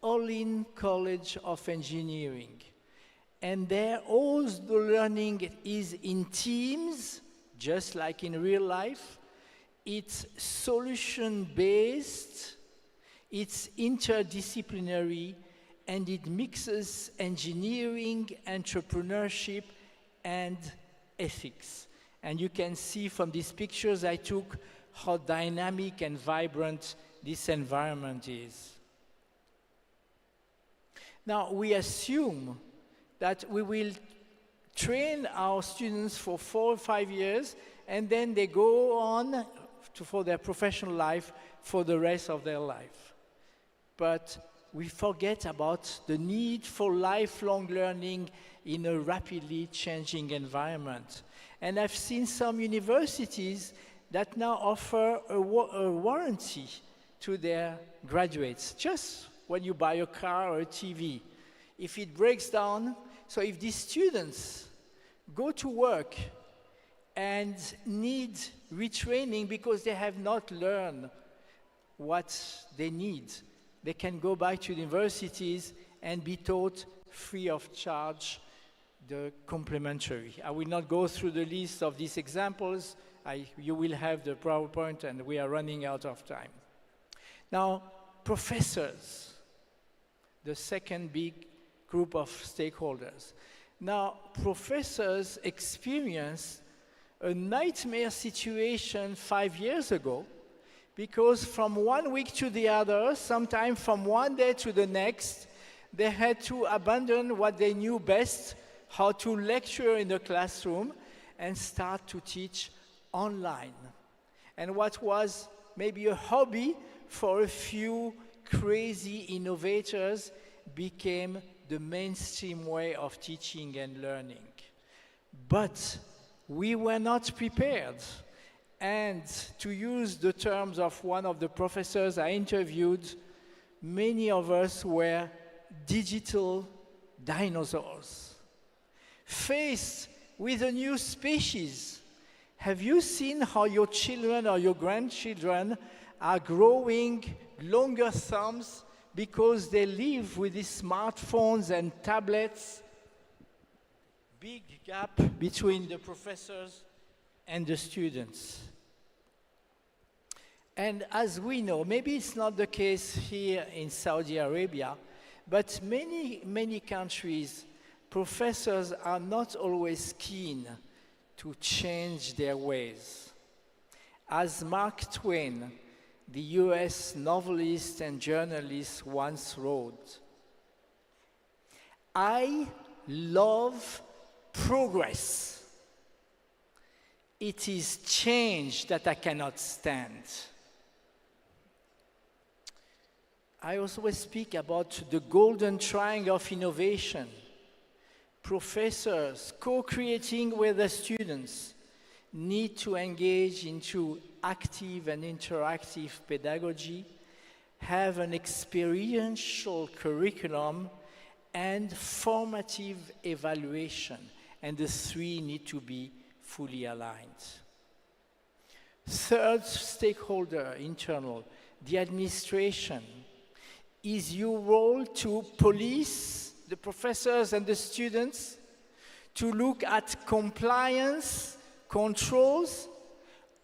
Olin College of Engineering. And there, all the learning is in teams, just like in real life. It's solution-based, it's interdisciplinary, and it mixes engineering, entrepreneurship, and ethics. And you can see from these pictures I took how dynamic and vibrant this environment is. Now, we assume that we will train our students for 4 or 5 years, and then they go on for their professional life for the rest of their life. But we forget about the need for lifelong learning in a rapidly changing environment. And I've seen some universities that now offer a warranty to their graduates, just when you buy a car or a TV. If it breaks down, so if these students go to work and need retraining because they have not learned what they need, they can go back to universities and be taught free of charge the complementary. I will not go through the list of these examples. You will have the PowerPoint, and we are running out of time. Now, professors, the second big group of stakeholders. Now, professors experienced a nightmare situation 5 years ago, because from 1 week to the other, sometimes from one day to the next, they had to abandon what they knew best, how to lecture in the classroom, and start to teach online. And what was maybe a hobby for a few crazy innovators became the mainstream way of teaching and learning. But we were not prepared. And to use the terms of one of the professors I interviewed, many of us were digital dinosaurs, faced with a new species. Have you seen how your children or your grandchildren are growing longer thumbs because they live with these smartphones and tablets? Big gap between the professors and the students. And as we know, maybe it's not the case here in Saudi Arabia, but many countries, professors are not always keen to change their ways. As Mark Twain, the US novelist and journalist, once wrote, "I love progress. It is change that I cannot stand." I always speak about the golden triangle of innovation. Professors co-creating with the students need to engage into active and interactive pedagogy, have an experiential curriculum, and formative evaluation. And the three need to be fully aligned. Third stakeholder, internal, the administration. Is your role to police the professors and the students, to look at compliance, controls,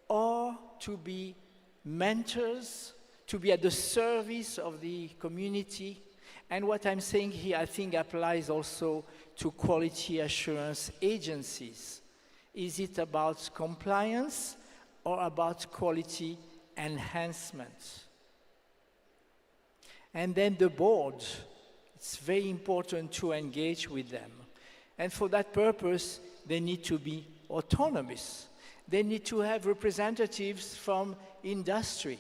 or to be mentors, to be at the service of the community? And what I'm saying here, I think, applies also to quality assurance agencies. Is it about compliance or about quality enhancement? And then the board, it's very important to engage with them. And for that purpose, they need to be autonomous. They need to have representatives from industry.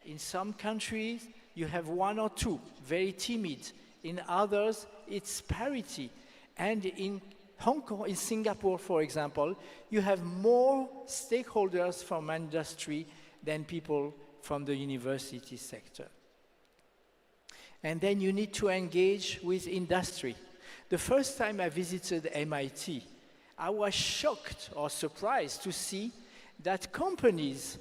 In some countries, you have one or two, very timid. In others, it's parity. And in Hong Kong, in Singapore, for example, you have more stakeholders from industry than people from the university sector. And then you need to engage with industry. The first time I visited MIT, I was shocked or surprised to see that companies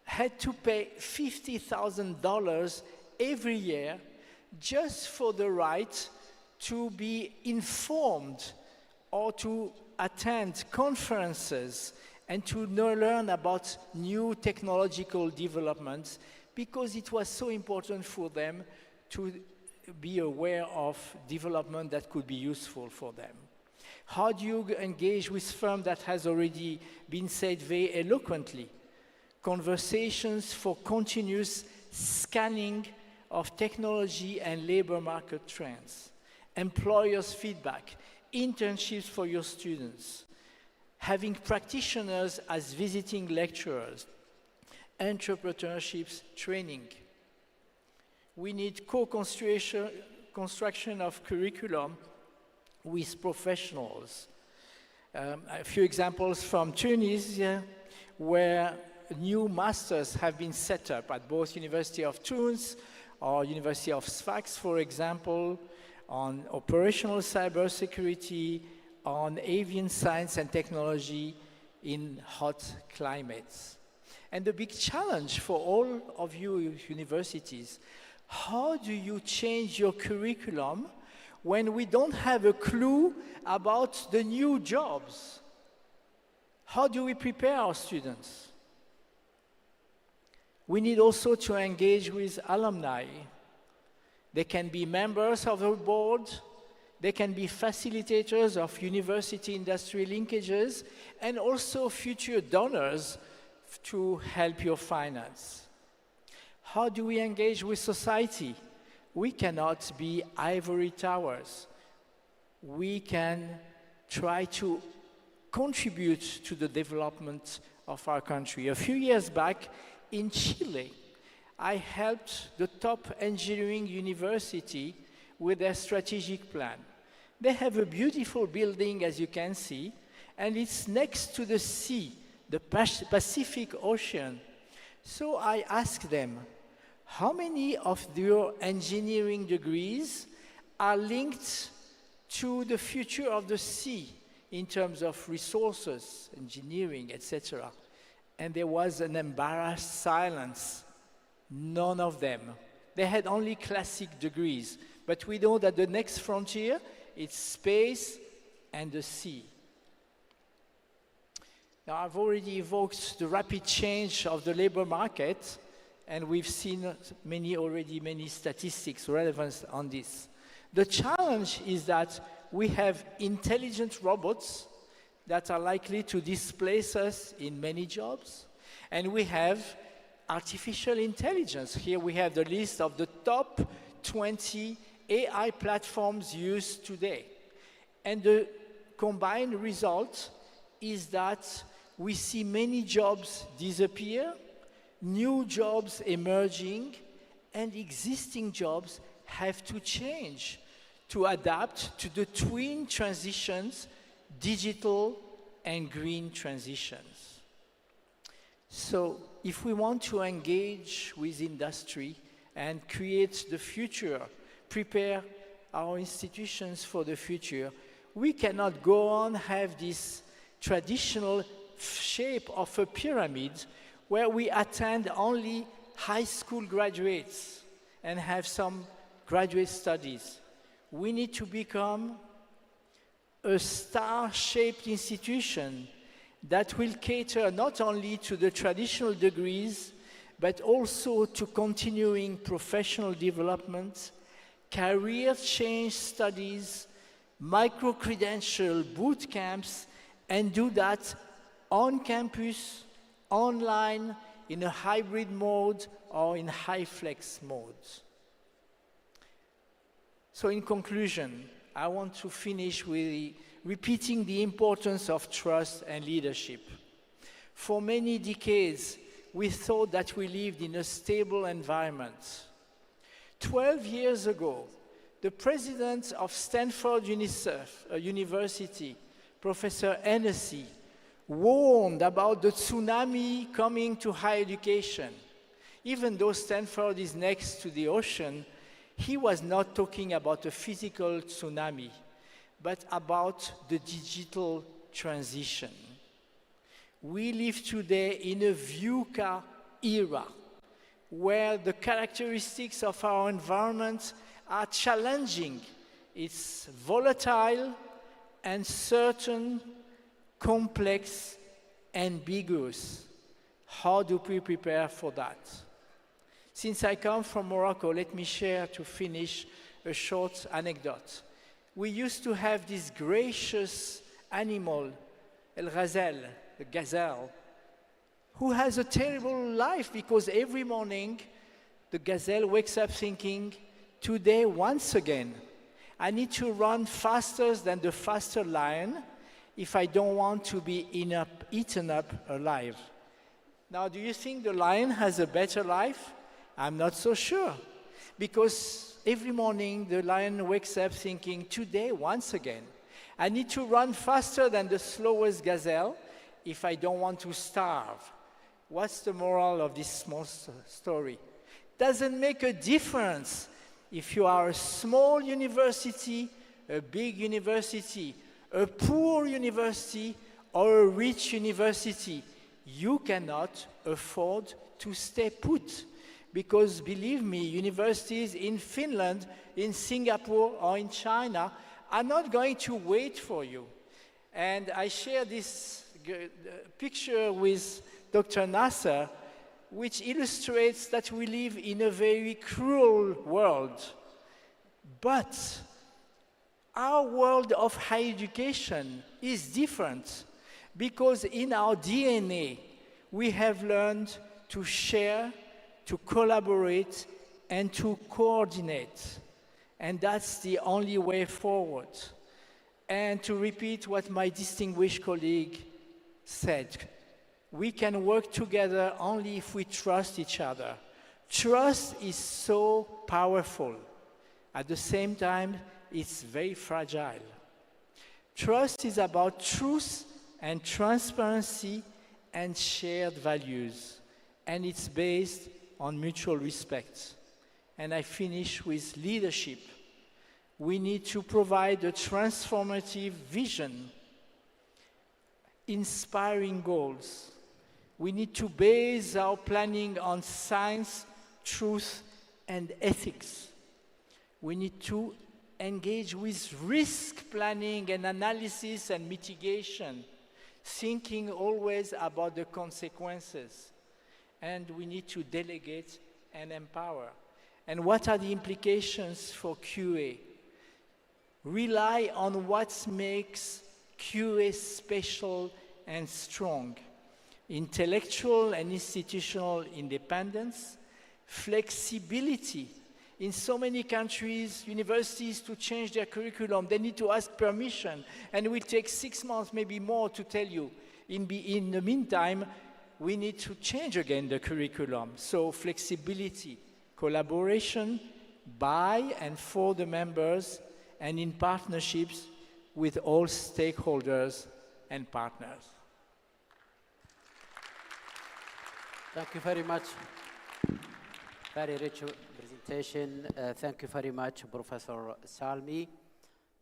had to pay $50,000 every year just for the right to be informed or to attend conferences and to learn about new technological developments, because it was so important for them to be aware of development that could be useful for them. How do you engage with firms that has already been said very eloquently? Conversations for continuous scanning of technology and labor market trends. employers' feedback, internships for your students, having practitioners as visiting lecturers, entrepreneurships training. We need construction of curriculum with professionals. A few examples from Tunisia, where new masters have been set up at both University of Tunis or University of Sfax, for example, on operational cybersecurity, on avian science and technology in hot climates. And the big challenge for all of you universities, how do you change your curriculum when we don't have a clue about the new jobs? How do we prepare our students? We need also to engage with alumni. They can be members of the board, they can be facilitators of university-industry linkages, and also future donors to help your finance. How do we engage with society? We cannot be ivory towers. We can try to contribute to the development of our country. A few years back in Chile, I helped the top engineering university with their strategic plan. They have a beautiful building, as you can see, and it's next to the sea, the Pacific Ocean. So I asked them, how many of your engineering degrees are linked to the future of the sea in terms of resources, engineering, etc.? And there was an embarrassed silence. None of them. They had only classic degrees. But we know that the next frontier is space and the sea. Now, I've already evoked the rapid change of the labor market, and we've seen many statistics relevant on this. The challenge is that we have intelligent robots that are likely to displace us in many jobs, and we have artificial intelligence. Here we have the list of the top 20 AI platforms used today. And the combined result is that we see many jobs disappear, new jobs emerging, and existing jobs have to change to adapt to the twin transitions, digital and green transitions. So if we want to engage with industry and create the future, prepare our institutions for the future, we cannot go on have this traditional shape of a pyramid where we attend only high school graduates and have some graduate studies. We need to become a star-shaped institution that will cater not only to the traditional degrees, but also to continuing professional development, career change studies, micro-credential boot camps, and do that on campus, online, in a hybrid mode, or in high-flex mode. So in conclusion, I want to finish with repeating the importance of trust and leadership. For many decades, we thought that we lived in a stable environment. 12 years ago, the president of Stanford University, Professor Hennessy, warned about the tsunami coming to higher education. Even though Stanford is next to the ocean, he was not talking about a physical tsunami, but about the digital transition. We live today in a VUCA era, where the characteristics of our environment are challenging. It's volatile, uncertain, complex, ambiguous. How do we prepare for that? Since I come from Morocco, let me share to finish a short anecdote. We used to have this gracious animal, the gazelle, who has a terrible life because every morning the gazelle wakes up thinking, today once again, I need to run faster than the faster lion if I don't want to be eaten up alive. Now, do you think the lion has a better life? I'm not so sure. Because every morning the lion wakes up thinking, today, once again, I need to run faster than the slowest gazelle if I don't want to starve. What's the moral of this small story? Doesn't make a difference if you are a small university, a big university, a poor university, or a rich university. You cannot afford to stay put. Because believe me, universities in Finland, in Singapore, or in China are not going to wait for you. And I share this picture with Dr. Nasser, which illustrates that we live in a very cruel world. But our world of higher education is different because in our DNA, we have learned to share, to collaborate, and to coordinate. And that's the only way forward. And to repeat what my distinguished colleague said, we can work together only if we trust each other. Trust is so powerful. At the same time, it's very fragile. Trust is about truth and transparency and shared values. And it's based on mutual respect. And I finish with leadership. We need to provide a transformative vision, inspiring goals. We need to base our planning on science, truth, and ethics. We need to engage with risk planning and analysis and mitigation, thinking always about the consequences. And we need to delegate and empower. And what are the implications for QA? Rely on what makes QA special and strong. Intellectual and institutional independence, flexibility. In so many countries, universities, to change their curriculum, they need to ask permission, and it will take 6 months, maybe more, to tell you. In the meantime, we need to change again the curriculum. So flexibility, collaboration by and for the members, and in partnerships with all stakeholders and partners. Thank you very much. Very rich presentation. Thank you very much, Professor Salmi.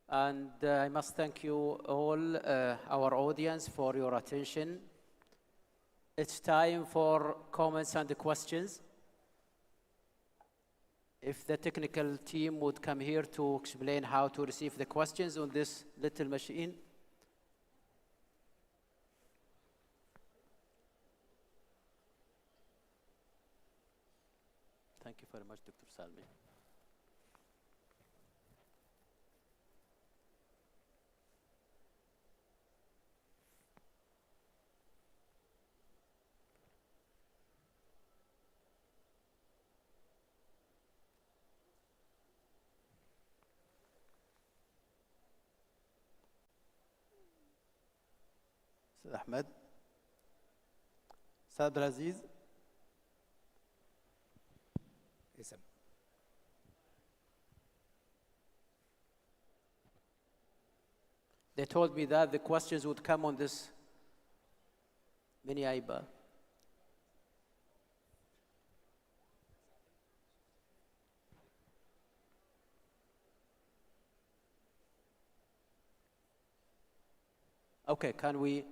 And I must thank you all, our audience, for your attention. It's time for comments and questions. If the technical team would come here to explain how to receive the questions on this little machine. Thank you very much, Dr. Salmi. Sir Ahmed. Sir Abdulaziz. Yes, they told me that the questions would come on this mini iPad. Okay, can we?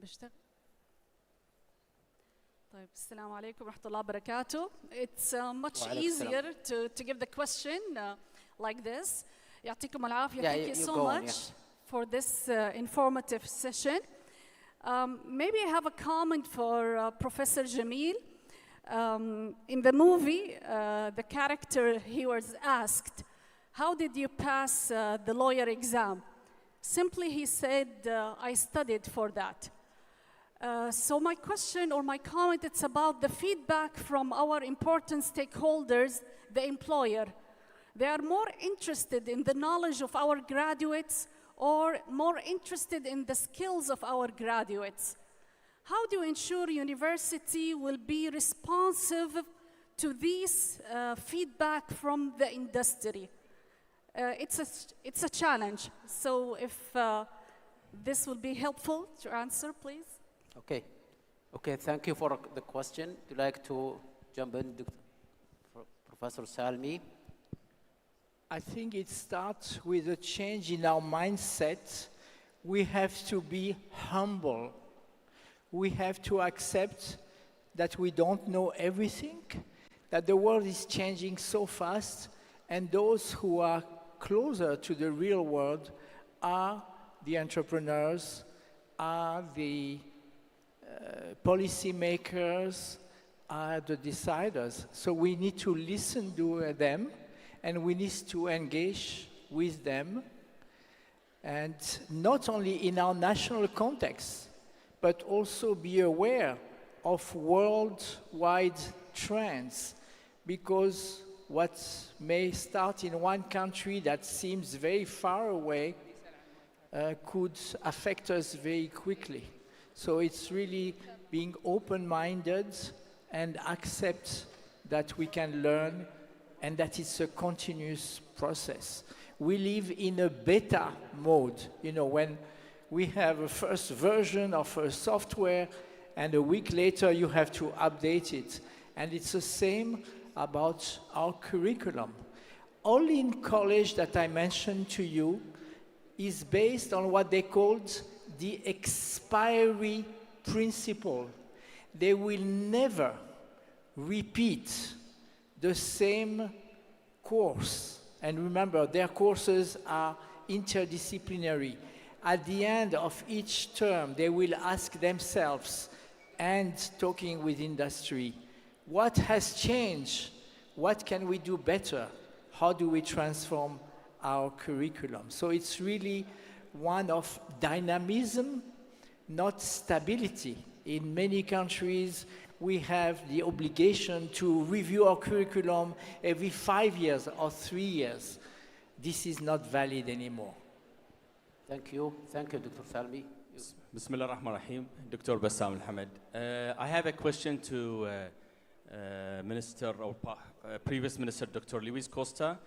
بشتغل. طيب السلام عليكم ورحمة الله وبركاته. It's much easier to give the question like this. يعطيكم العافية. Thank you so much for this informative session. Maybe I have a comment for Professor Jamil. In the movie, the character, he was asked, how did you pass the lawyer exam? Simply he said, I studied for that. So my question or my comment, it's about the feedback from our important stakeholders, the employer. They are more interested in the knowledge of our graduates or more interested in the skills of our graduates. How do you ensure university will be responsive to these feedback from the industry? It's a challenge. So if this will be helpful to answer, please. Okay. Okay, thank you for the question. Would you like to jump in, Professor Salmi? I think it starts with a change in our mindset. We have to be humble. We have to accept that we don't know everything, that the world is changing so fast, and those who are closer to the real world are the entrepreneurs, are the policymakers, are the deciders. So we need to listen to them, and we need to engage with them, and not only in our national context, but also be aware of worldwide trends, because what may start in one country that seems very far away could affect us very quickly. So it's really being open-minded and accept that we can learn and that it's a continuous process. We live in a beta mode, you know, when we have a first version of a software and a week later you have to update it. And it's the same about our curriculum. All in college that I mentioned to you is based on what they called the expiry principle. They will never repeat the same course. And remember, their courses are interdisciplinary. At the end of each term, they will ask themselves, and talking with industry, what has changed? What can we do better? How do we transform our curriculum? So it's really one of dynamism, not stability. In many countries, we have the obligation to review our curriculum every 5 years or 3 years. This is not valid anymore. Thank you. Thank you, Dr. Salmi. Bismillah ar-Rahman ar-Rahim. Dr. Bassam al-Hamad. I have a question to Minister or previous Minister Dr. Luis Costa.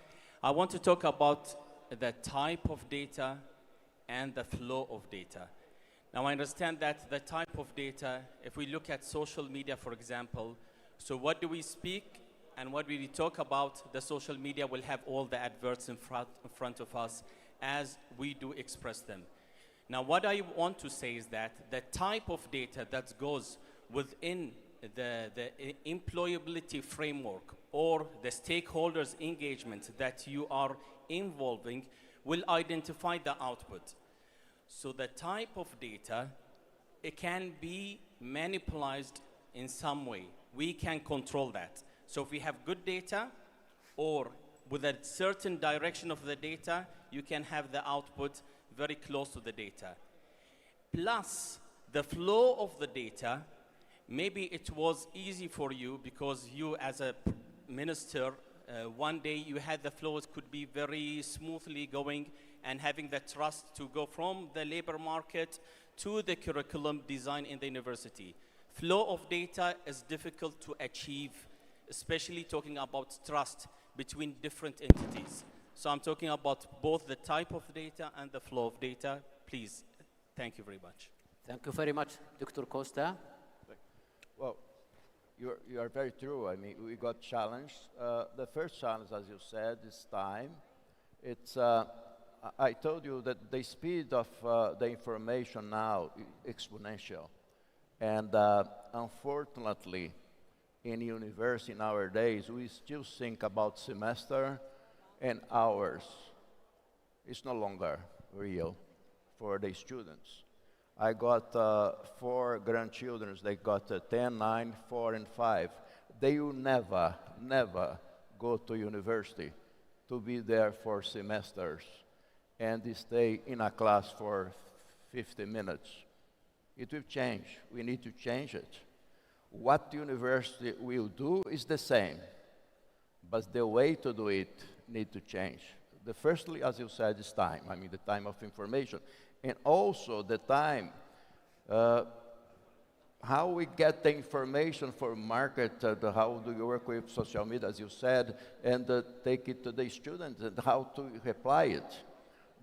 I want to talk about the type of data and the flow of data. Now I understand that the type of data, if we look at social media, for example, so what do we speak and what we talk about, the social media will have all the adverts in front of us as we do express them. Now what I want to say is that the type of data that goes within the employability framework or the stakeholders engagement that you are involving will identify the output. So the type of data, it can be manipulated in some way. We can control that. So if we have good data or with a certain direction of the data, you can have the output very close to the data. Plus, the flow of the data, maybe it was easy for you because you as a minister, one day you had the flows could be very smoothly going and having the trust to go from the labor market to the curriculum design in the university. Flow of data is difficult to achieve, especially talking about trust between different entities. So I'm talking about both the type of data and the flow of data. Please, thank you very much. Thank you very much, Dr. Costa. Well, you are very true. I mean, we got challenged. The first challenge, as you said, is time. It's, I told you that the speed of the information now is exponential. And unfortunately, in university nowadays, we still think about semester and hours. It's no longer real for the students. I got 4 grandchildren. They got 10, 9, 4, and 5. they will never go to university to be there for semesters and stay in a class for 50 minutes. It will change. We need to change it. What the university will do is the same, but the way to do it needs to change. Firstly, as you said, is time. I mean, the time of information. And also the time, how we get the information for market, how do you work with social media, as you said, and take it to the students, and how to apply it.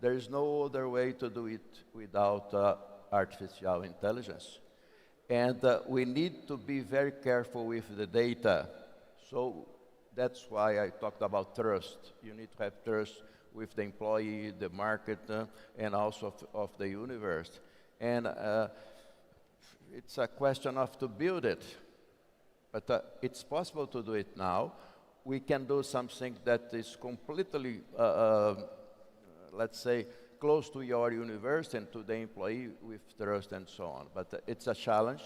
There is no other way to do it without artificial intelligence. And we need to be very careful with the data. So that's why I talked about trust. You need to have trust with the employee, the market, and also of the universe. And it's a question of to build it. But it's possible to do it now. We can do something that is completely, let's say, close to your university and to the employee with trust and so on. But it's a challenge,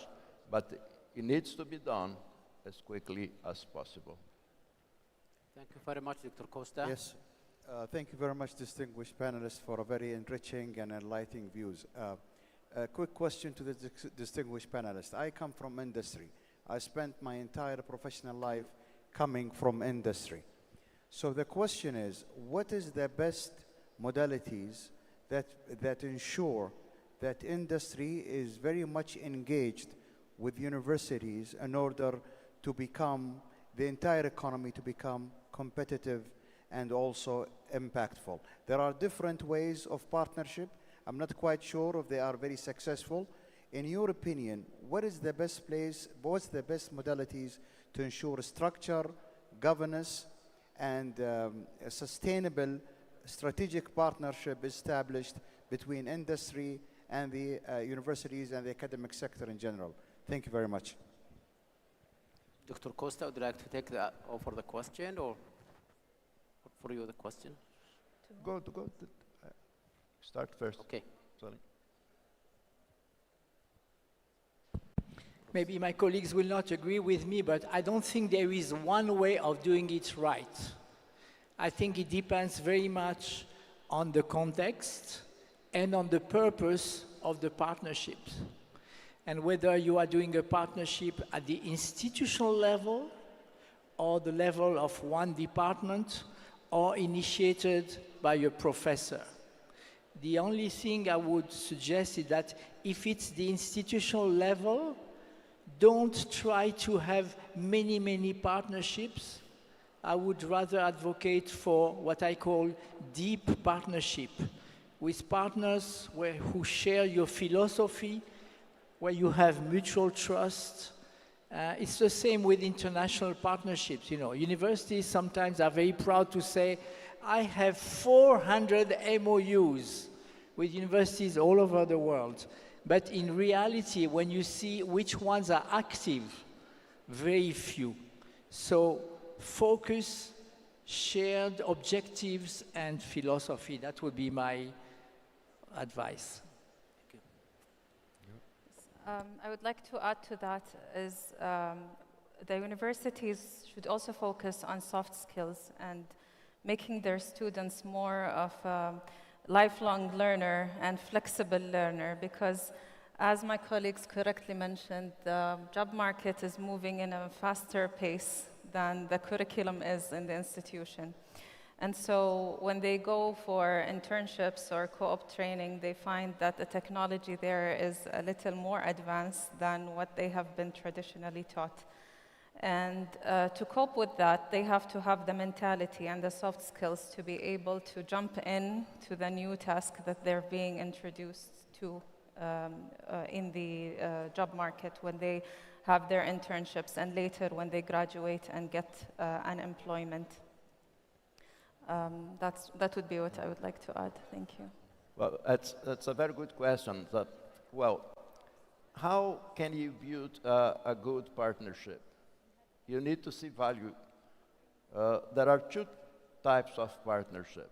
but it needs to be done as quickly as possible. Thank you very much, Dr. Costa. Yes. Thank you very much, distinguished panelists, for a very enriching and enlightening views. A quick question to the distinguished panelists. I come from industry. I spent my entire professional life coming from industry. So the question is, what is the best modalities that ensure that industry is very much engaged with universities in order to become, the entire economy to become competitive and also impactful? There are different ways of partnership. I'm not quite sure if they are very successful. In your opinion, what is the best place, what's the best modalities to ensure structure, governance, and a sustainable strategic partnership established between industry and the universities and the academic sector in general? Thank you very much. Dr. Costa, would you like to take over the question, or for you the question? Go. Start first. Okay. Sorry. Maybe my colleagues will not agree with me, but I don't think there is one way of doing it right. I think it depends very much on the context and on the purpose of the partnerships. And whether you are doing a partnership at the institutional level or the level of one department or initiated by a professor. The only thing I would suggest is that if it's the institutional level, don't try to have many partnerships. I would rather advocate for what I call deep partnership with partners who share your philosophy, where you have mutual trust. It's the same with international partnerships. You know, universities sometimes are very proud to say, I have 400 MOUs with universities all over the world. But in reality, when you see which ones are active, very few. So focus, shared objectives, and philosophy. That would be my advice. I would like to add to that is the universities should also focus on soft skills and making their students more of a lifelong learner and flexible learner, because as my colleagues correctly mentioned, the job market is moving in a faster pace than the curriculum is in the institution. And so when they go for internships or co-op training, they find that the technology there is a little more advanced than what they have been traditionally taught. And to cope with that, they have to have the mentality and the soft skills to be able to jump in to the new task that they're being introduced to in the job market when they have their internships and later when they graduate and get an employment. That would be what I would like to add. Thank you. Well, that's a very good question. Well, how can you build a good partnership? You need to see value. There are two types of partnership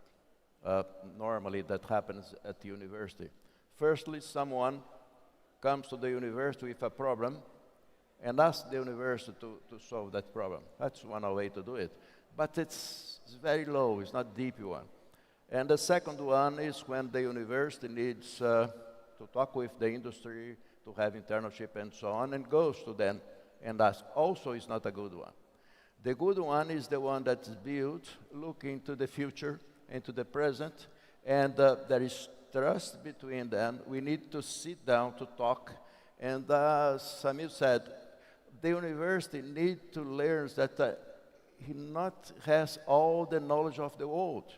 normally that happens at the university. Firstly, someone comes to the university with a problem and ask the university to solve that problem. That's one way to do it. But it's very low, it's not deep one. And the second one is when the university needs to talk with the industry, to have internship and so on, and goes to them and ask. Also, is not a good one. The good one is the one that's built looking to the future and to the present, and there is trust between them. We need to sit down to talk, and Samir said, the university needs to learn that he not has all the knowledge of the world.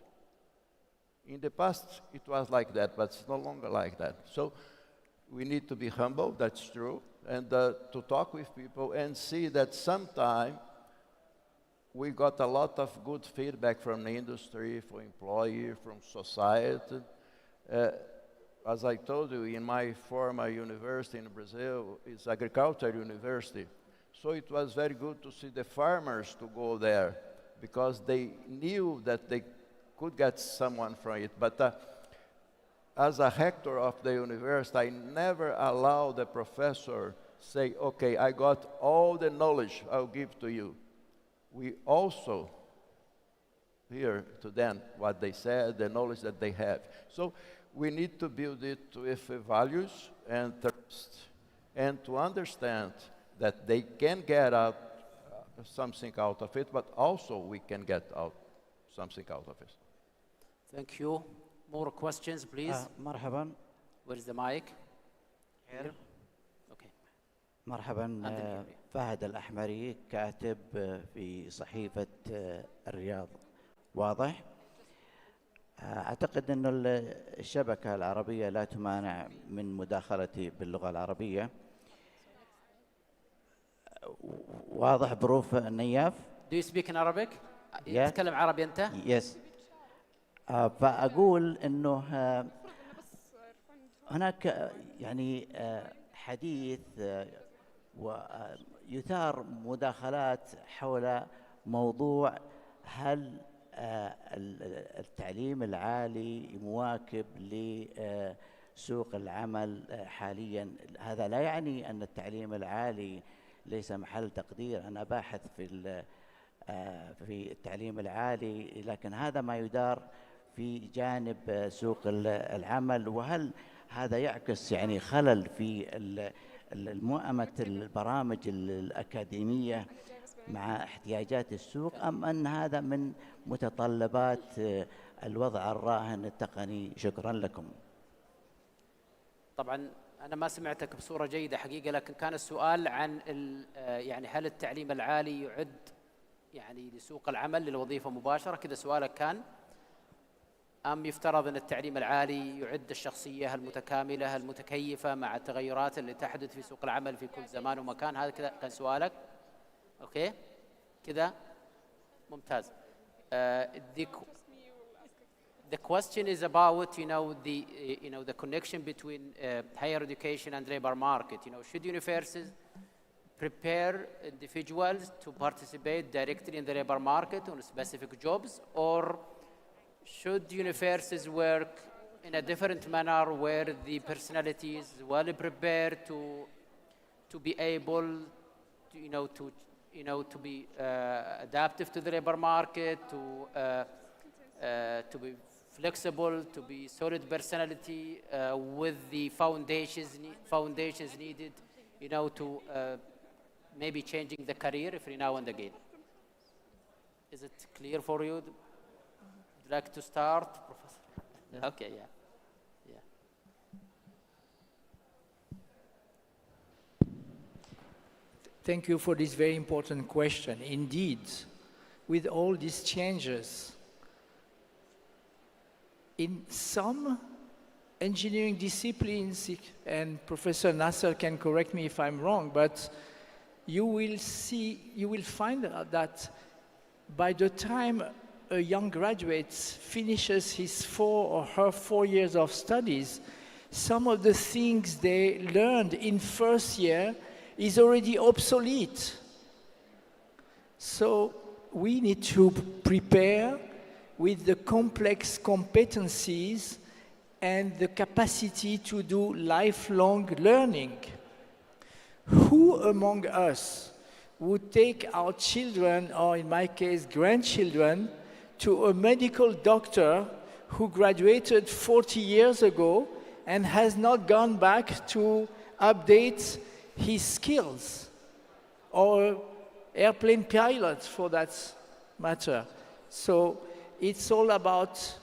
In the past, it was like that, but it's no longer like that. So we need to be humble, that's true, and to talk with people and see that sometime we got a lot of good feedback from the industry, from employees, from society. As I told you, in my former university in Brazil, it's agricultural university. So it was very good to see the farmers to go there because they knew that they could get someone from it. But as a rector of the university, I never allow the professor say, okay, I got all the knowledge I'll give to you. We also hear to them what they said, the knowledge that they have. So we need to build it with values and trust, and to understand that they can get out something out of it, but also we can get out something out of it. Thank you. More questions, please. مرحبا. Where is the mic? Here. Okay. مرحبا. فهد الأحمري كاتب في صحيفة الرياض. واضح؟ أعتقد أن الشبكة العربية لا تمانع من مداخلتي باللغة العربية. واضح بروف نياف؟ Do you speak in Arabic? Yes. تتكلم عربي أنت؟ Yes. فأقول أنه هناك يعني حديث ويثار مداخلات حول موضوع هل التعليم العالي مواكب لسوق العمل حاليا. هذا لا يعني أن التعليم العالي ليس محل تقدير. أنا باحث في التعليم العالي، لكن هذا ما يدار في جانب سوق العمل. وهل هذا يعكس يعني خلل في المؤامة البرامج الأكاديمية مع احتياجات السوق، أم أن هذا من متطلبات الوضع الراهن التقني؟ شكرا لكم. طبعا أنا ما سمعتك بصورة جيدة حقيقة، لكن كان السؤال عن يعني هل التعليم العالي يعد يعني لسوق العمل للوظيفة مباشرة، كذا سؤالك كان؟ أم يفترض أن التعليم العالي يعد الشخصية المتكاملة المتكيفة مع التغيرات اللي تحدث في سوق العمل في كل زمان ومكان؟ هذا كذا كان سؤالك؟ أوكي كذا ممتاز. The question is about the connection between higher education and labor market. Should universities prepare individuals to participate directly in the labor market on specific jobs, or should universities work in a different manner where the personality is well prepared to be able to be adaptive to the labor market, to be flexible, to be solid personality with the foundations needed, to maybe changing the career every now and again. Is it clear for you? Would you like to start, Professor? Yeah. Okay, yeah. Thank you for this very important question. Indeed, with all these changes, in some engineering disciplines, and Professor Nasser can correct me if I'm wrong, but you will find that by the time a young graduate finishes his 4 or her 4 years of studies, some of the things they learned in first year is already obsolete. So we need to prepare with the complex competencies and the capacity to do lifelong learning. who among us would take our children, or in my case, grandchildren, to a medical doctor who graduated 40 years ago and has not gone back to update his skills, or airplane pilot for that matter? So it's all about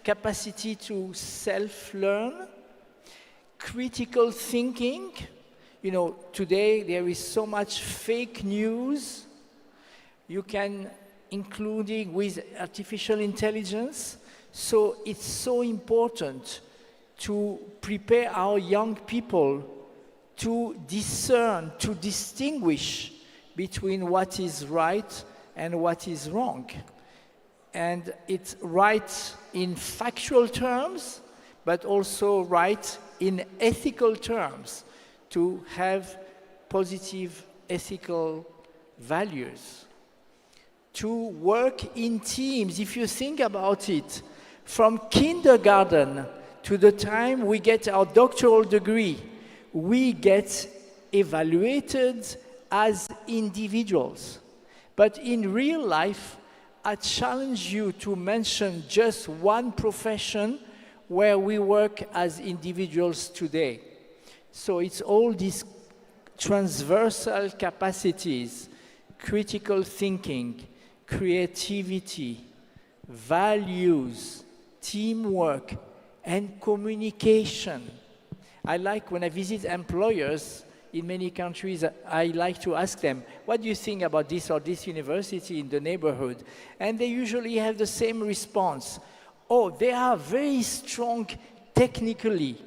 capacity to self-learn, critical thinking. You know, today there is so much fake news. You can, including with artificial intelligence. So it's so important to prepare our young people to discern, to distinguish between what is right and what is wrong. And it's right in factual terms, but also right in ethical terms, to have positive ethical values. To work in teams, if you think about it, from kindergarten to the time we get our doctoral degree, we get evaluated as individuals. But in real life, I challenge you to mention just one profession where we work as individuals today. So it's all these transversal capacities, critical thinking, creativity, values, teamwork, and communication. I like when I visit employers in many countries, I like to ask them, what do you think about this or this university in the neighborhood? And they usually have the same response. Oh, they are very strong technically,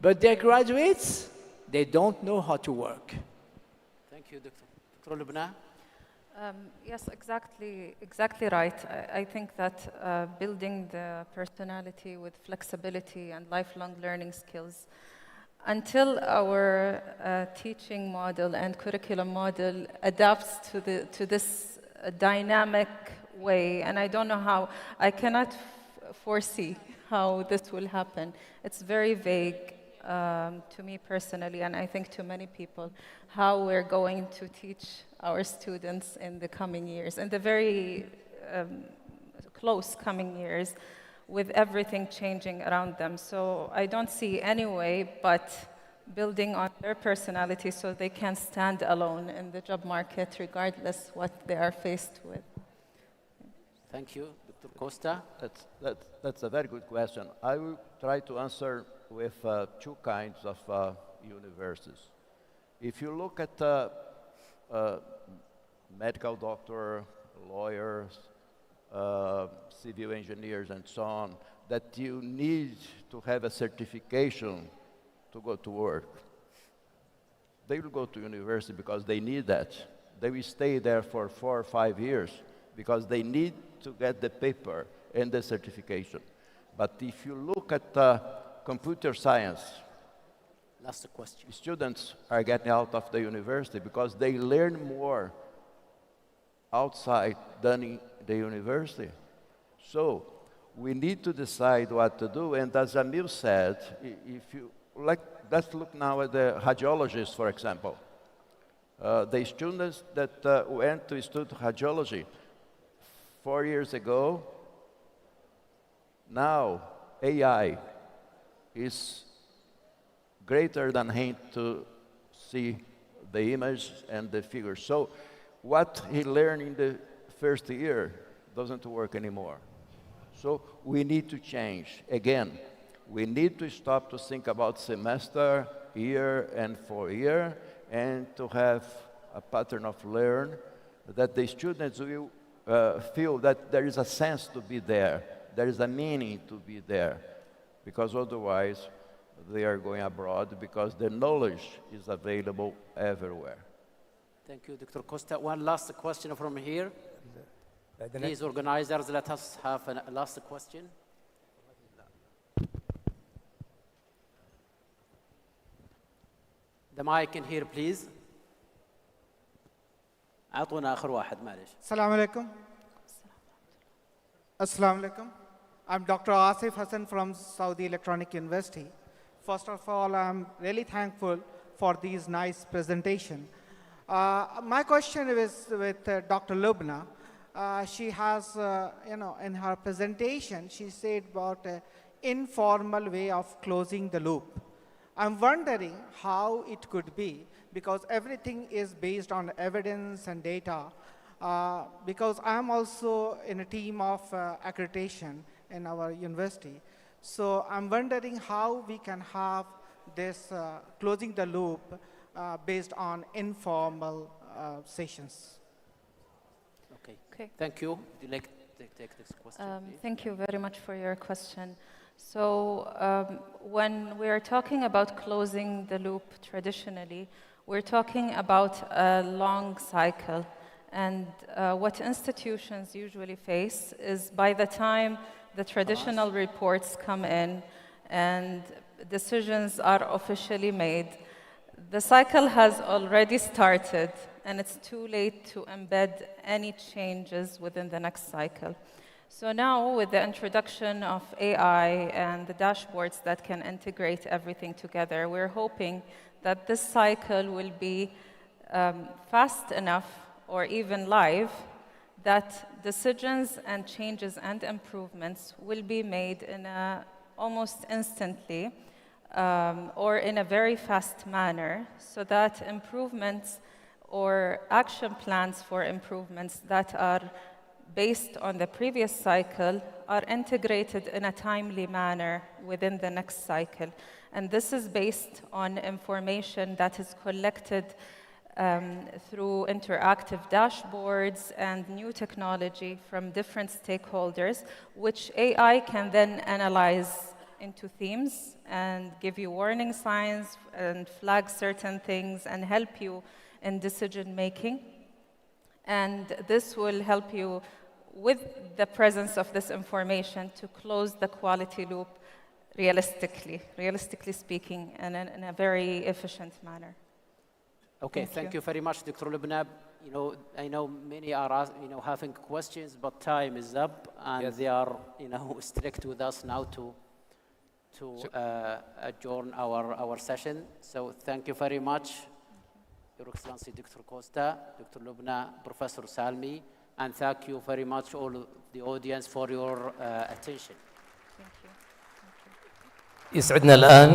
but their graduates, they don't know how to work. Thank you, Dr. Lubna. Yes, exactly right. I think that building the personality with flexibility and lifelong learning skills, until our teaching model and curriculum model adapts to this dynamic way, and I don't know how, I cannot foresee how this will happen. It's very vague to me personally, and I think to many people, how we're going to teach our students in the coming years, in the very close coming years, with everything changing around them. So I don't see any way but building on their personality so they can stand alone in the job market regardless what they are faced with. Thank you. Dr. Costa? That's a very good question. I will try to answer with two kinds of universities. If you look at medical doctor, lawyers, civil engineers and so on, that you need to have a certification to go to work. They will go to university because they need that. They will stay there for 4 or 5 years because they need to get the paper and the certification. But if you look at computer science, last question. Students are getting out of the university because they learn more outside than in the university. So we need to decide what to do. And as Jamil said, if you let's look now at the radiologists, for example. The students that went to study radiology 4 years ago, now AI is greater than him to see the image and the figures. So what he learned in the first year doesn't work anymore. So we need to change. Again, we need to stop to think about semester, year, and 4 year, and to have a pattern of learn that the students will feel that there is a sense to be there, there is a meaning to be there, because otherwise they are going abroad because the knowledge is available everywhere. Thank you, Dr. Costa. One last question from here. Please, organizers, let us have a last question. The mic in here, please. أعطونا آخر واحد معلش. Assalamu alaikum. Assalamu alaikum. I'm Dr. Asif Hassan from Saudi Electronic University. First of all, I'm really thankful for these nice presentation. My question is with Dr. Lubna. She has, in her presentation, she said about an informal way of closing the loop. I'm wondering how it could be, because everything is based on evidence and data. Because I'm also in a team of accreditation in our university. So I'm wondering how we can have this closing the loop based on informal sessions. Okay. Thank you. Would you like to take this question? Thank you very much for your question. So when we are talking about closing the loop traditionally, we're talking about a long cycle. And what institutions usually face is by the time the traditional reports come in and decisions are officially made, the cycle has already started, and it's too late to embed any changes within the next cycle. So now, with the introduction of AI and the dashboards that can integrate everything together, we're hoping that this cycle will be fast enough or even live that decisions and changes and improvements will be made in almost instantly or in a very fast manner, so that improvements or action plans for improvements that are based on the previous cycle are integrated in a timely manner within the next cycle. And this is based on information that is collected through interactive dashboards and new technology from different stakeholders, which AI can then analyze into themes and give you warning signs and flag certain things and help you in decision making. And this will help you, with the presence of this information, to close the quality loop realistically speaking, and in a very efficient manner. Okay, thank you very much, Dr. Lubna. I know many are having questions, but time is up, and they are strict with us now to adjourn our session. So thank you very much, Your Excellency Dr. Costa, Dr. Lubna, Professor Salmi, and thank you very much all the audience for your attention. Thank you. يسعدنا الآن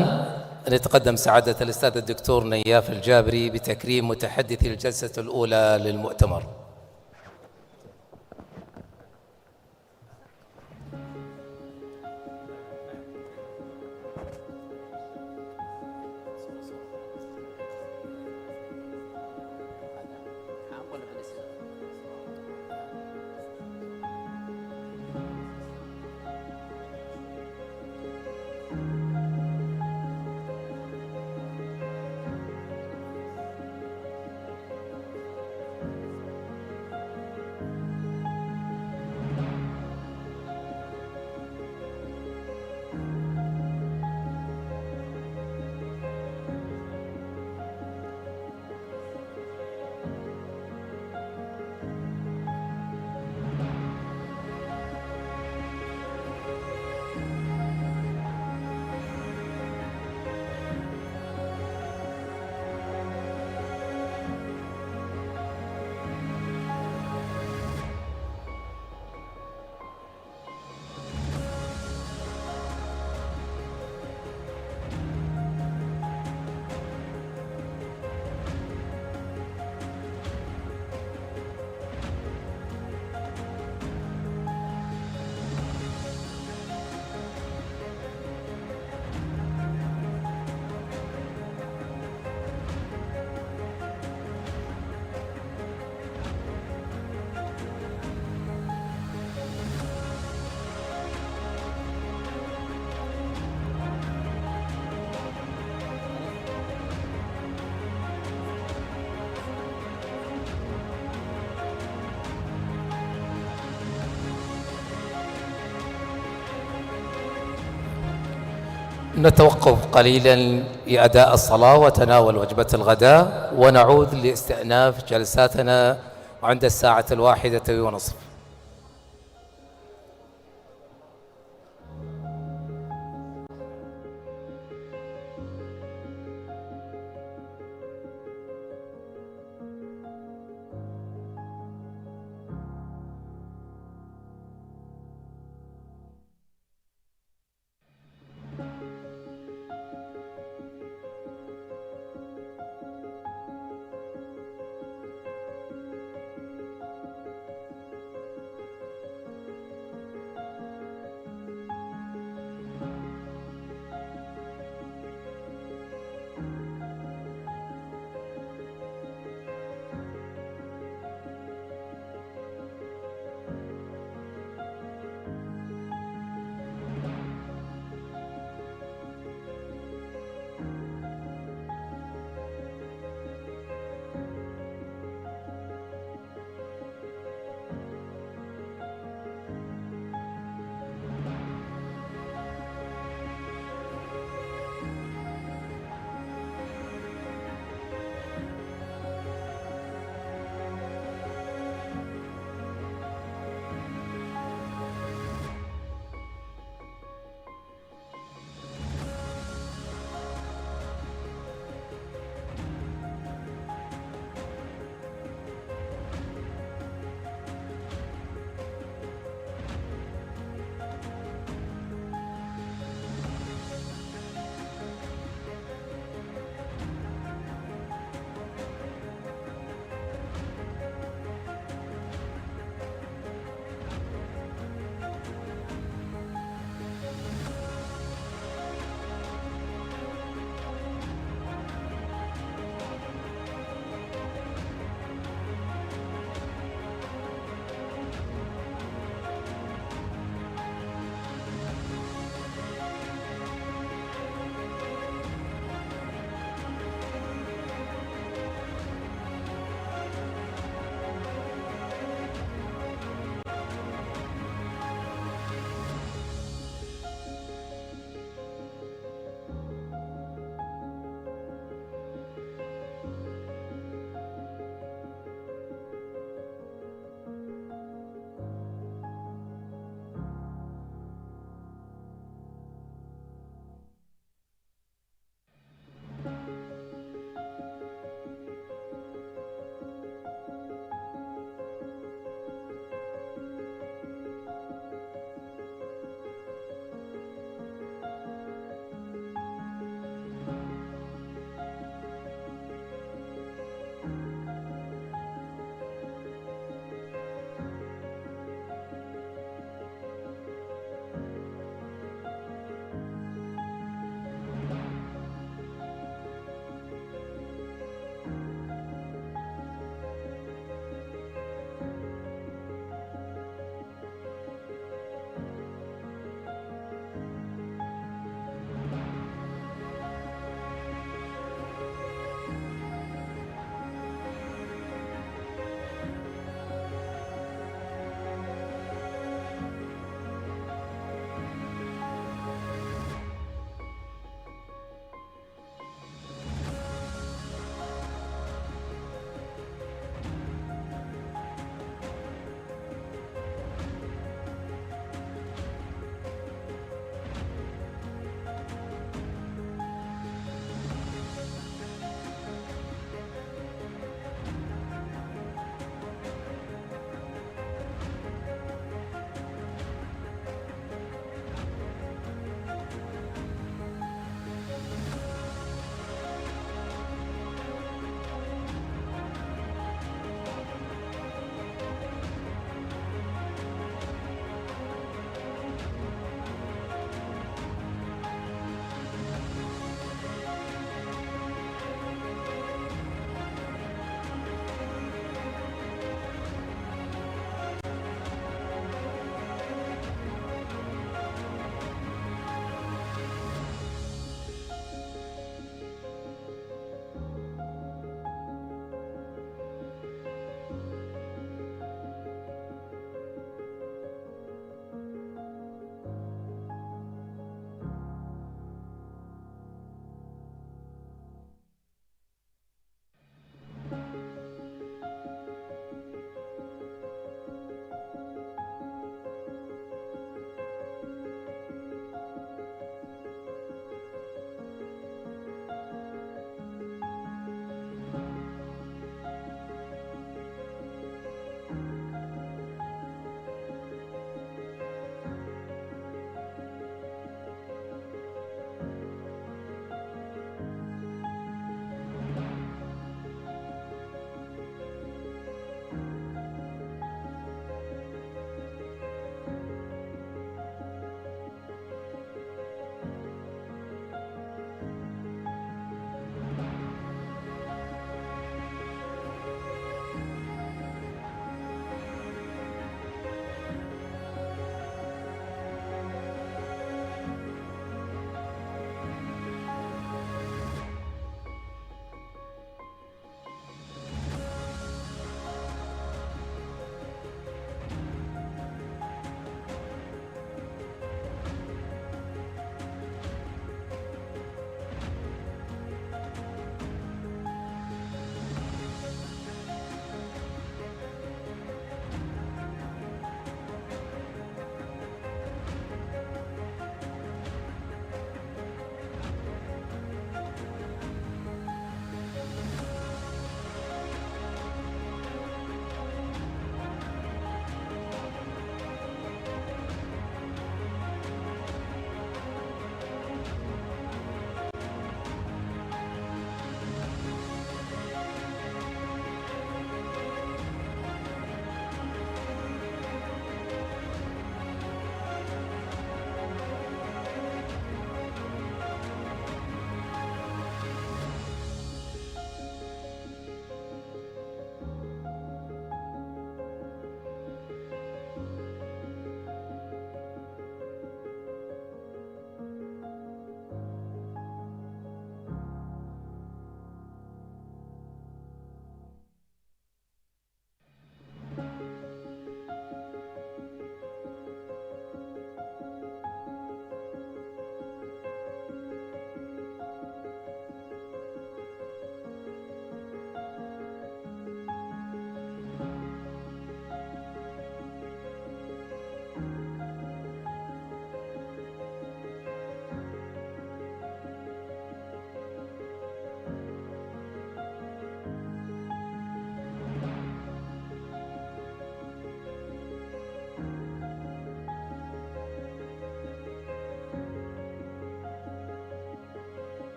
أن يتقدم سعادة الأستاذ الدكتور نياف الجابري بتكريم متحدثي الجلسة الأولى للمؤتمر. نتوقف قليلا لأداء الصلاة وتناول وجبة الغداء، ونعود لاستئناف جلساتنا عند الساعة 1:30.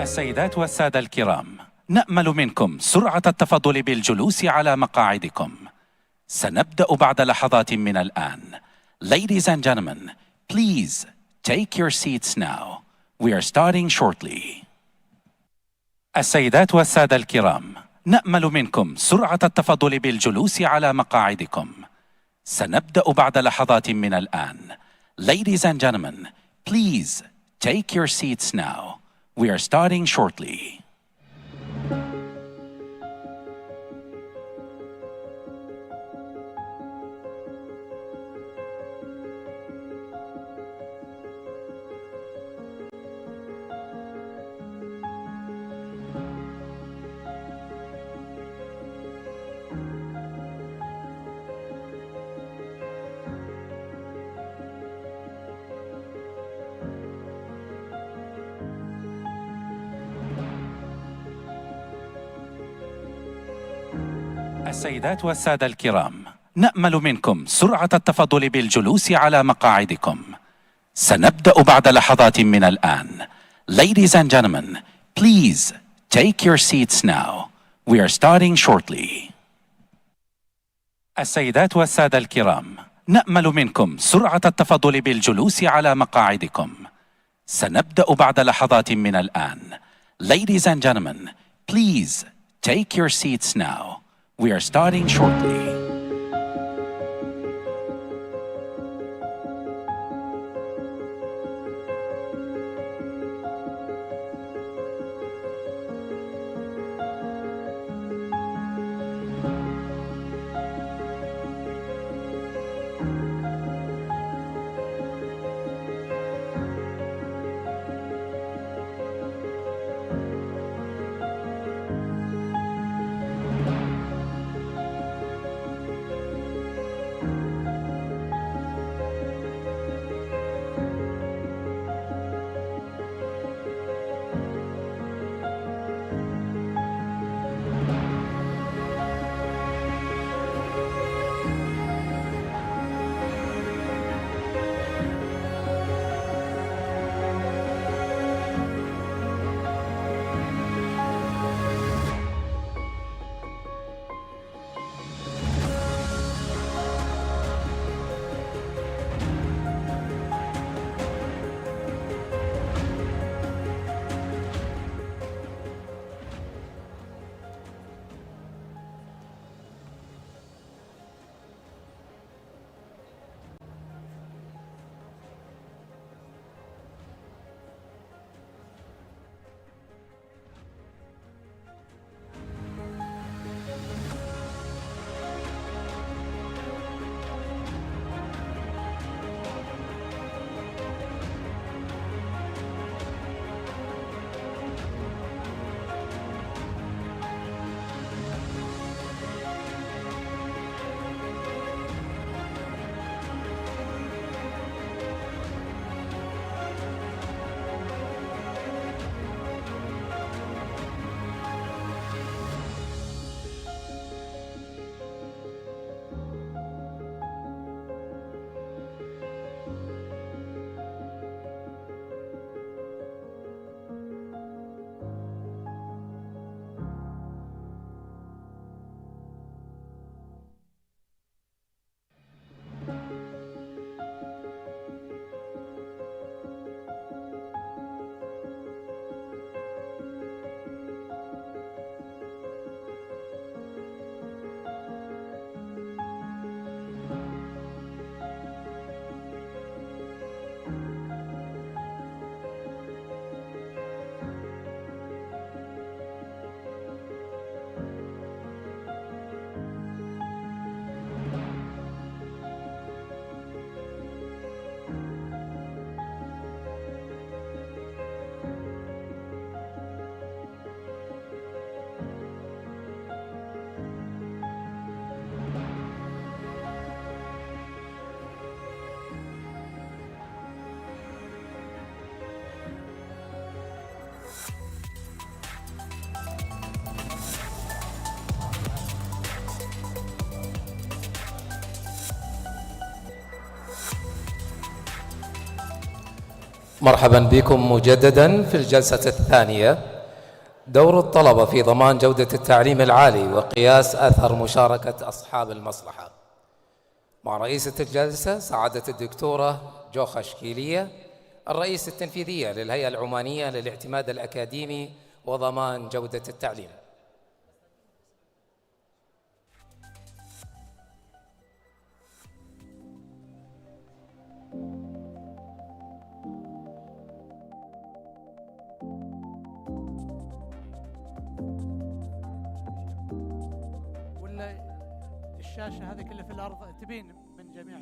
السيدات والسادة الكرام، نأمل منكم سرعة التفضل بالجلوس على مقاعدكم. سنبدأ بعد لحظات من الآن. Ladies and gentlemen, please take your seats now. We are starting shortly. السيدات والسادة الكرام، نأمل منكم سرعة التفضل بالجلوس على مقاعدكم. سنبدأ بعد لحظات من الآن. Ladies and gentlemen, please take your seats now. We are starting shortly. السيدات والسادة الكرام، نأمل منكم سرعة التفضل بالجلوس على مقاعدكم. سنبدأ بعد لحظات من الآن. Ladies and gentlemen, please take your seats now. We are starting shortly. السيدات والسادة الكرام، نأمل منكم سرعة التفضل بالجلوس على مقاعدكم. سنبدأ بعد لحظات من الآن. Ladies and gentlemen, please take your seats now. We are starting shortly. مرحبا بكم مجددا في الجلسة الثانية. دور الطلبة في ضمان جودة التعليم العالي وقياس أثر مشاركة أصحاب المصلحة. مع رئيسة الجلسة سعادة الدكتورة جوخة شكيلية، الرئيس التنفيذية للهيئة العمانية للاعتماد الأكاديمي وضمان جودة التعليم. الشاشة هذه كلها في الأرض تبين من جميع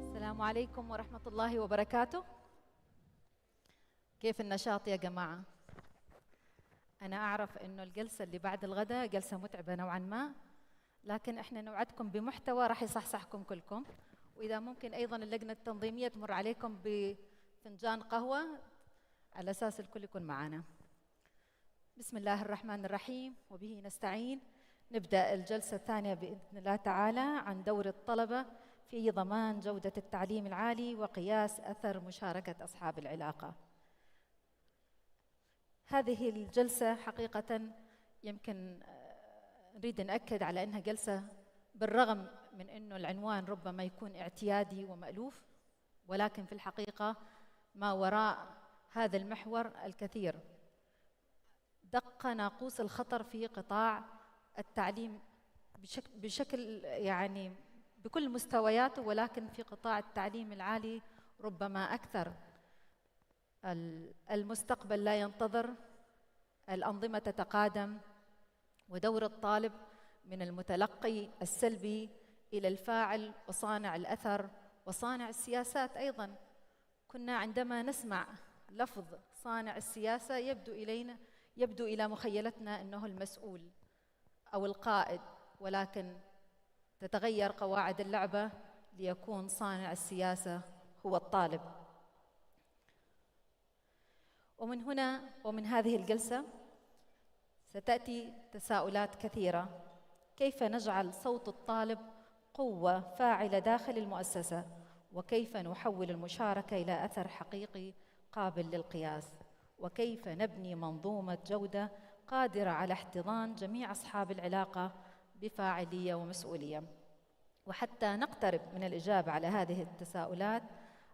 السلام عليكم ورحمة الله وبركاته. كيف النشاط يا جماعة؟ أنا أعرف إنه الجلسة اللي بعد الغداء جلسة متعبة نوعاً ما، لكن إحنا نوعدكم بمحتوى راح يصحصحكم كلكم، وإذا ممكن أيضاً اللجنة التنظيمية تمر عليكم بفنجان قهوة على أساس الكل يكون معنا. بسم الله الرحمن الرحيم وبه نستعين. نبدأ الجلسة الثانية بإذن الله تعالى عن دور الطلبة في ضمان جودة التعليم العالي وقياس أثر مشاركة أصحاب العلاقة. هذه الجلسة حقيقة يمكن نريد نأكد على أنها جلسة بالرغم من أنه العنوان ربما يكون اعتيادي ومألوف، ولكن في الحقيقة ما وراء هذا المحور الكثير. دق ناقوس الخطر في قطاع التعليم بشكل يعني بكل مستوياته، ولكن في قطاع التعليم العالي ربما أكثر. المستقبل لا ينتظر، الأنظمة تتقادم، ودور الطالب من المتلقي السلبي إلى الفاعل وصانع الأثر وصانع السياسات أيضاً. كنا عندما نسمع لفظ صانع السياسة يبدو إلى مخيلتنا أنه المسؤول أو القائد، ولكن تتغير قواعد اللعبة ليكون صانع السياسة هو الطالب. ومن هنا ومن هذه الجلسة ستأتي تساؤلات كثيرة. كيف نجعل صوت الطالب قوة فاعلة داخل المؤسسة؟ وكيف نحول المشاركة إلى أثر حقيقي قابل للقياس؟ وكيف نبني منظومة جودة قادرة على احتضان جميع أصحاب العلاقة بفاعلية ومسؤولية؟ وحتى نقترب من الإجابة على هذه التساؤلات،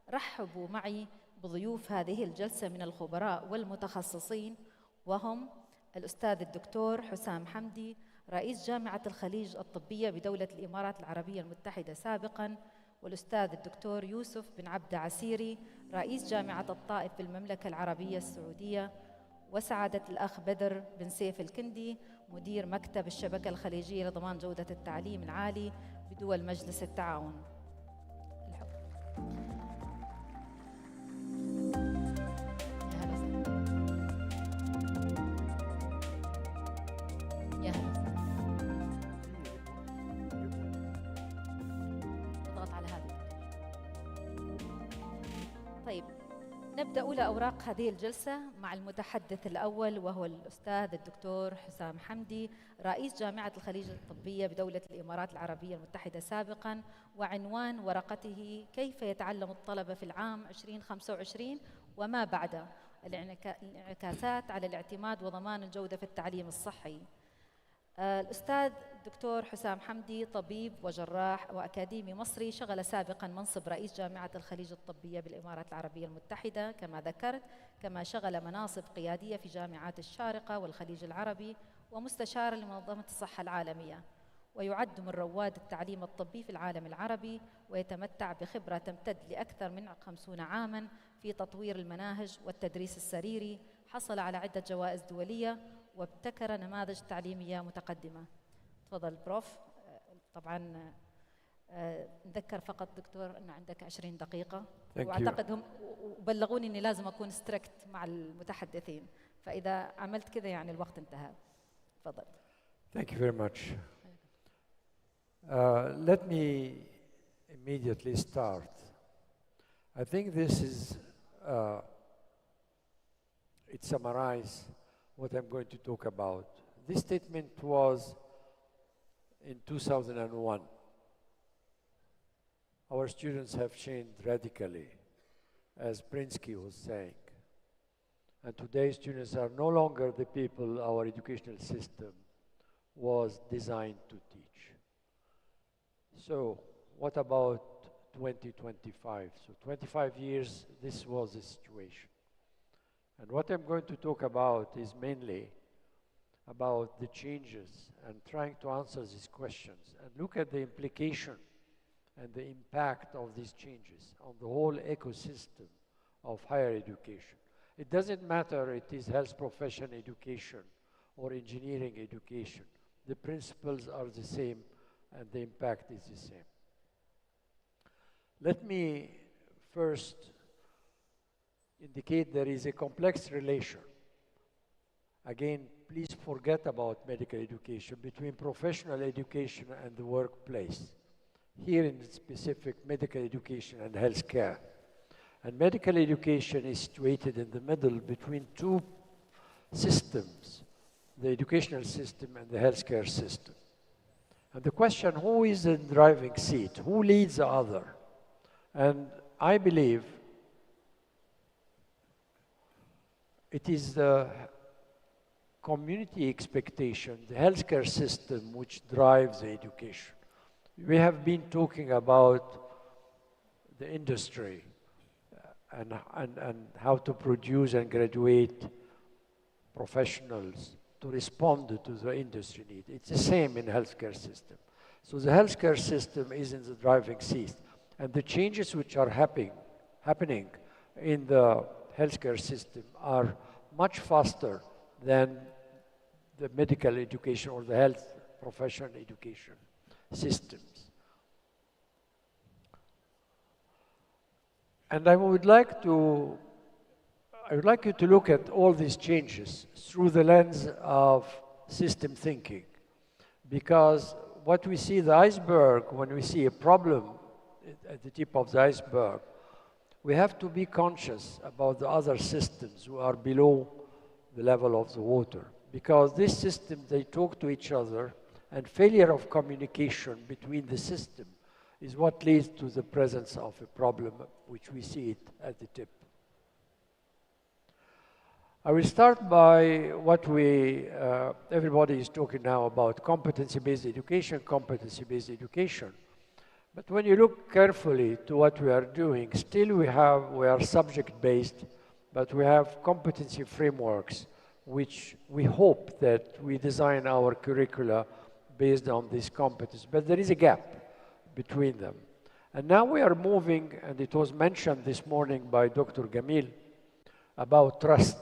رحبوا معي بضيوف هذه الجلسة من الخبراء والمتخصصين، وهم الأستاذ الدكتور حسام حمدي، رئيس جامعة الخليج الطبية بدولة الإمارات العربية المتحدة سابقاً، والأستاذ الدكتور يوسف بن عبد عسيري، رئيس جامعة الطائف بالمملكة العربية السعودية، وسعادة الأخ بدر بن سيف الكندي، مدير مكتب الشبكة الخليجية لضمان جودة التعليم العالي بدول مجلس التعاون. يا هلا اضغط على هذا. طيب نبدأ أولى أوراق هذه الجلسة مع المتحدث الأول، وهو الأستاذ الدكتور حسام حمدي، رئيس جامعة الخليج الطبية بدولة الإمارات العربية المتحدة سابقاً، وعنوان ورقته كيف يتعلم الطلبة في العام 2025 وما بعده، الانعكاسات على الاعتماد وضمان الجودة في التعليم الصحي. الأستاذ الدكتور حسام حمدي طبيب وجراح وأكاديمي مصري، شغل سابقاً منصب رئيس جامعة الخليج الطبية بالإمارات العربية المتحدة كما ذكرت، كما شغل مناصب قيادية في جامعات الشارقة والخليج العربي، ومستشار لمنظمة الصحة العالمية. ويعد من رواد التعليم الطبي في العالم العربي، ويتمتع بخبرة تمتد لأكثر من 50 عاماً في تطوير المناهج والتدريس السريري. حصل على عدة جوائز دولية وابتكر نماذج تعليمية متقدمة. تفضل بروف. طبعاً نذكر فقط دكتور أن عندك 20 دقيقة، وأعتقد هم وبلغوني أني لازم أكون ستريكت مع المتحدثين، فإذا عملت كذا يعني الوقت انتهى. تفضل. Thank you very much. Let me immediately start. I think this is, it summarizes what I'm going to talk about. This statement was in 2001. Our students have changed radically, as Prinsky was saying. And today students are no longer the people our educational system was designed to teach. So what about 2025? So 25 years, this was the situation. And what I'm going to talk about is mainly about the changes and trying to answer these questions and look at the implication and the impact of these changes on the whole ecosystem of higher education. It doesn't matter it is health profession education or engineering education. The principles are the same and the impact is the same. Let me first indicate there is a complex relation. Again, please forget about medical education between professional education and the workplace. Here in specific medical education and healthcare. And medical education is situated in the middle between two systems, the educational system and the healthcare system. And the question, who is in the driving seat? Who leads the other? And I believe it is the community expectation, the healthcare system, which drives the education. We have been talking about the industry and how to produce and graduate professionals to respond to the industry need. It's the same in healthcare system. So the healthcare system is in the driving seat. And the changes which are happening in the healthcare system are much faster than the medical education or the health professional education systems. And I would like you to look at all these changes through the lens of system thinking, because what we see the iceberg, when we see a problem at the tip of the iceberg, we have to be conscious about the other systems who are below the level of the water, because these systems, they talk to each other, and failure of communication between the system is what leads to the presence of a problem, which we see it at the tip. I will start by what everybody is talking now about, competency-based education, competency-based education. But when you look carefully to what we are doing, still we are subject-based, but we have competency frameworks, which we hope that we design our curricula based on these competencies. But there is a gap between them. And now we are moving, and it was mentioned this morning by Dr. Jamil, about trust.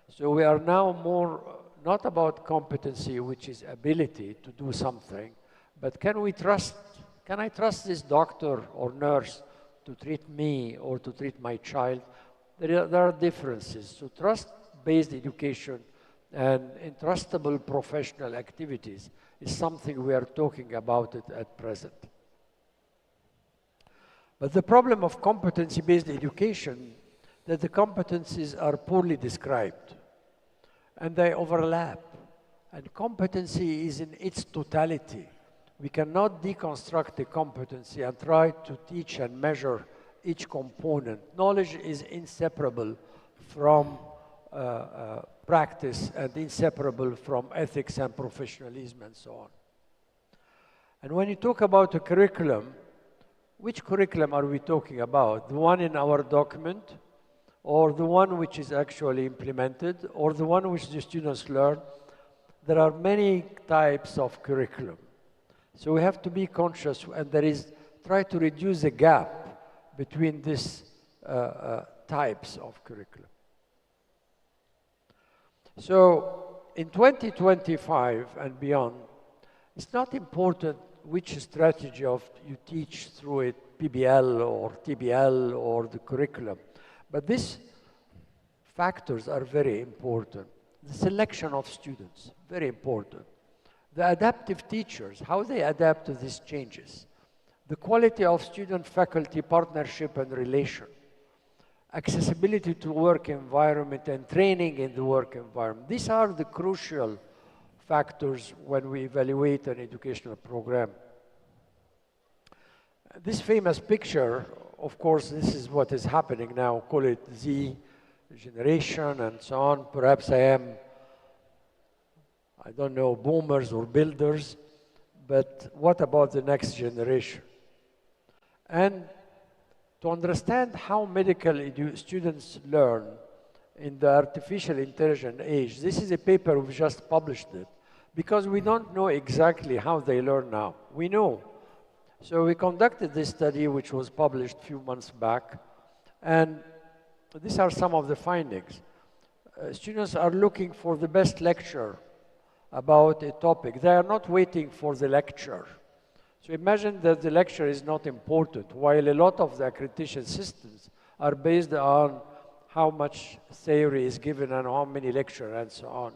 So we are now more, not about competency, which is ability to do something, but can I trust this doctor or nurse to treat me or to treat my child? There are differences. So trust-based education and entrustable professional activities is something we are talking about at present. But the problem of competency-based education, that the competencies are poorly described and they overlap. And competency is in its totality. We cannot deconstruct a competency and try to teach and measure each component. Knowledge is inseparable from practice and inseparable from ethics and professionalism and so on. And when you talk about a curriculum, which curriculum are we talking about? The one in our document, or the one which is actually implemented, or the one which the students learn? There are many types of curriculum. So we have to be conscious, and try to reduce the gap between these types of curriculum. So in 2025 and beyond, it's not important which strategy you teach through it, PBL or TBL or the curriculum, but these factors are very important. The selection of students, very important. The adaptive teachers, how they adapt to these changes. The quality of student-faculty partnership and relation. Accessibility to work environment and training in the work environment. These are the crucial factors when we evaluate an educational program. This famous picture, of course, this is what is happening now, call it Z generation and so on. Perhaps I don't know, boomers or builders, but what about the next generation? And to understand how medical students learn in the artificial intelligence age, this is a paper we've just published it, because we don't know exactly how they learn now. We know. So we conducted this study, which was published a few months back, and these are some of the findings. Students are looking for the best lecture about a topic. They are not waiting for the lecture. So imagine that the lecture is not important, while a lot of the accreditation systems are based on how much theory is given and how many lectures and so on.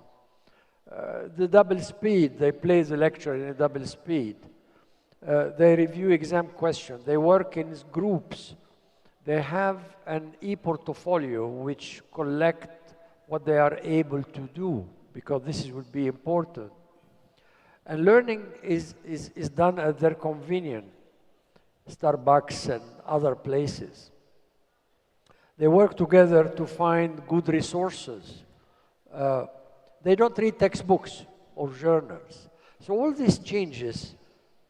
The double speed, they play the lecture in a double speed. They review exam questions. They work in groups. They have an e-portfolio which collect what they are able to do, because this would be important. And learning is done at their convenience, Starbucks and other places. They work together to find good resources. They don't read textbooks or journals. So all these changes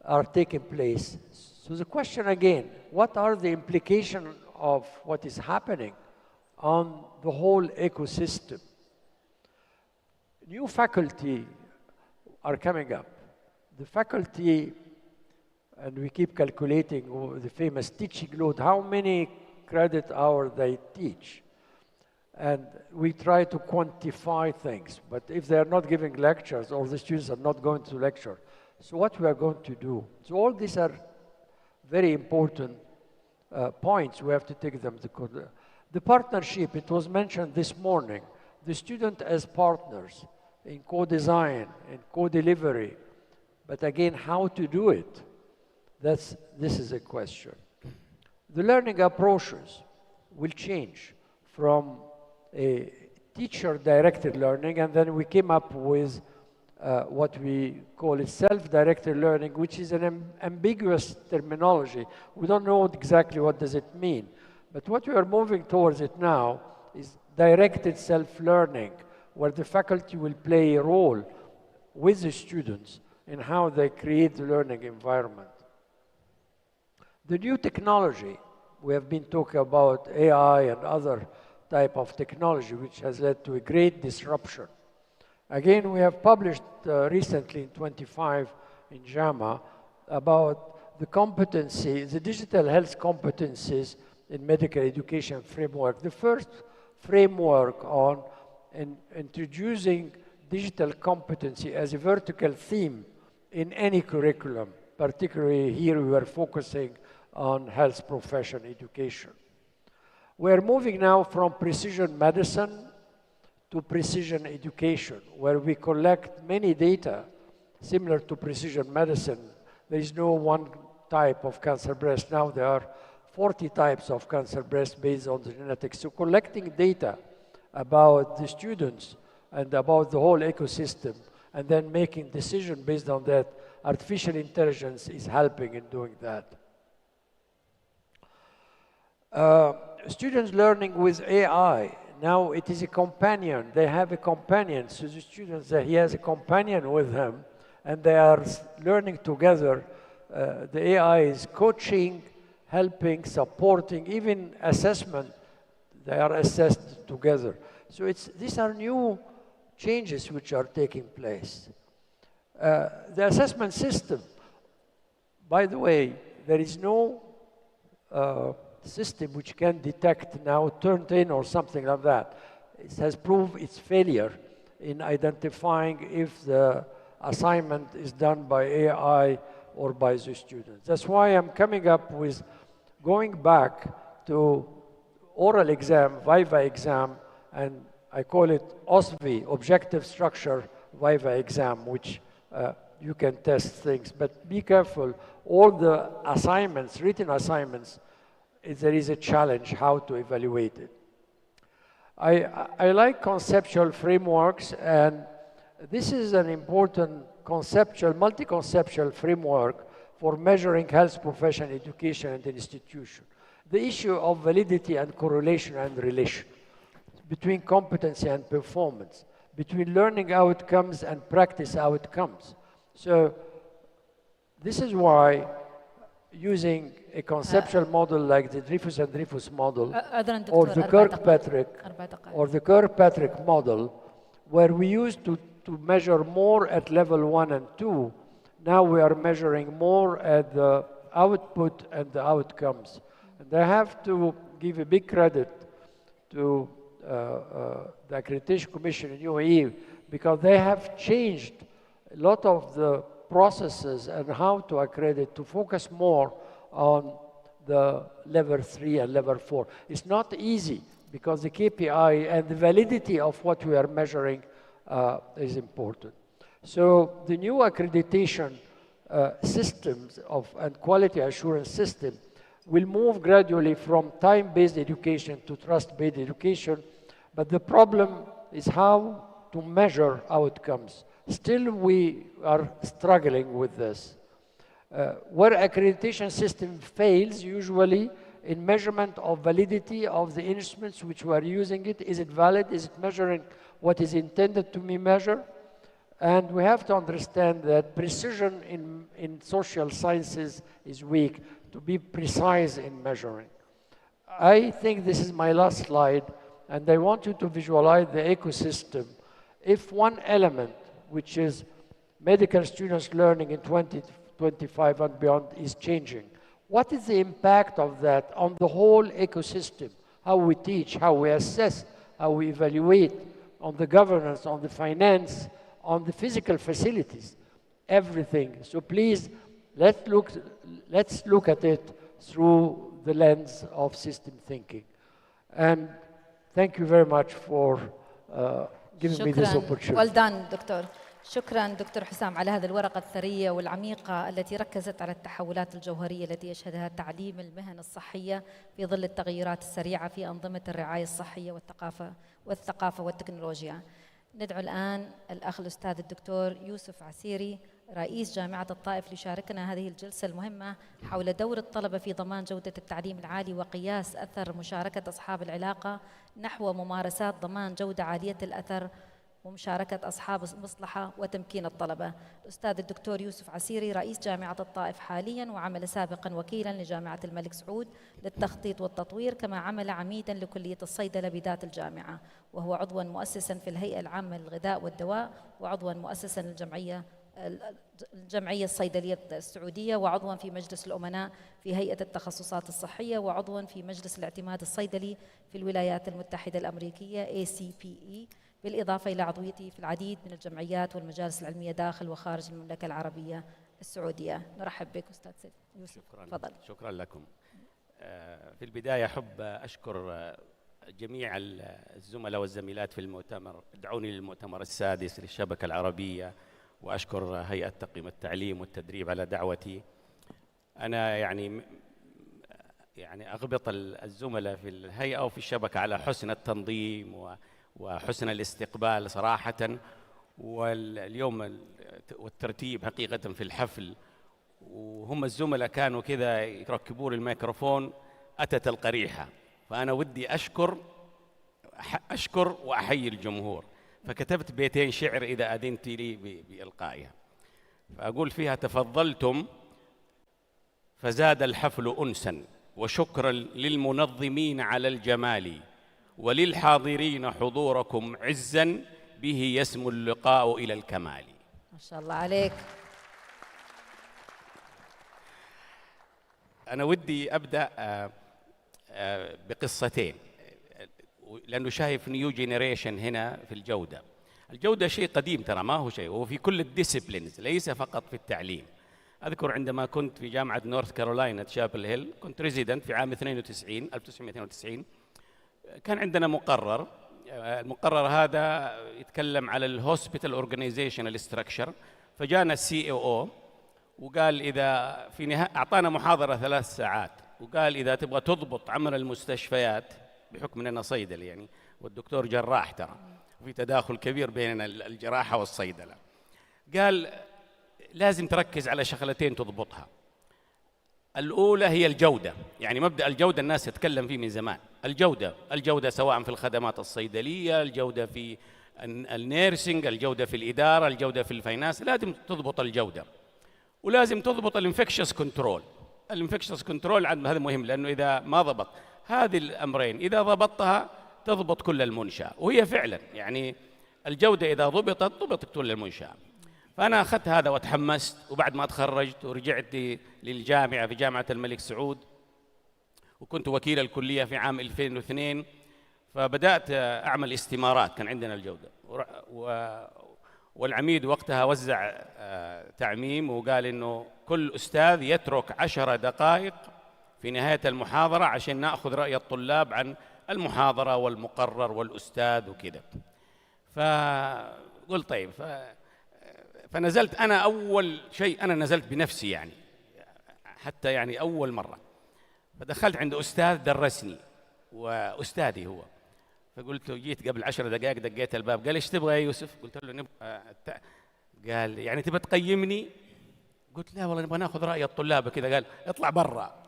are taking place. So the question again, what are the implications of what is happening on the whole ecosystem? New faculty are coming up. The faculty, and we keep calculating the famous teaching load, how many credit hours they teach. And we try to quantify things, but if they are not giving lectures or the students are not going to lecture, so what we are going to do? So all these are very important points. We have to take them to the partnership. It was mentioned this morning. The student as partners in co-design, in co-delivery. But again, how to do it? This is a question. The learning approaches will change from a teacher-directed learning, and then we came up with what we call it self-directed learning, which is an ambiguous terminology. We don't know exactly what does it mean. But what we are moving towards it now is directed self-learning, where the faculty will play a role with the students in how they create the learning environment. The new technology, we have been talking about AI and other type of technology, which has led to a great disruption. Again, we have published recently in 25 in JAMA about the competency, the digital health competencies in medical education framework. The first framework on introducing digital competency as a vertical theme in any curriculum. Particularly here we are focusing on health profession education. We are moving now from precision medicine to precision education, where we collect many data similar to precision medicine. There is no one type of cancer breast. Now there are 40 types of cancer breast based on the genetics. So collecting data about the students and about the whole ecosystem, and then making decisions based on that, artificial intelligence is helping in doing that. Students learning with AI. Now it is a companion. They have a companion. So the students, he has a companion with him, and they are learning together. The AI is coaching, helping, supporting, even assessment. They are assessed together. So these are new changes which are taking place. The assessment system, By the way, there is no system which can detect now Turnitin or something like that. It has proved its failure in identifying if the assignment is done by AI or by the students. That's why I'm coming up with going back to oral exam, Viva exam, and I call it OSVI, Objective Structure Viva exam, which you can test things. But be careful, all the assignments, written assignments, there is a challenge how to evaluate it. I like conceptual frameworks, and this is an important conceptual, multi-conceptual framework for measuring health profession education and institution. The issue of validity and correlation and relation between competency and performance, between learning outcomes and practice outcomes. So this is why using a conceptual model like the Dreyfus and Dreyfus model or the Kirkpatrick model, where we used to measure more at level 1 and 2, now we are measuring more at the output and the outcomes. And I have to give a big credit to the Accreditation Commission in UAE, because they have changed a lot of the processes and how to accredit to focus more on the level 3 and level 4. It's not easy because the KPI and the validity of what we are measuring is important. So the new accreditation systems and quality assurance system will move gradually from time-based education to trust-based education, but the problem is how to measure outcomes. Still, we are struggling with this. Where accreditation system fails, usually in measurement of validity of the instruments which we are using it. Is it valid? Is it measuring what is intended to be measured? And we have to understand that precision in social sciences is weak, to be precise in measuring. I think this is my last slide, and I want you to visualize the ecosystem. If one element, which is medical students learning in 2025 and beyond, is changing, what is the impact of that on the whole ecosystem? How we teach, how we assess, how we evaluate, on the governance, on the finance, on the physical facilities, everything. So please, let's look at it through the lens of system thinking. And thank you very much for giving me this opportunity. Well done, Doctor. شكرا دكتور حسام على هذه الورقة الثرية والعميقة التي ركزت على التحولات الجوهرية التي يشهدها تعليم المهن الصحية في ظل التغيرات السريعة في أنظمة الرعاية الصحية والثقافة والتكنولوجيا. ندعو الآن الأخ الأستاذ الدكتور يوسف عسيري رئيس جامعة الطائف ليشاركنا هذه الجلسة المهمة حول دور الطلبة في ضمان جودة التعليم العالي وقياس أثر مشاركة أصحاب العلاقة نحو ممارسات ضمان جودة عالية الأثر ومشاركة أصحاب المصلحة وتمكين الطلبة. الأستاذ الدكتور يوسف عسيري رئيس جامعة الطائف حالياً، وعمل سابقاً وكيلاً لجامعة الملك سعود للتخطيط والتطوير، كما عمل عميداً لكلية الصيدلة بذات الجامعة، وهو عضواً مؤسساً في الهيئة العامة للغذاء والدواء، وعضواً مؤسساً الجمعية الصيدلية السعودية، وعضواً في مجلس الأمناء في هيئة التخصصات الصحية، وعضواً في مجلس الاعتماد الصيدلي في الولايات المتحدة الأمريكية ACPE، بالإضافة إلى عضويته في العديد من الجمعيات والمجالس العلمية داخل وخارج المملكة العربية السعودية. نرحب بك أستاذ يوسف. تفضل. شكرا لكم. في البداية أحب أشكر جميع الزملاء والزميلات في المؤتمر، دعوني للمؤتمر السادس للشبكة العربية، وأشكر هيئة تقييم التعليم والتدريب على دعوتي. أنا يعني أغبط الزملاء في الهيئة وفي الشبكة على حسن التنظيم وحسن الاستقبال صراحة، واليوم والترتيب حقيقة في الحفل، وهم الزملاء كانوا كذا يركبون الميكروفون أتت القريحة، فأنا ودي أشكر وأحيي الجمهور، فكتبت بيتين شعر إذا أذنت لي بإلقائها، فأقول فيها: تفضلتم فزاد الحفل أنسا، وشكرا للمنظمين على الجمال، وللحاضرين حضوركم عزا، به يسمو اللقاء إلى الكمال. ما شاء الله عليك. أنا ودي أبدأ بقصتين، لأنه شايف نيو جينيريشن هنا في الجودة. الجودة شيء قديم ترى، ما هو شيء، هو في كل الديسيبلينز ليس فقط في التعليم. أذكر عندما كنت في جامعة نورث كارولاينا تشابل هيل، كنت ريزيدنت في عام 1992. كان عندنا مقرر، المقرر هذا يتكلم على الهوسبيتال اورجانيزيشنال ستراكشر. فجانا السي او وقال إذا في نهاية أعطانا محاضرة 3 ساعات، وقال إذا تبغى تضبط عمل المستشفيات، بحكم أننا صيدلة يعني والدكتور جراح ترى، وفي تداخل كبير بين الجراحة والصيدلة، قال لازم تركز على شغلتين تضبطها. الأولى هي الجودة، يعني مبدأ الجودة الناس تتكلم فيه من زمان. الجودة سواء في الخدمات الصيدلية، الجودة في النيرسينج، الجودة في الإدارة، الجودة في الفاينانس، لازم تضبط الجودة. ولازم تضبط الانفكشس كنترول. الانفكشس كنترول هذا مهم، لأنه إذا ما ضبط هذه الأمرين، إذا ضبطها تضبط كل المنشأة. وهي فعلا يعني الجودة إذا ضبطت كل المنشأة. فأنا أخذت هذا وتحمست، وبعد ما تخرجت ورجعت للجامعة في جامعة الملك سعود، وكنت وكيل الكلية في عام 2002. فبدأت أعمل استمارات، كان عندنا الجودة، والعميد وقتها وزع تعميم وقال إنه كل أستاذ يترك 10 دقائق في نهاية المحاضرة عشان نأخذ رأي الطلاب عن المحاضرة والمقرر والأستاذ وكذا. فقلت طيب، فنزلت أنا أول شيء أنا نزلت بنفسي يعني، حتى يعني أول مرة. فدخلت عند أستاذ درسني وأستاذي هو، فقلت له جيت قبل 10 دقائق دقيت الباب، قال إيش تبغى يا يوسف؟ قلت له نبغى قال يعني تبغى تقيمني؟ قلت لا والله نبغى ناخذ رأي الطلاب كذا. قال اطلع برا.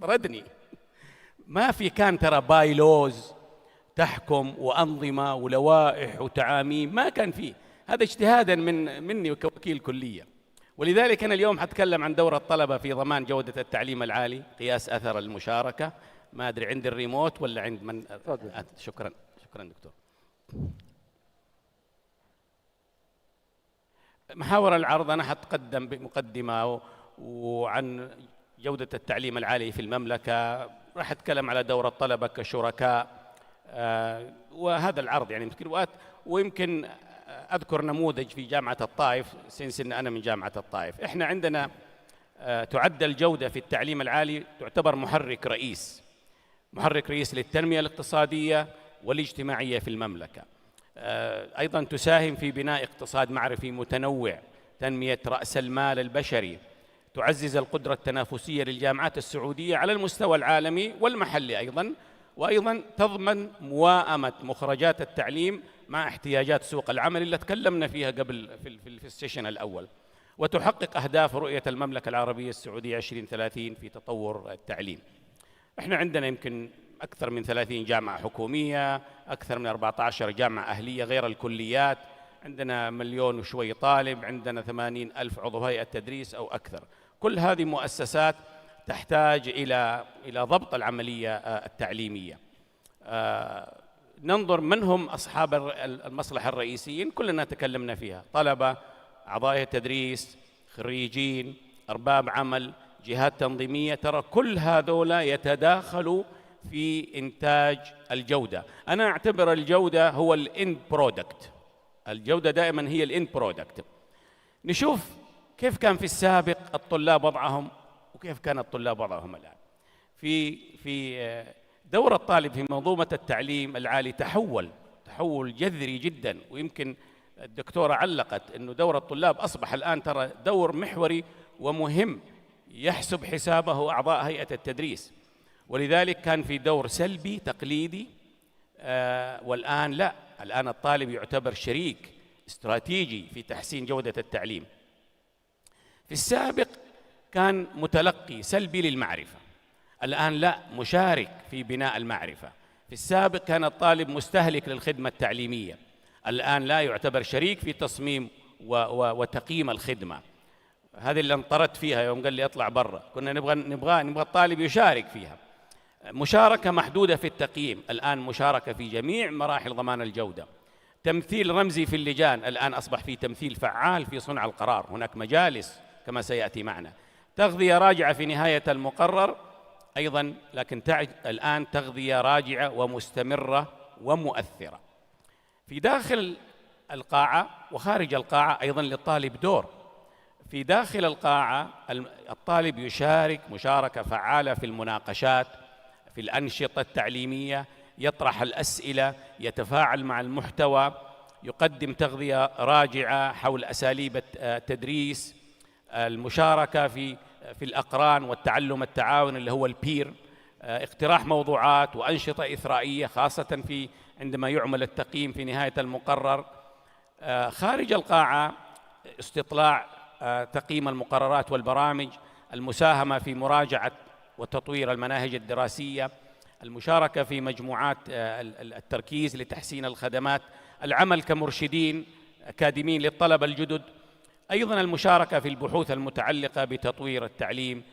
طردني. ما في كان ترى بايلوز تحكم وأنظمة ولوائح وتعاميم، ما كان فيه. هذا اجتهادا مني كوكيل كلية. ولذلك أنا اليوم حتكلم عن دور الطلبة في ضمان جودة التعليم العالي، قياس أثر المشاركة. ما أدري عند الريموت ولا عند من؟ شكرا دكتور. محاور العرض أنا حتقدم بمقدمة وعن جودة التعليم العالي في المملكة، راح أتكلم على دور الطلبة كشركاء، وهذا العرض يعني ويمكن أذكر نموذج في جامعة الطائف، سنس إن أنا من جامعة الطائف. إحنا عندنا تعد الجودة في التعليم العالي تعتبر محرك رئيس للتنمية الاقتصادية والاجتماعية في المملكة. أيضا تساهم في بناء اقتصاد معرفي متنوع، تنمية رأس المال البشري، تعزز القدرة التنافسية للجامعات السعودية على المستوى العالمي والمحلي أيضا، وأيضا تضمن موائمة مخرجات التعليم مع احتياجات سوق العمل اللي تكلمنا فيها قبل في السيشن الأول، وتحقق أهداف رؤية المملكة العربية السعودية 2030 في تطور التعليم. احنا عندنا يمكن أكثر من 30 جامعة حكومية، أكثر من 14 جامعة أهلية غير الكليات، عندنا 1,000,000 وشوي طالب، عندنا 80,000 عضو هيئة تدريس أو أكثر. كل هذه مؤسسات تحتاج إلى ضبط العملية التعليمية. ننظر من هم أصحاب المصلحة الرئيسيين، كلنا تكلمنا فيها: طلبة، أعضاء التدريس، خريجين، أرباب عمل، جهات تنظيمية. ترى كل هذولا يتداخلوا في إنتاج الجودة. أنا أعتبر الجودة هو الإند برودكت، الجودة دائما هي الإند برودكت. نشوف كيف كان في السابق الطلاب وضعهم وكيف كان الطلاب وضعهم الآن. في دور الطالب في منظومة التعليم العالي تحول جذري جدا، ويمكن الدكتورة علقت أنه دور الطلاب أصبح الآن ترى دور محوري ومهم يحسب حسابه أعضاء هيئة التدريس. ولذلك كان في دور سلبي تقليدي، والآن لا، الآن الطالب يعتبر شريك استراتيجي في تحسين جودة التعليم. في السابق كان متلقي سلبي للمعرفة، الآن لا، مشارك في بناء المعرفة. في السابق كان الطالب مستهلك للخدمة التعليمية، الآن لا، يعتبر شريك في تصميم وتقييم الخدمة. هذه اللي انطردت فيها يوم قال لي اطلع برا، كنا نبغى الطالب يشارك فيها. مشاركة محدودة في التقييم، الآن مشاركة في جميع مراحل ضمان الجودة. تمثيل رمزي في اللجان، الآن أصبح في تمثيل فعال في صنع القرار، هناك مجالس كما سيأتي معنا. تغذية راجعة في نهاية المقرر أيضا، لكن الآن تغذية راجعة ومستمرة ومؤثرة في داخل القاعة وخارج القاعة. أيضا للطالب دور في داخل القاعة، الطالب يشارك مشاركة فعالة في المناقشات، في الأنشطة التعليمية، يطرح الأسئلة، يتفاعل مع المحتوى، يقدم تغذية راجعة حول أساليب التدريس، المشاركة في الأقران والتعلم التعاون اللي هو البير، اقتراح موضوعات وأنشطة إثرائية خاصة عندما يعمل التقييم في نهاية المقرر. خارج القاعة استطلاع تقييم المقررات والبرامج، المساهمة في مراجعة وتطوير المناهج الدراسية، المشاركة في مجموعات التركيز لتحسين الخدمات، العمل كمرشدين أكاديميين للطلبة الجدد، أيضا المشاركة في البحوث المتعلقة بتطوير التعليم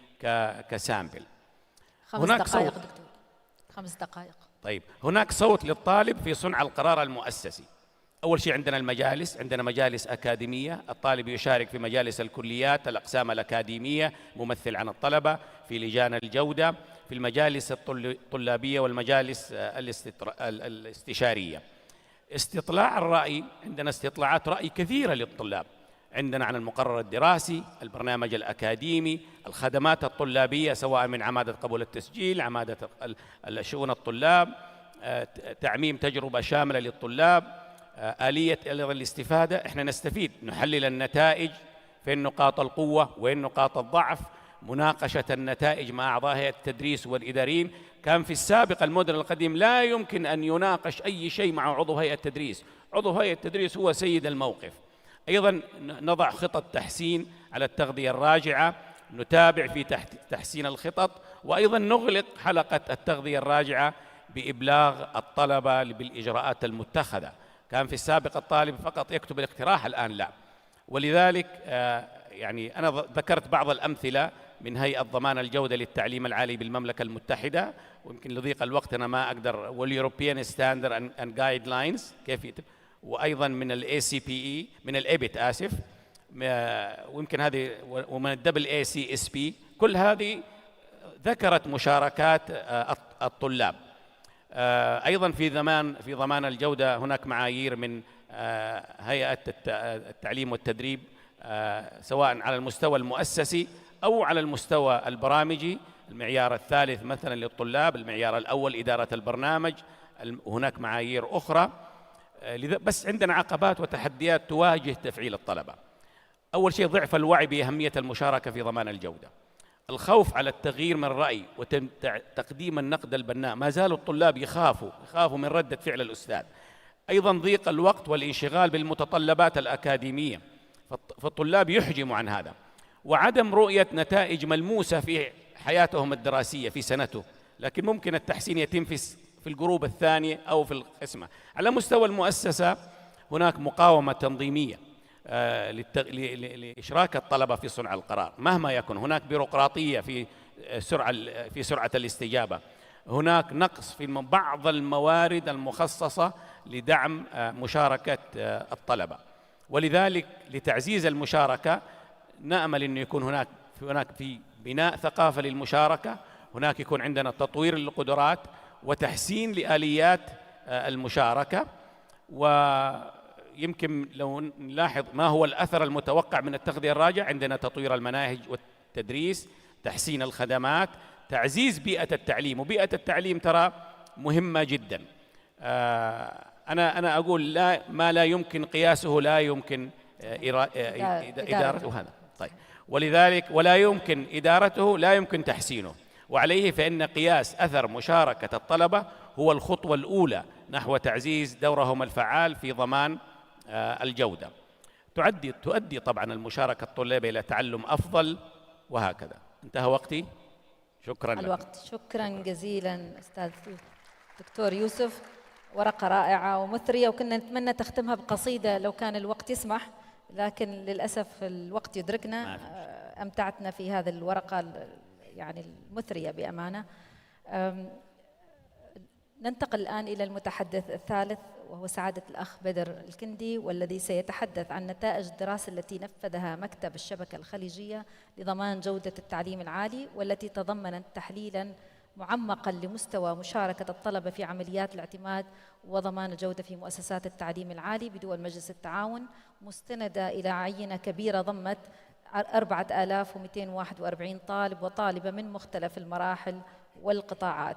كسامبل. 5 دقائق دكتور، 5 دقائق. طيب، هناك صوت للطالب في صنع القرار المؤسسي. أول شيء عندنا المجالس، عندنا مجالس أكاديمية، الطالب يشارك في مجالس الكليات، الأقسام الأكاديمية ممثل عن الطلبة، في لجان الجودة، في المجالس الطلابية والمجالس الاستشارية. استطلاع الرأي، عندنا استطلاعات رأي كثيرة للطلاب، عندنا عن المقرر الدراسي، البرنامج الأكاديمي، الخدمات الطلابية سواء من عمادة قبول التسجيل، عمادة شؤون الطلاب، تعميم تجربة شاملة للطلاب، آلية الاستفادة. احنا نستفيد، نحلل النتائج، فين نقاط القوة وين نقاط الضعف، مناقشة النتائج مع أعضاء هيئة التدريس والإداريين. كان في السابق الموديل القديم لا يمكن أن يناقش أي شيء مع عضو هيئة التدريس، عضو هيئة التدريس هو سيد الموقف. أيضا نضع خطط تحسين على التغذية الراجعة، نتابع في تحسين الخطط، وأيضا نغلق حلقة التغذية الراجعة بإبلاغ الطلبة بالإجراءات المتخذة. كان في السابق الطالب فقط يكتب الاقتراح، الآن لا. ولذلك يعني أنا ذكرت بعض الأمثلة من هيئة ضمان الجودة للتعليم العالي بالمملكة المتحدة، ويمكن لضيق الوقت أنا ما أقدر، واليوروبيان ستاندرد أند جايد لاينز كيف يتم، وأيضا من الACPE، من الإبت آسف، ويمكن هذه، ومن الACSP. كل هذه ذكرت مشاركات الطلاب. أيضا في ضمان الجودة هناك معايير من هيئة التعليم والتدريب، سواء على المستوى المؤسسي أو على المستوى البرامجي. المعيار الثالث مثلا للطلاب، المعيار الأول إدارة البرنامج، هناك معايير أخرى. بس عندنا عقبات وتحديات تواجه تفعيل الطلبة. أول شيء ضعف الوعي بأهمية المشاركة في ضمان الجودة، الخوف على التغيير من الرأي وتقديم النقد البناء، ما زال الطلاب يخافوا من ردة فعل الأستاذ. أيضا ضيق الوقت والانشغال بالمتطلبات الأكاديمية، فالطلاب يحجموا عن هذا، وعدم رؤية نتائج ملموسة في حياتهم الدراسية في سنته، لكن ممكن التحسين يتم في الجروب الثانية أو في القسمة. على مستوى المؤسسة هناك مقاومة تنظيمية لإشراك الطلبة في صنع القرار مهما يكن، هناك بيروقراطية في سرعة الاستجابة، هناك نقص في بعض الموارد المخصصة لدعم مشاركة الطلبة. ولذلك لتعزيز المشاركة نأمل أن يكون هناك في بناء ثقافة للمشاركة، هناك يكون عندنا تطوير للقدرات وتحسين لآليات المشاركة. ويمكن لو نلاحظ ما هو الأثر المتوقع من التغذية الراجعة، عندنا تطوير المناهج والتدريس، تحسين الخدمات، تعزيز بيئة التعليم. وبيئة التعليم ترى مهمة جدا. أنا أقول ما لا يمكن قياسه لا يمكن إدارته. هذا طيب، ولذلك ولا يمكن إدارته لا يمكن تحسينه، وعليه فإن قياس أثر مشاركة الطلبة هو الخطوة الأولى نحو تعزيز دورهم الفعال في ضمان الجودة. تؤدي طبعا المشاركة الطلابية إلى تعلم أفضل، وهكذا. انتهى وقتي، شكرا لك. الوقت. شكرا جزيلا أستاذ دكتور يوسف، ورقة رائعة ومثرية، وكنا نتمنى تختمها بقصيدة لو كان الوقت يسمح، لكن للأسف الوقت يدركنا. أمتعتنا في هذه الورقة يعني المثرية بأمانة. ننتقل الآن إلى المتحدث الثالث، وهو سعادة الأخ بدر الكندي، والذي سيتحدث عن نتائج الدراسة التي نفذها مكتب الشبكة الخليجية لضمان جودة التعليم العالي، والتي تضمنت تحليلاً معمقاً لمستوى مشاركة الطلبة في عمليات الاعتماد وضمان الجودة في مؤسسات التعليم العالي بدول مجلس التعاون، مستندة إلى عينة كبيرة ضمت 4241 طالب وطالبة من مختلف المراحل والقطاعات.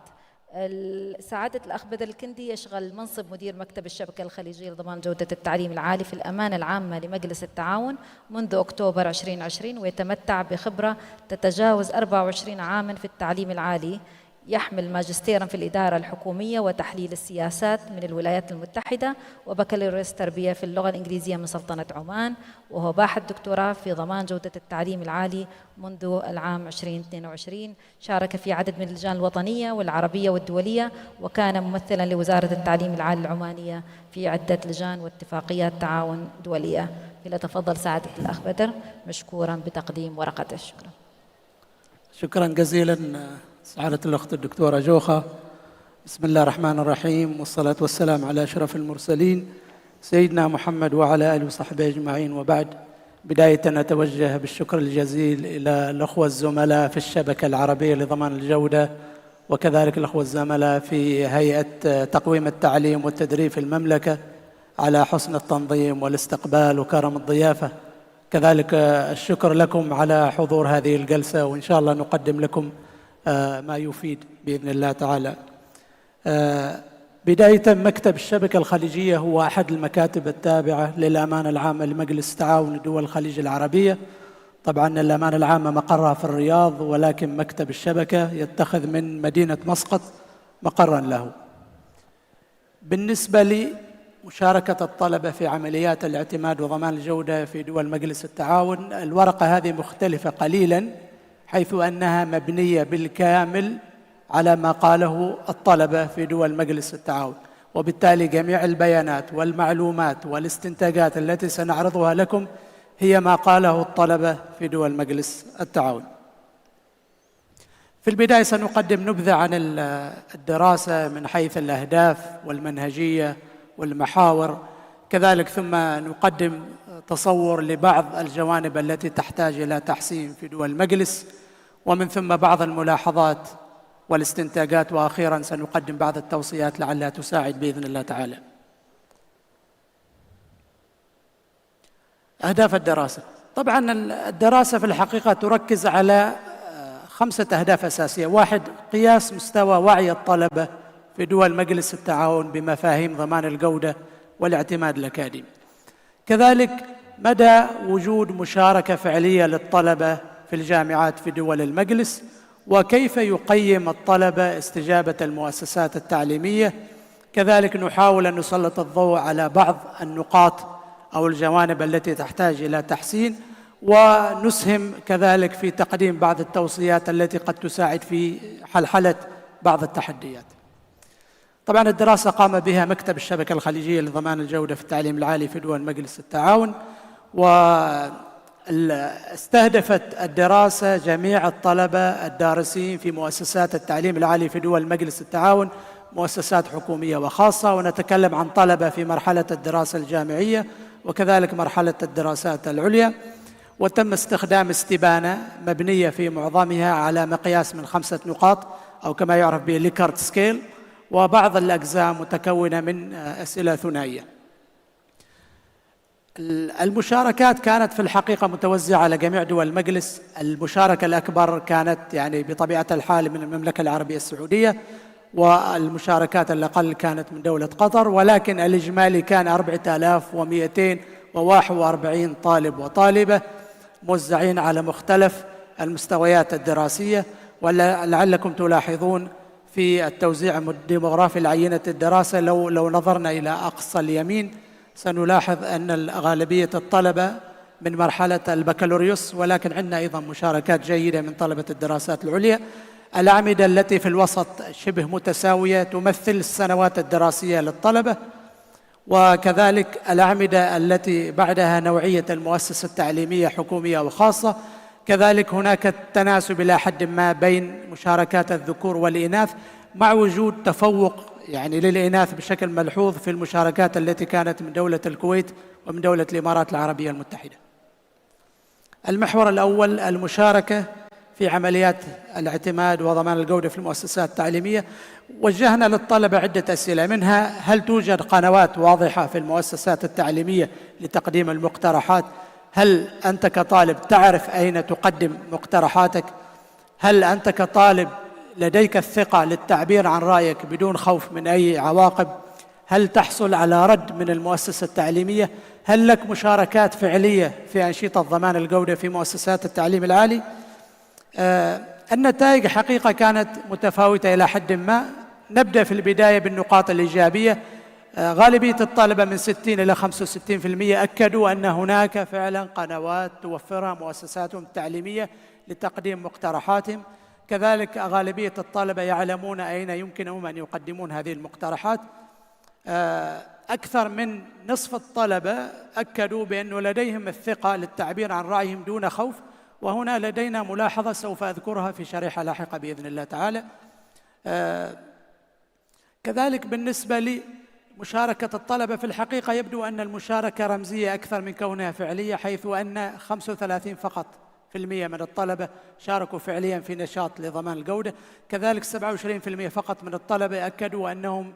سعادة الأخ بدر الكندي يشغل منصب مدير مكتب الشبكة الخليجية لضمان جودة التعليم العالي في الأمانة العامة لمجلس التعاون منذ أكتوبر 2020، ويتمتع بخبرة تتجاوز 24 عاماً في التعليم العالي. يحمل ماجستيراً في الإدارة الحكومية وتحليل السياسات من الولايات المتحدة، وبكالوريوس تربية في اللغة الإنجليزية من سلطنة عمان، وهو باحث دكتوراه في ضمان جودة التعليم العالي منذ العام 2022. شارك في عدد من اللجان الوطنية والعربية والدولية، وكان ممثلاً لوزارة التعليم العالي العمانية في عدة لجان واتفاقيات تعاون دولية. فليتفضل سعادة الأخ بدر مشكوراً بتقديم ورقته. شكراً. شكراً جزيلاً سعادة الأخت الدكتورة جوخة. بسم الله الرحمن الرحيم، والصلاة والسلام على أشرف المرسلين سيدنا محمد وعلى آله وصحبه أجمعين، وبعد. بداية أتوجه بالشكر الجزيل إلى الأخوة الزملاء في الشبكة العربية لضمان الجودة، وكذلك الأخوة الزملاء في هيئة تقويم التعليم والتدريب في المملكة على حسن التنظيم والاستقبال وكرم الضيافة. كذلك الشكر لكم على حضور هذه الجلسة، وإن شاء الله نقدم لكم ما يفيد بإذن الله تعالى. بداية، مكتب الشبكة الخليجية هو أحد المكاتب التابعة للأمانة العامة لمجلس تعاون دول الخليج العربية. طبعا الأمانة العامة مقرها في الرياض، ولكن مكتب الشبكة يتخذ من مدينة مسقط مقرا له. بالنسبة لمشاركة الطلبة في عمليات الاعتماد وضمان الجودة في دول مجلس التعاون، الورقة هذه مختلفة قليلا، حيث أنها مبنية بالكامل على ما قاله الطلبة في دول مجلس التعاون، وبالتالي جميع البيانات والمعلومات والاستنتاجات التي سنعرضها لكم هي ما قاله الطلبة في دول مجلس التعاون. في البداية سنقدم نبذة عن الدراسة من حيث الأهداف والمنهجية والمحاور، كذلك ثم نقدم تصور لبعض الجوانب التي تحتاج إلى تحسين في دول المجلس، ومن ثم بعض الملاحظات والاستنتاجات، وأخيراً سنقدم بعض التوصيات لعلها تساعد بإذن الله تعالى. أهداف الدراسة. طبعاً الدراسة في الحقيقة تركز على 5 أهداف أساسية. 1، قياس مستوى وعي الطلبة في دول مجلس التعاون بمفاهيم ضمان الجودة والاعتماد الأكاديمي. كذلك مدى وجود مشاركة فعلية للطلبة في الجامعات في دول المجلس، وكيف يقيم الطلبة استجابة المؤسسات التعليمية. كذلك نحاول أن نسلط الضوء على بعض النقاط أو الجوانب التي تحتاج إلى تحسين، ونسهم كذلك في تقديم بعض التوصيات التي قد تساعد في حلحلة بعض التحديات. طبعا الدراسة قام بها مكتب الشبكة الخليجية لضمان الجودة في التعليم العالي في دول مجلس التعاون، واستهدفت الدراسة جميع الطلبة الدارسين في مؤسسات التعليم العالي في دول مجلس التعاون، مؤسسات حكومية وخاصة، ونتكلم عن طلبة في مرحلة الدراسة الجامعية وكذلك مرحلة الدراسات العليا. وتم استخدام استبانة مبنية في معظمها على مقياس من 5 نقاط أو كما يعرف به ليكارت سكيل، وبعض الأجزاء متكونة من أسئلة ثنائية. المشاركات كانت في الحقيقة متوزعة على جميع دول المجلس. المشاركة الأكبر كانت يعني بطبيعة الحال من المملكة العربية السعودية، والمشاركات الأقل كانت من دولة قطر، ولكن الإجمالي كان 4241 طالب وطالبة موزعين على مختلف المستويات الدراسية. ولعلكم تلاحظون في التوزيع الديموغرافي لعينة الدراسة، لو نظرنا إلى أقصى اليمين سنلاحظ أن غالبية الطلبة من مرحلة البكالوريوس، ولكن عندنا أيضا مشاركات جيدة من طلبة الدراسات العليا. الأعمدة التي في الوسط شبه متساوية تمثل السنوات الدراسية للطلبة، وكذلك الأعمدة التي بعدها نوعية المؤسسة التعليمية حكومية وخاصة. كذلك هناك تناسب إلى حد ما بين مشاركات الذكور والإناث، مع وجود تفوق يعني للإناث بشكل ملحوظ في المشاركات التي كانت من دولة الكويت ومن دولة الإمارات العربية المتحدة. المحور الأول المشاركة في عمليات الاعتماد وضمان الجودة في المؤسسات التعليمية. وجهنا للطلبة عدة أسئلة، منها هل توجد قنوات واضحة في المؤسسات التعليمية لتقديم المقترحات؟ هل أنت كطالب تعرف أين تقدم مقترحاتك؟ هل أنت كطالب لديك الثقة للتعبير عن رأيك بدون خوف من أي عواقب؟ هل تحصل على رد من المؤسسة التعليمية؟ هل لك مشاركات فعلية في أنشطة ضمان الجودة في مؤسسات التعليم العالي؟ النتائج حقيقة كانت متفاوتة إلى حد ما. نبدأ في البداية بالنقاط الإيجابية. غالبية الطلبة من 60 إلى 65% أكدوا أن هناك فعلا قنوات توفرها مؤسساتهم التعليمية لتقديم مقترحاتهم. كذلك غالبية الطلبة يعلمون أين يمكنهم أن يقدمون هذه المقترحات. أكثر من نصف الطلبة أكدوا بأنه لديهم الثقة للتعبير عن رأيهم دون خوف. وهنا لدينا ملاحظة سوف أذكرها في شريحة لاحقة بإذن الله تعالى. كذلك بالنسبة لمشاركة الطلبة، في الحقيقة يبدو أن المشاركة رمزية أكثر من كونها فعلية، حيث أن 35% فقط من الطلبة شاركوا فعليا في نشاط لضمان الجودة. كذلك 27% فقط من الطلبة أكدوا أنهم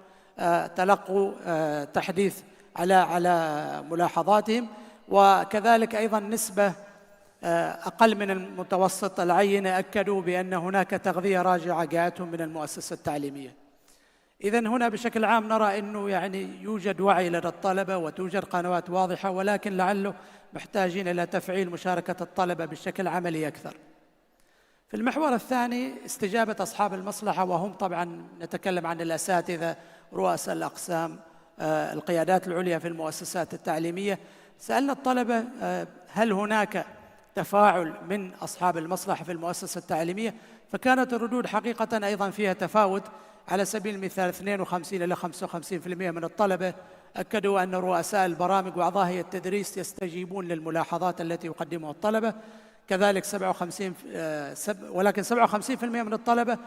تلقوا تحديث على ملاحظاتهم. وكذلك أيضا نسبة أقل من المتوسط العينة أكدوا بأن هناك تغذية راجعة جاءتهم من المؤسسة التعليمية. إذن هنا بشكل عام نرى أنه يعني يوجد وعي لدى الطلبة وتوجد قنوات واضحة، ولكن لعله محتاجين إلى تفعيل مشاركة الطلبة بشكل عملي أكثر. في المحور الثاني استجابة أصحاب المصلحة، وهم طبعا نتكلم عن الأساتذة، رؤساء الأقسام، القيادات العليا في المؤسسات التعليمية. سألنا الطلبة هل هناك تفاعل من أصحاب المصلحة في المؤسسة التعليمية، فكانت الردود حقيقة أيضا فيها تفاوت. على سبيل المثال 52 إلى 55% من الطلبة أكدوا أن رؤساء البرامج وأعضاء هيئة التدريس يستجيبون للملاحظات التي يقدمها الطلبة. كذلك 57% من الطلبة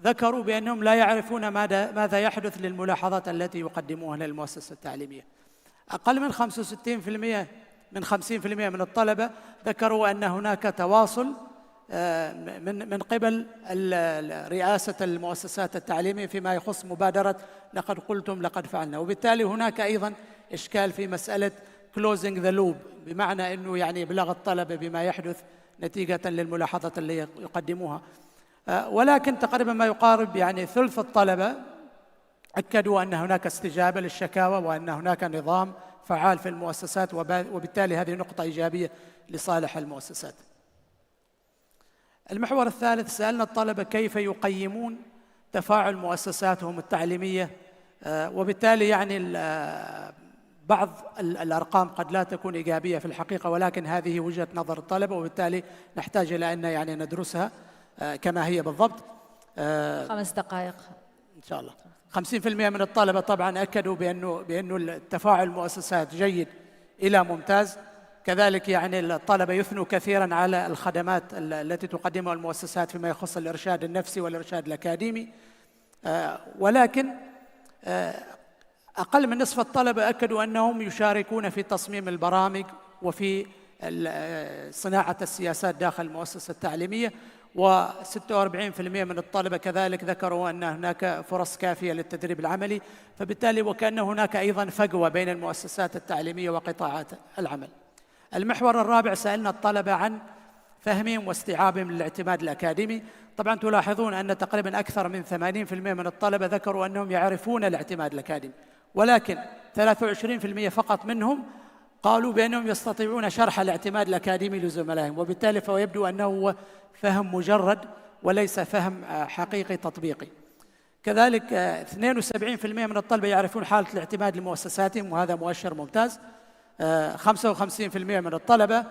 ذكروا بأنهم لا يعرفون ماذا يحدث للملاحظات التي يقدموها للمؤسسة التعليمية. أقل من 50% من الطلبة ذكروا أن هناك تواصل من قبل رئاسة المؤسسات التعليمية فيما يخص مبادرة لقد قلتم لقد فعلنا. وبالتالي هناك أيضا إشكال في مسألة closing the loop، بمعنى أنه يعني إبلاغ الطلبة بما يحدث نتيجة للملاحظات اللي يقدموها. ولكن تقريبا ما يقارب يعني ثلث الطلبة أكدوا أن هناك استجابة للشكاوى وأن هناك نظام فعال في المؤسسات، وبالتالي هذه نقطة إيجابية لصالح المؤسسات. المحور الثالث سألنا الطلبة كيف يقيمون تفاعل مؤسساتهم التعليمية، وبالتالي يعني بعض الأرقام قد لا تكون إيجابية في الحقيقة، ولكن هذه وجهة نظر الطلبة، وبالتالي نحتاج إلى أن يعني ندرسها كما هي بالضبط. 5 دقائق إن شاء الله. 50% من الطلبة طبعا أكدوا بأنه التفاعل المؤسسات جيد إلى ممتاز. كذلك يعني الطلبة يثنوا كثيرا على الخدمات التي تقدمها المؤسسات فيما يخص الإرشاد النفسي والإرشاد الأكاديمي. ولكن أقل من نصف الطلبة أكدوا أنهم يشاركون في تصميم البرامج وفي صناعة السياسات داخل المؤسسة التعليمية. و46% من الطلبة كذلك ذكروا أن هناك فرص كافية للتدريب العملي، فبالتالي وكأن هناك أيضا فجوة بين المؤسسات التعليمية وقطاعات العمل. المحور الرابع سألنا الطلبة عن فهمهم واستيعابهم للاعتماد الأكاديمي. طبعا تلاحظون أن تقريبا أكثر من 80% من الطلبة ذكروا أنهم يعرفون الاعتماد الأكاديمي، ولكن 23% فقط منهم قالوا بأنهم يستطيعون شرح الاعتماد الأكاديمي لزملائهم، وبالتالي فهو يبدو أنه هو فهم مجرد وليس فهم حقيقي تطبيقي. كذلك 72% من الطلبة يعرفون حالة الاعتماد لمؤسساتهم، وهذا مؤشر ممتاز. 55% من الطلبة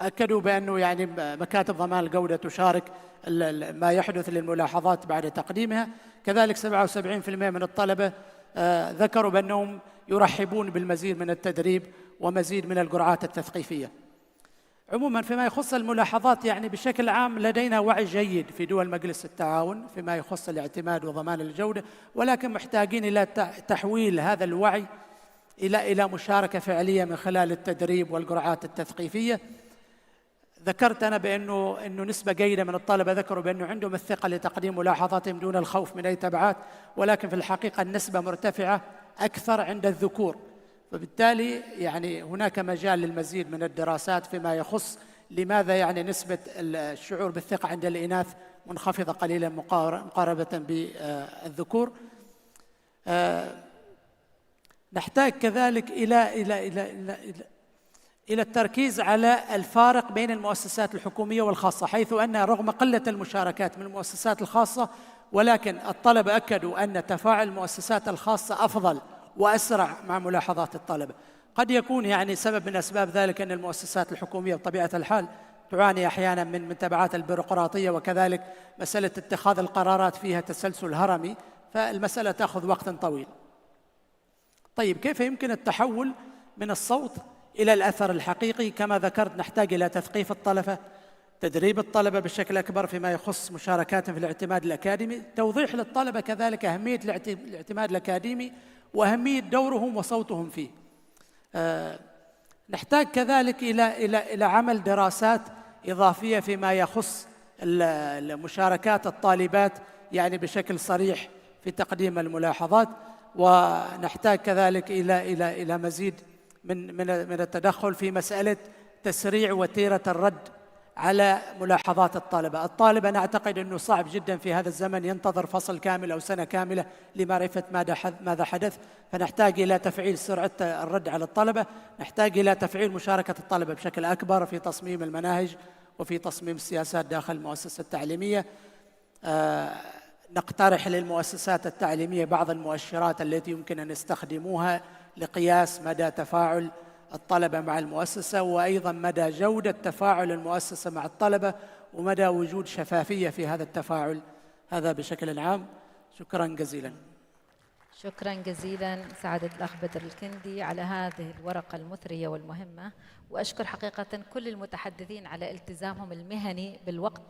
أكدوا بأنه يعني مكاتب ضمان الجودة تشارك ما يحدث للملاحظات بعد تقديمها. كذلك 77% من الطلبة ذكروا بأنهم يرحبون بالمزيد من التدريب ومزيد من الجرعات التثقيفية. عموما فيما يخص الملاحظات، يعني بشكل عام لدينا وعي جيد في دول مجلس التعاون فيما يخص الاعتماد وضمان الجودة، ولكن محتاجين إلى تحويل هذا الوعي إلى مشاركة فعلية من خلال التدريب والجرعات التثقيفية. ذكرت أنا بأنه نسبة جيدة من الطلبة ذكروا بأنه عندهم الثقة لتقديم ملاحظاتهم دون الخوف من أي تبعات، ولكن في الحقيقة النسبة مرتفعة أكثر عند الذكور، فبالتالي يعني هناك مجال للمزيد من الدراسات فيما يخص لماذا يعني نسبة الشعور بالثقة عند الإناث منخفضة قليلا مقاربة بالذكور. نحتاج كذلك إلى التركيز على الفارق بين المؤسسات الحكومية والخاصة، حيث أن رغم قلة المشاركات من المؤسسات الخاصة، ولكن الطلبة أكدوا أن تفاعل المؤسسات الخاصة أفضل وأسرع مع ملاحظات الطلبة. قد يكون يعني سبب من أسباب ذلك أن المؤسسات الحكومية بطبيعة الحال تعاني أحيانا من تبعات البيروقراطية، وكذلك مسألة اتخاذ القرارات فيها تسلسل هرمي، فالمسألة تأخذ وقت طويل. طيب، كيف يمكن التحول من الصوت إلى الأثر الحقيقي؟ كما ذكرت نحتاج إلى تثقيف الطلبة، تدريب الطلبة بشكل أكبر فيما يخص مشاركاتهم في الاعتماد الأكاديمي، توضيح للطلبة كذلك أهمية الاعتماد الأكاديمي وأهمية دورهم وصوتهم فيه. نحتاج كذلك إلى عمل دراسات إضافية فيما يخص مشاركات الطالبات يعني بشكل صريح في تقديم الملاحظات، ونحتاج كذلك إلى مزيد من التدخل في مسألة تسريع وتيرة الرد على ملاحظات الطلبة. الطالب أنا أعتقد أنه صعب جدا في هذا الزمن ينتظر فصل كامل أو سنة كاملة لمعرفة ماذا حدث، فنحتاج إلى تفعيل سرعة الرد على الطلبة، نحتاج إلى تفعيل مشاركة الطلبة بشكل أكبر في تصميم المناهج وفي تصميم السياسات داخل المؤسسة التعليمية. نقترح للمؤسسات التعليمية بعض المؤشرات التي يمكن أن يستخدموها لقياس مدى تفاعل الطلبة مع المؤسسة، وأيضا مدى جودة تفاعل المؤسسة مع الطلبة، ومدى وجود شفافية في هذا التفاعل. هذا بشكل عام. شكرا جزيلا. شكرا جزيلا سعادة الأخ بدر الكندي على هذه الورقة المثرية والمهمة، وأشكر حقيقة كل المتحدثين على التزامهم المهني بالوقت.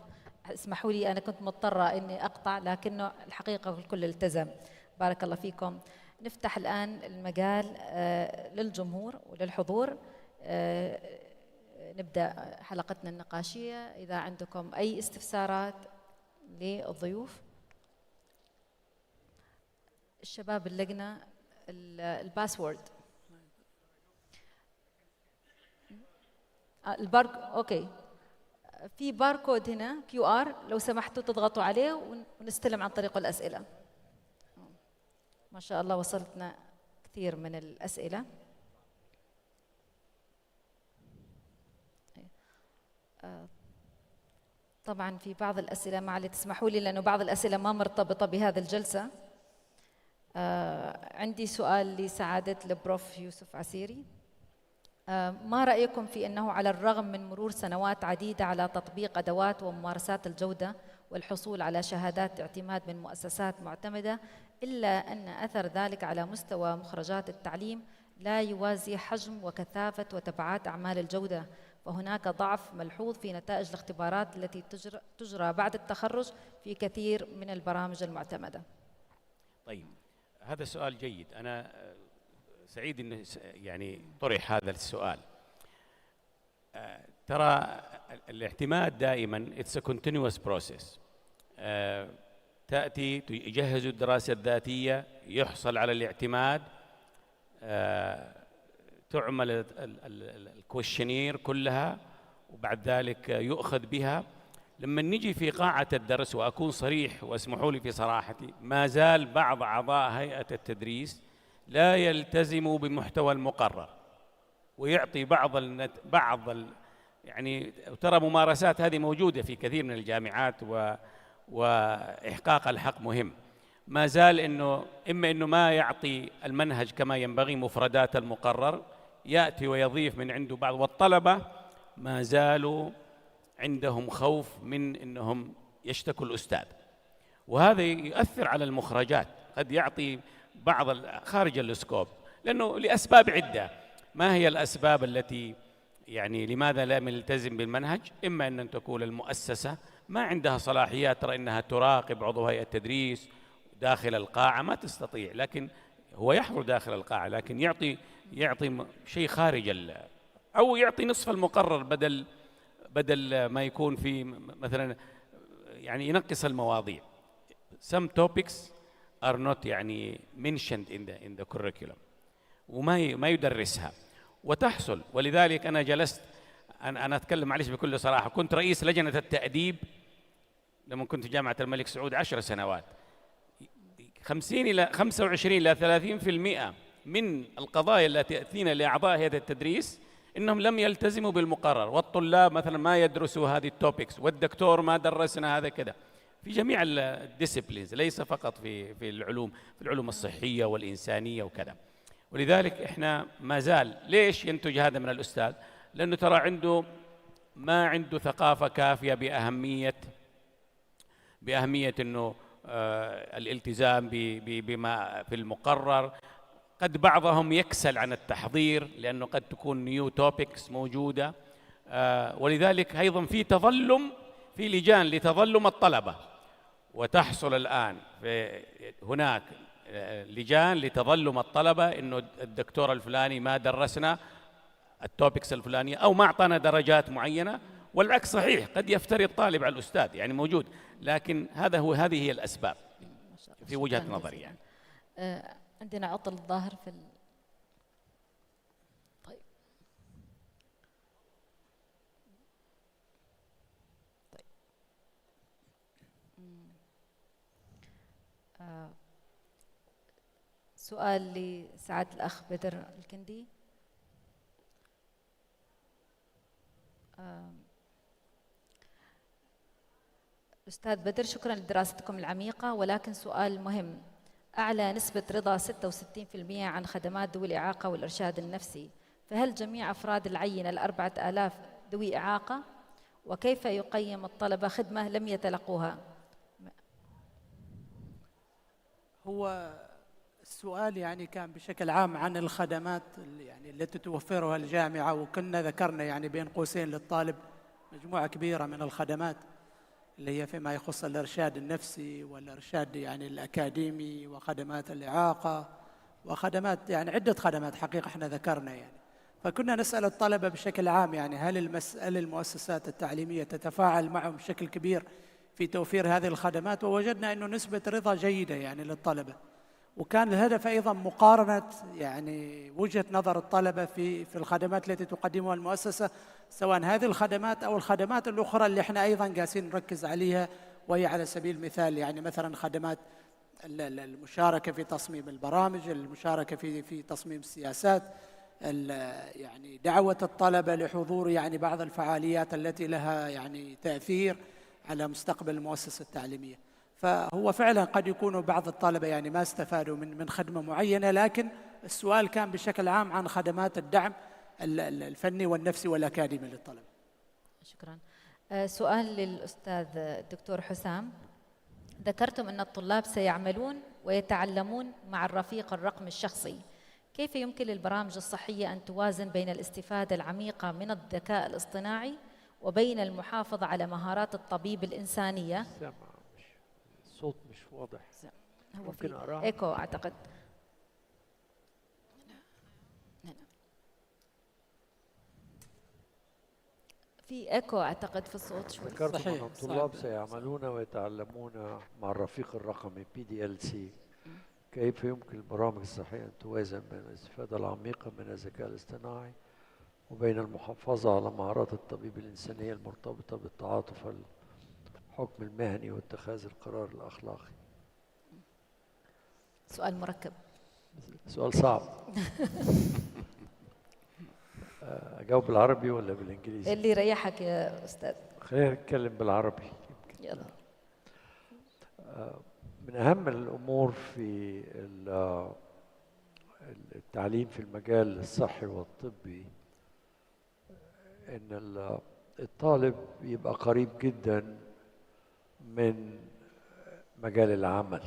اسمحوا لي، أنا كنت مضطرة أني أقطع، لكنه الحقيقة الكل التزم. بارك الله فيكم. نفتح الآن المجال للجمهور وللحضور. نبدأ حلقتنا النقاشية. إذا عندكم أي استفسارات للضيوف. الشباب اللجنة، الباسورد أوكي، في باركود هنا QR، لو سمحتوا تضغطوا عليه ونستلم عن طريقه الأسئلة. ما شاء الله وصلتنا كثير من الأسئلة. طبعا في بعض الأسئلة معلي تسمحوا لي لأنه بعض الأسئلة ما مرتبطة بهذه الجلسة. عندي سؤال لسعادة البروف يوسف عسيري. ما رأيكم في أنه على الرغم من مرور سنوات عديدة على تطبيق أدوات وممارسات الجودة والحصول على شهادات اعتماد من مؤسسات معتمدة، إلا أن أثر ذلك على مستوى مخرجات التعليم لا يوازي حجم وكثافة وتبعات أعمال الجودة، وهناك ضعف ملحوظ في نتائج الاختبارات التي تجرى بعد التخرج في كثير من البرامج المعتمدة؟ طيب، هذا سؤال جيد. أنا سعيد أنه يعني طرح هذا السؤال. ترى الاعتماد دائما it's a continuous process. تأتي يجهز الدراسة الذاتية، يحصل على الاعتماد، تعمل الكويشنير كلها، وبعد ذلك يؤخذ بها. لما نجي في قاعة الدرس، وأكون صريح واسمحوا لي في صراحتي، ما زال بعض أعضاء هيئة التدريس لا يلتزموا بمحتوى المقرر، ويعطي يعني ترى ممارسات هذه موجودة في كثير من الجامعات، وإحقاق الحق مهم. ما زال إما إنه ما يعطي المنهج كما ينبغي مفردات المقرر، يأتي ويضيف من عنده بعض، والطلبة ما زالوا عندهم خوف من إنهم يشتكوا الأستاذ، وهذا يؤثر على المخرجات. قد يعطي بعض خارج السكوب، لأنه لأسباب عدة. ما هي الأسباب التي يعني لماذا لا نلتزم بالمنهج؟ إما أن تكون المؤسسة ما عندها صلاحيات، ترى أنها تراقب عضو هيئة التدريس داخل القاعة، ما تستطيع، لكن هو يحضر داخل القاعة، لكن يعطي شيء خارج أو يعطي نصف المقرر بدل ما يكون في مثلا، يعني ينقص المواضيع. Some topics are not يعني mentioned in the curriculum، وما يدرسها وتحصل. ولذلك أنا جلست، أنا أتكلم معلش بكل صراحة، كنت رئيس لجنة التأديب لما كنت في جامعة الملك سعود 10 سنوات. 50 إلى 25 إلى 30% من القضايا التي تأتينا لأعضاء هيئة التدريس إنهم لم يلتزموا بالمقرر، والطلاب مثلا ما يدرسوا هذه التوبكس، والدكتور ما درسنا هذا كذا، في جميع الديسيبلينز، ليس فقط في العلوم الصحية والإنسانية وكذا. ولذلك إحنا ما زال، ليش ينتج هذا من الأستاذ؟ لأنه ترى ما عنده ثقافة كافية بأهمية إنه الالتزام بما في المقرر. قد بعضهم يكسل عن التحضير لأنه قد تكون نيو توبكس موجودة، ولذلك أيضا في تظلم، في لجان لتظلم الطلبة، وتحصل الآن هناك لجان لتظلم الطلبة إنه الدكتور الفلاني ما درسنا التوبكس الفلانية أو ما أعطانا درجات معينة، والعكس صحيح، قد يفتري الطالب على الأستاذ، يعني موجود، لكن هذه هي الأسباب في وجهة نظري يعني. عندنا عطل الظاهر في طيب. سؤال لسعادة الأخ بدر الكندي. أستاذ بدر، شكرا لدراستكم العميقة، ولكن سؤال مهم. أعلى نسبة رضا 66% عن خدمات ذوي الإعاقة والإرشاد النفسي، فهل جميع أفراد العينة 4000 ذوي إعاقة؟ وكيف يقيم الطلبة خدمة لم يتلقوها؟ هو السؤال يعني كان بشكل عام عن الخدمات التي توفرها الجامعة، وكنا ذكرنا يعني بين قوسين للطالب مجموعة كبيرة من الخدمات اللي هي فيما يخص الإرشاد النفسي والإرشاد يعني الأكاديمي وخدمات الإعاقة وخدمات يعني عدة خدمات حقيقة احنا ذكرنا يعني. فكنا نسأل الطلبة بشكل عام يعني هل المؤسسات التعليمية تتفاعل معهم بشكل كبير في توفير هذه الخدمات، ووجدنا أنه نسبة رضا جيدة يعني للطلبة. وكان الهدف أيضا مقارنة يعني وجهة نظر الطلبة في الخدمات التي تقدمها المؤسسة، سواء هذه الخدمات أو الخدمات الأخرى اللي احنا أيضا قاسين نركز عليها، وهي على سبيل المثال يعني مثلا خدمات المشاركة في تصميم البرامج، المشاركة في تصميم السياسات، يعني دعوة الطلبة لحضور يعني بعض الفعاليات التي لها يعني تأثير على مستقبل المؤسسة التعليمية. فهو فعلا قد يكونوا بعض الطلبة يعني ما استفادوا من خدمة معينة، لكن السؤال كان بشكل عام عن خدمات الدعم الفني والنفسي والأكاديمي للطلبة. شكرا. سؤال للأستاذ الدكتور حسام. ذكرتم أن الطلاب سيعملون ويتعلمون مع الرفيق الرقمي الشخصي، كيف يمكن للبرامج الصحية أن توازن بين الاستفادة العميقة من الذكاء الاصطناعي وبين المحافظة على مهارات الطبيب الإنسانية؟ الصوت مش واضح. هو في إيكو أعتقد. في إيكو أعتقد في الصوت شوي. ذكرتم أن الطلاب سيعملون ويتعلمون مع الرفيق الرقمي PDLC، كيف يمكن البرامج الصحية أن توازن بين الاستفادة العميقة من الذكاء الاصطناعي وبين المحافظة على مهارات الطبيب الإنسانية المرتبطة بالتعاطف الحكم المهني واتخاذ القرار الأخلاقي؟ سؤال مركب. سؤال صعب. أجاوب بالعربي ولا بالإنجليزي؟ اللي يريحك يا أستاذ. خلينا نتكلم بالعربي. يلا. من أهم الأمور في التعليم في المجال الصحي والطبي إن الطالب يبقى قريب جدا من مجال العمل،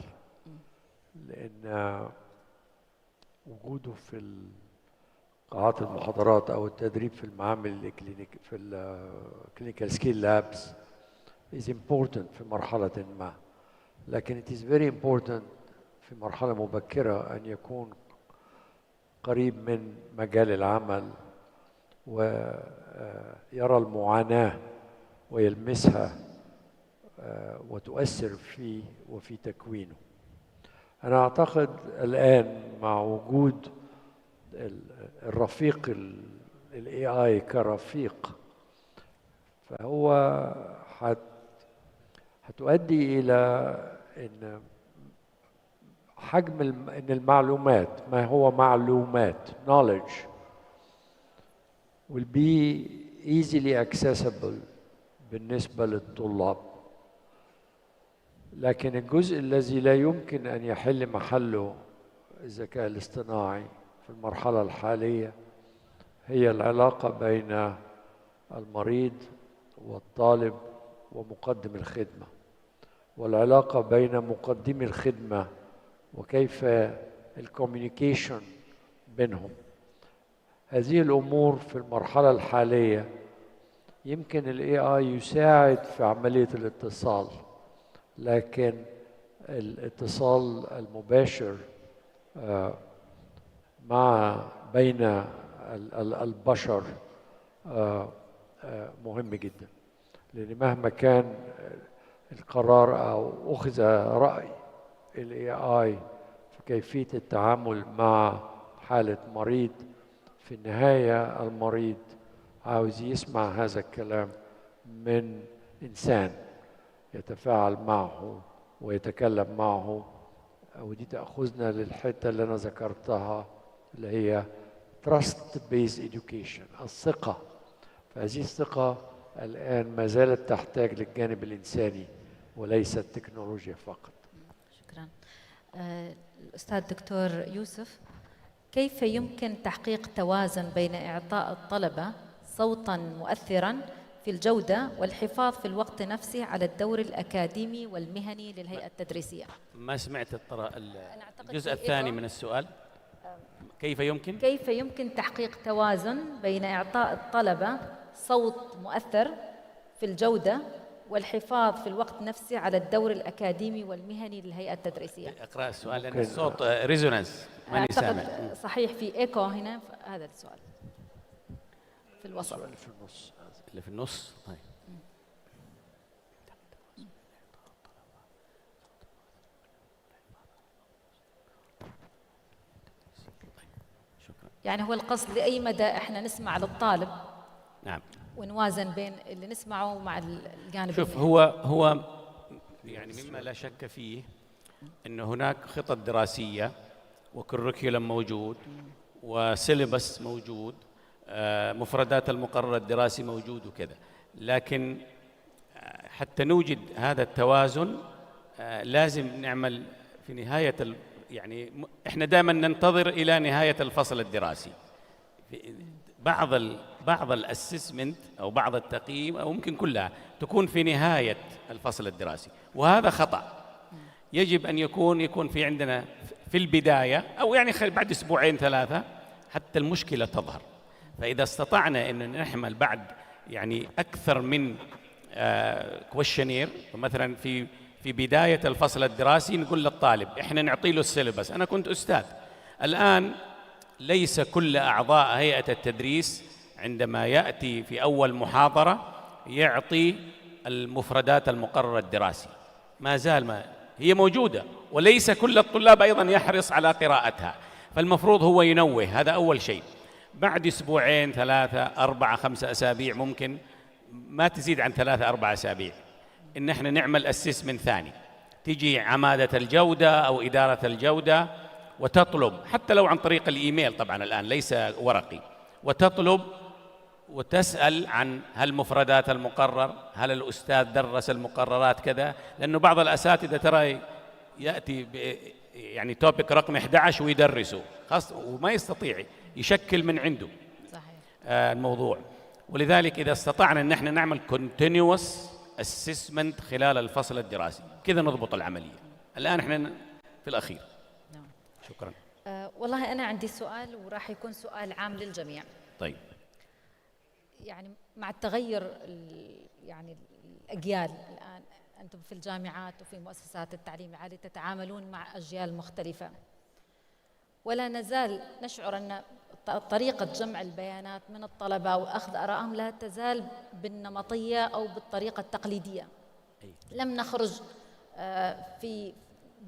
لأن وجوده في قاعات المحاضرات أو التدريب في المعامل في الكلينيكال سكيل لابس is important في مرحلة ما، لكن it is very important في مرحلة مبكرة أن يكون قريب من مجال العمل ويرى المعاناة ويلمسها وتؤثر فيه وفي تكوينه. أنا أعتقد الآن مع وجود الرفيق ال AI كرفيق، فهو هتؤدي إلى إن حجم إن المعلومات، ما هو معلومات knowledge will be easily accessible بالنسبة للطلاب، لكن الجزء الذي لا يمكن أن يحل محله الذكاء الاصطناعي في المرحلة الحالية هي العلاقة بين المريض والطالب ومقدم الخدمة، والعلاقة بين مقدمي الخدمة وكيف الكوميونيكيشن بينهم. هذه الأمور في المرحلة الحالية يمكن ال AI يساعد في عملية الاتصال، لكن الاتصال المباشر بين البشر مهم جدا، لأن مهما كان القرار أو أخذ رأي ال AI في كيفية التعامل مع حالة مريض، في النهاية المريض عاوز يسمع هذا الكلام من إنسان يتفاعل معه ويتكلم معه، ودي تأخذنا للحتة اللي أنا ذكرتها اللي هي trust based education، الثقة. فهذه الثقة الآن ما زالت تحتاج للجانب الإنساني وليس التكنولوجيا فقط. شكرا. الأستاذ دكتور يوسف، كيف يمكن تحقيق توازن بين إعطاء الطلبة صوتا مؤثرا في الجودة والحفاظ في الوقت نفسه على الدور الأكاديمي والمهني للهيئة التدريسية؟ ما سمعت الجزء الثاني من السؤال. كيف يمكن تحقيق توازن بين إعطاء الطلبة صوت مؤثر في الجودة والحفاظ في الوقت نفسه على الدور الأكاديمي والمهني للهيئة التدريسية؟ اقرأ السؤال لأن الصوت ريزونانس ماني سامع. صحيح في إيكو هنا، هذا السؤال في الوسط اللي في النص. طيب يعني هو القصد لأي مدى إحنا نسمع للطالب، نعم، ونوازن بين اللي نسمعه مع الجانب. شوف، هو يعني مما لا شك فيه أن هناك خطط دراسية وكريكولم موجود وسيلبس موجود، مفردات المقرر الدراسي موجود وكذا، لكن حتى نوجد هذا التوازن لازم نعمل في نهاية يعني احنا دائما ننتظر الى نهايه الفصل الدراسي. بعض الاسسمنت او بعض التقييم او ممكن كلها تكون في نهايه الفصل الدراسي، وهذا خطأ. يجب ان يكون في عندنا في البدايه او يعني بعد اسبوعين ثلاثه حتى المشكله تظهر. فاذا استطعنا ان نحمل بعد يعني اكثر من كويشنير، مثلا في بداية الفصل الدراسي نقول للطالب احنا نعطي له السيلبس. أنا كنت أستاذ، الآن ليس كل أعضاء هيئة التدريس عندما يأتي في أول محاضرة يعطي المفردات المقرر الدراسي، ما زال هي موجودة، وليس كل الطلاب أيضا يحرص على قراءتها. فالمفروض هو ينوه، هذا أول شيء. بعد أسبوعين ثلاثة أربعة خمسة أسابيع، ممكن ما تزيد عن 3-4 أسابيع، إن احنا نعمل أسسمنت ثاني، تيجي عمادة الجودة أو إدارة الجودة وتطلب، حتى لو عن طريق الإيميل طبعا الآن ليس ورقي، وتطلب وتسأل عن هل مفردات المقرر، هل الأستاذ درس المقررات كذا، لأنه بعض الأساتذة ترى يأتي يعني توبيك رقم 11 ويدرسه وما يستطيع يشكل من عنده. صحيح. الموضوع. ولذلك إذا استطعنا أن احنا نعمل continuous assessment خلال الفصل الدراسي كذا نضبط العملية. الآن احنا في الأخير. نعم. شكرا. والله أنا عندي سؤال وراح يكون سؤال عام للجميع. طيب. يعني مع التغير يعني الأجيال الآن، أنتم في الجامعات وفي مؤسسات التعليم العالي تتعاملون مع أجيال مختلفة، ولا نزال نشعر أن طريقة جمع البيانات من الطلبة وأخذ آرائهم لا تزال بالنمطية أو بالطريقة التقليدية. لم نخرج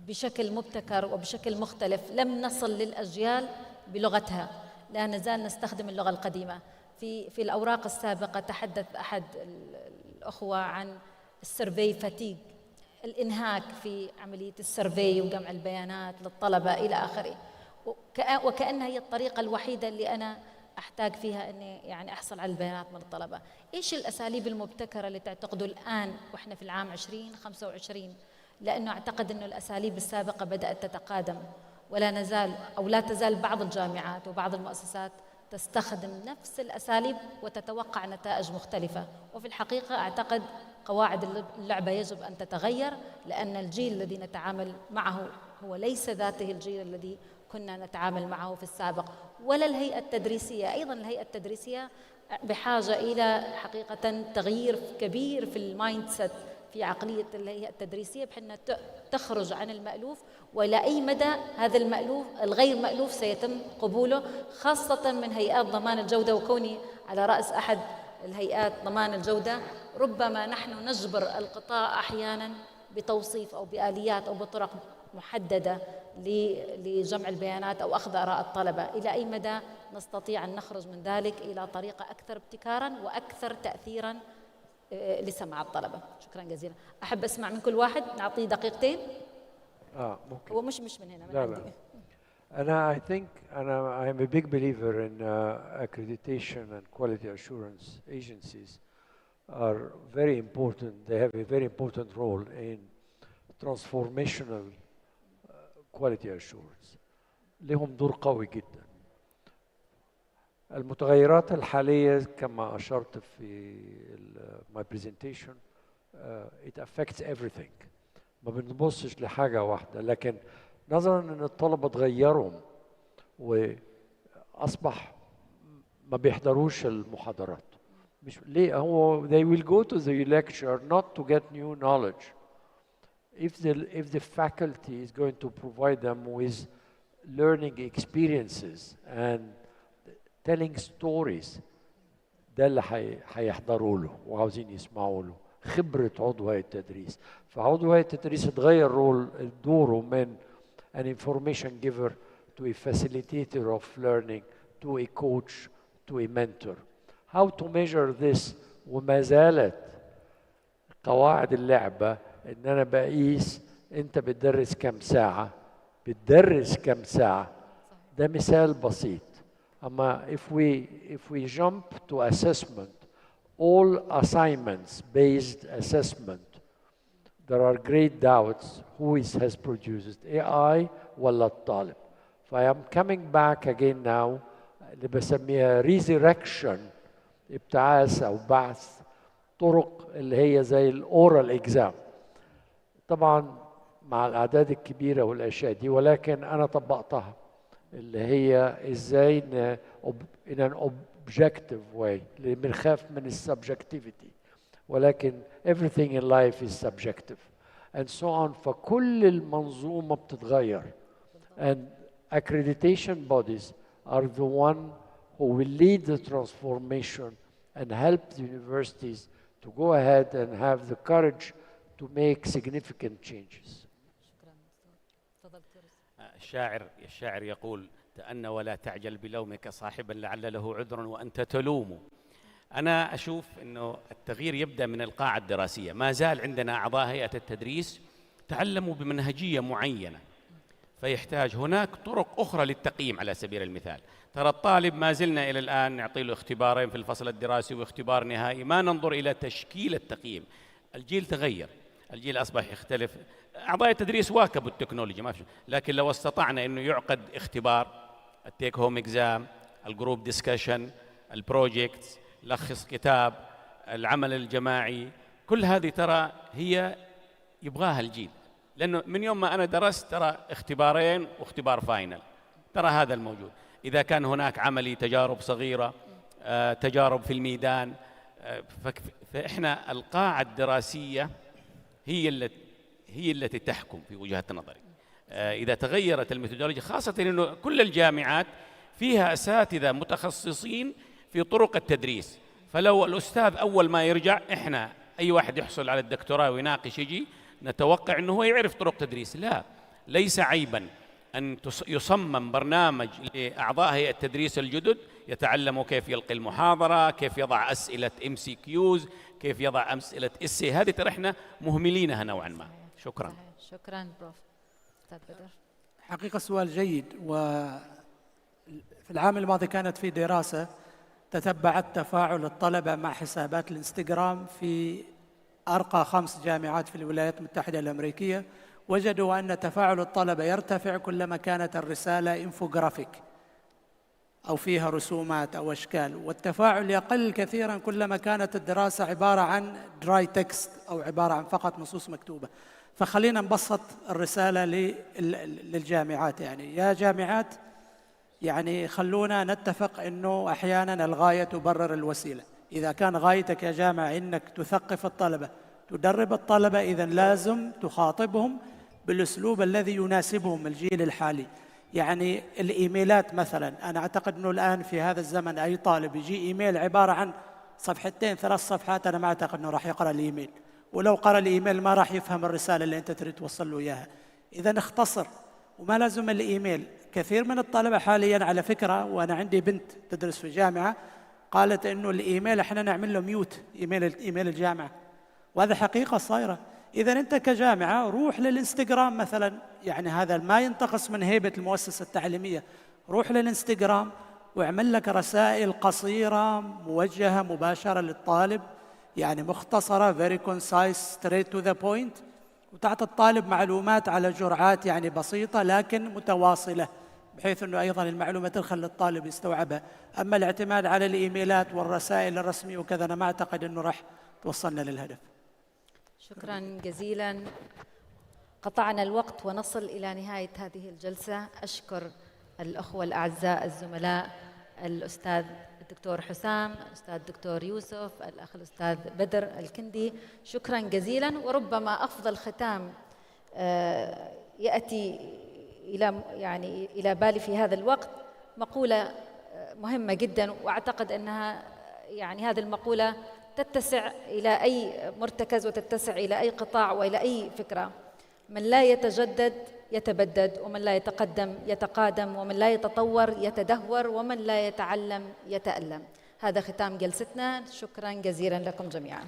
بشكل مبتكر وبشكل مختلف، لم نصل للأجيال بلغتها، لا نزال نستخدم اللغة القديمة. في الأوراق السابقة تحدث أحد الأخوة عن السيرفي فاتيج، الإنهاك في عملية السيرفي وجمع البيانات للطلبة إلى آخره، وكأنها هي الطريقة الوحيدة اللي أنا أحتاج فيها أني يعني أحصل على البيانات من الطلبة. إيش الأساليب المبتكرة اللي تعتقدوا الآن وإحنا في العام 2025؟ لأنه أعتقد أنه الأساليب السابقة بدأت تتقادم، ولا نزال أو لا تزال بعض الجامعات وبعض المؤسسات تستخدم نفس الأساليب وتتوقع نتائج مختلفة. وفي الحقيقة أعتقد قواعد اللعبة يجب أن تتغير، لأن الجيل الذي نتعامل معه هو ليس ذاته الجيل الذي كنا نتعامل معه في السابق، ولا الهيئة التدريسية. أيضا الهيئة التدريسية بحاجة إلى حقيقة تغيير كبير في المايند سيت، في عقلية الهيئة التدريسية، بحيث أنها تخرج عن المألوف، وإلى أي مدى هذا المألوف الغير مألوف سيتم قبوله، خاصة من هيئات ضمان الجودة. وكوني على رأس أحد الهيئات ضمان الجودة، ربما نحن نجبر القطاع أحيانا بتوصيف أو بآليات أو بطرق محددة لجمع البيانات أو أخذ آراء الطلبة. إلى أي مدى نستطيع أن نخرج من ذلك إلى طريقة أكثر ابتكاراً وأكثر تأثيراً لسمع الطلبة؟ شكراً جزيلاً. أحب أسمع من كل واحد، نعطيه دقيقتين. ممكن. هو مش من هنا، من لا عندي. أنا I'm a big believer in accreditation and quality assurance agencies are very important. They have a very important role in transformational quality assurance. لهم دور قوي جدا. المتغيرات الحالية كما أشرت في my presentation it affects everything. ما بنبصش لحاجة واحدة، لكن نظرا ان الطلبة اتغيروا واصبح ما بيحضروش المحاضرات. مش ليه؟ هو they will go to the lecture not to get new knowledge. If the faculty is going to provide them with learning experiences and telling stories، ده اللي هيحضروا له وعاوزين يسمعوا له. خبرة عضو هيئة التدريس، فعضو هيئة التدريس اتغير دوره من an information giver to a facilitator of learning to a coach to a mentor. How to measure this؟ وما زالت قواعد اللعبة ان انا بقيس انت بتدرس كم ساعة، ده مثال بسيط. اما if we jump to assessment, all assignments based assessment, there are great doubts who has produced AI ولا الطالب. I am coming back again now اللي بسميها resurrection، ابتعاث أو بعث طرق اللي هي زي الأورال إكزام. طبعا مع الأعداد الكبيرة والأشياء دي، ولكن أنا طبقتها اللي هي إزاي in an objective way، اللي بنخاف من السبجكتيفيتي، ولكن everything in life is subjective and so on. فكل المنظومة بتتغير and accreditation bodies are the one who will lead the transformation and help the universities to go ahead and have the courage to make significant changes. الشاعر يقول: تأنى ولا تعجل بلومك صاحبا لعل له عذر وأنت تلوم. أنا أشوف أنه التغيير يبدأ من القاعة الدراسية. ما زال عندنا أعضاء هيئة التدريس تعلموا بمنهجية معينة، فيحتاج هناك طرق أخرى للتقييم. على سبيل المثال، ترى الطالب ما زلنا إلى الآن نعطي له اختبارين في الفصل الدراسي واختبار نهائي، ما ننظر إلى تشكيل التقييم. الجيل تغير، الجيل أصبح يختلف. أعضاء التدريس واكبوا التكنولوجيا، ما في، لكن لو استطعنا أنه يعقد اختبار، التيك هوم إكزام، الجروب ديسكشن، البروجيكت، لخص كتاب، العمل الجماعي، كل هذه ترى هي يبغاها الجيل. لأنه من يوم ما أنا درست ترى اختبارين واختبار فاينل، ترى هذا الموجود. إذا كان هناك عملي تجارب صغيرة، تجارب في الميدان، فإحنا القاعة الدراسية هي التي تحكم في وجهة نظري. إذا تغيرت الميثودولوجيا، خاصة أنه كل الجامعات فيها أساتذة متخصصين في طرق التدريس، فلو الأستاذ أول ما يرجع، إحنا أي واحد يحصل على الدكتوراه ويناقش يجي نتوقع أنه هو يعرف طرق تدريس. لا، ليس عيبا أن يصمم برنامج لأعضاء هيئة التدريس الجدد يتعلموا كيف يلقي المحاضرة، كيف يضع أسئلة MCQs، كيف يضع أسئلة essay. هذه ترى إحنا مهملينها نوعا ما. شكرا. شكرا بروف. أستاذ بدر. حقيقة سؤال جيد. وفي العام الماضي كانت في دراسة تتبعت تفاعل الطلبة مع حسابات الانستغرام في أرقى 5 جامعات في الولايات المتحدة الأمريكية. وجدوا أن تفاعل الطلبة يرتفع كلما كانت الرسالة انفوجرافيك أو فيها رسومات أو أشكال، والتفاعل يقل كثيرا كلما كانت الدراسة عبارة عن دراي تكست أو عبارة عن فقط نصوص مكتوبة. فخلينا نبسط الرسالة للجامعات، يعني يا جامعات يعني خلونا نتفق أنه أحيانا الغاية تبرر الوسيلة. إذا كان غايتك يا جامعة أنك تثقف الطلبة، تدرب الطلبة، إذا لازم تخاطبهم بالأسلوب الذي يناسبهم الجيل الحالي. يعني الإيميلات مثلا، أنا أعتقد أنه الآن في هذا الزمن أي طالب يجي إيميل عبارة عن 2 3 صفحات، أنا ما أعتقد أنه راح يقرأ الإيميل، ولو قرأ الإيميل ما راح يفهم الرسالة اللي أنت تريد توصل له إياها. إذا اختصر وما لازم الإيميل. كثير من الطلبة حاليا على فكرة، وأنا عندي بنت تدرس في جامعة قالت إنه الإيميل إحنا نعمل له ميوت، إيميل الجامعة، وهذا حقيقة صايرة. إذا أنت كجامعة روح للإنستغرام مثلا، يعني هذا ما ينتقص من هيبة المؤسسة التعليمية، روح للإنستغرام واعمل لك رسائل قصيرة موجهة مباشرة للطالب، يعني مختصرة very concise straight to the point، وتعطي الطالب معلومات على جرعات يعني بسيطة لكن متواصلة، بحيث أنه أيضا المعلومة تدخل للطالب يستوعبها. أما الاعتماد على الإيميلات والرسائل الرسمية وكذا، أنا ما أعتقد أنه راح توصلنا للهدف. شكرا جزيلا. قطعنا الوقت ونصل إلى نهاية هذه الجلسة. أشكر الأخوة الأعزاء الزملاء، الأستاذ الدكتور حسام، الأستاذ الدكتور يوسف، الأخ الأستاذ بدر الكندي، شكرا جزيلا. وربما أفضل ختام يأتي إلى بالي في هذا الوقت مقولة مهمة جدا، وأعتقد أنها يعني هذه المقولة تتسع إلى أي مرتكز وتتسع إلى أي قطاع وإلى أي فكرة: من لا يتجدد يتبدد، ومن لا يتقدم يتقادم، ومن لا يتطور يتدهور، ومن لا يتعلم يتألم. هذا ختام جلستنا. شكرا جزيلا لكم جميعا.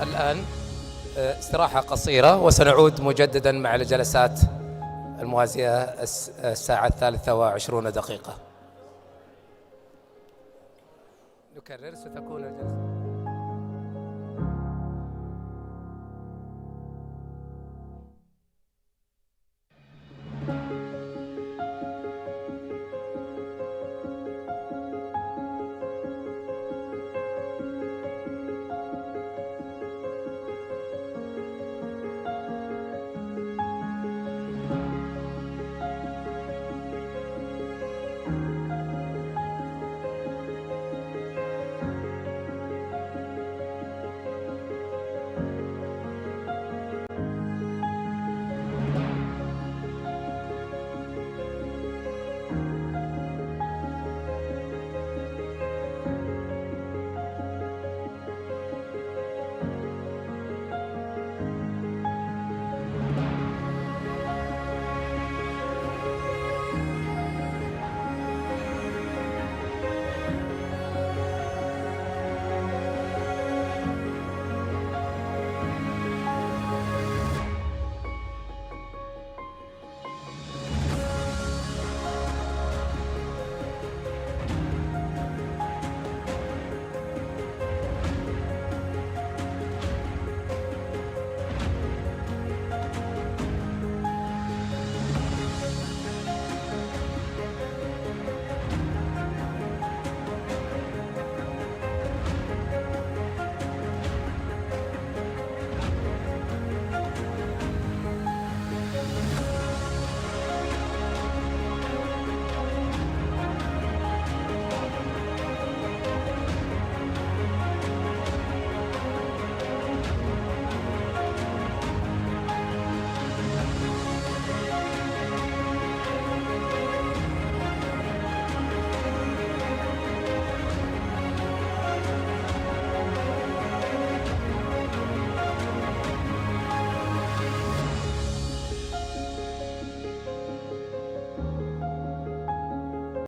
الآن استراحة قصيرة وسنعود مجددا مع الجلسات الموازية الساعة 23:20. نكرر ستكون الجلسة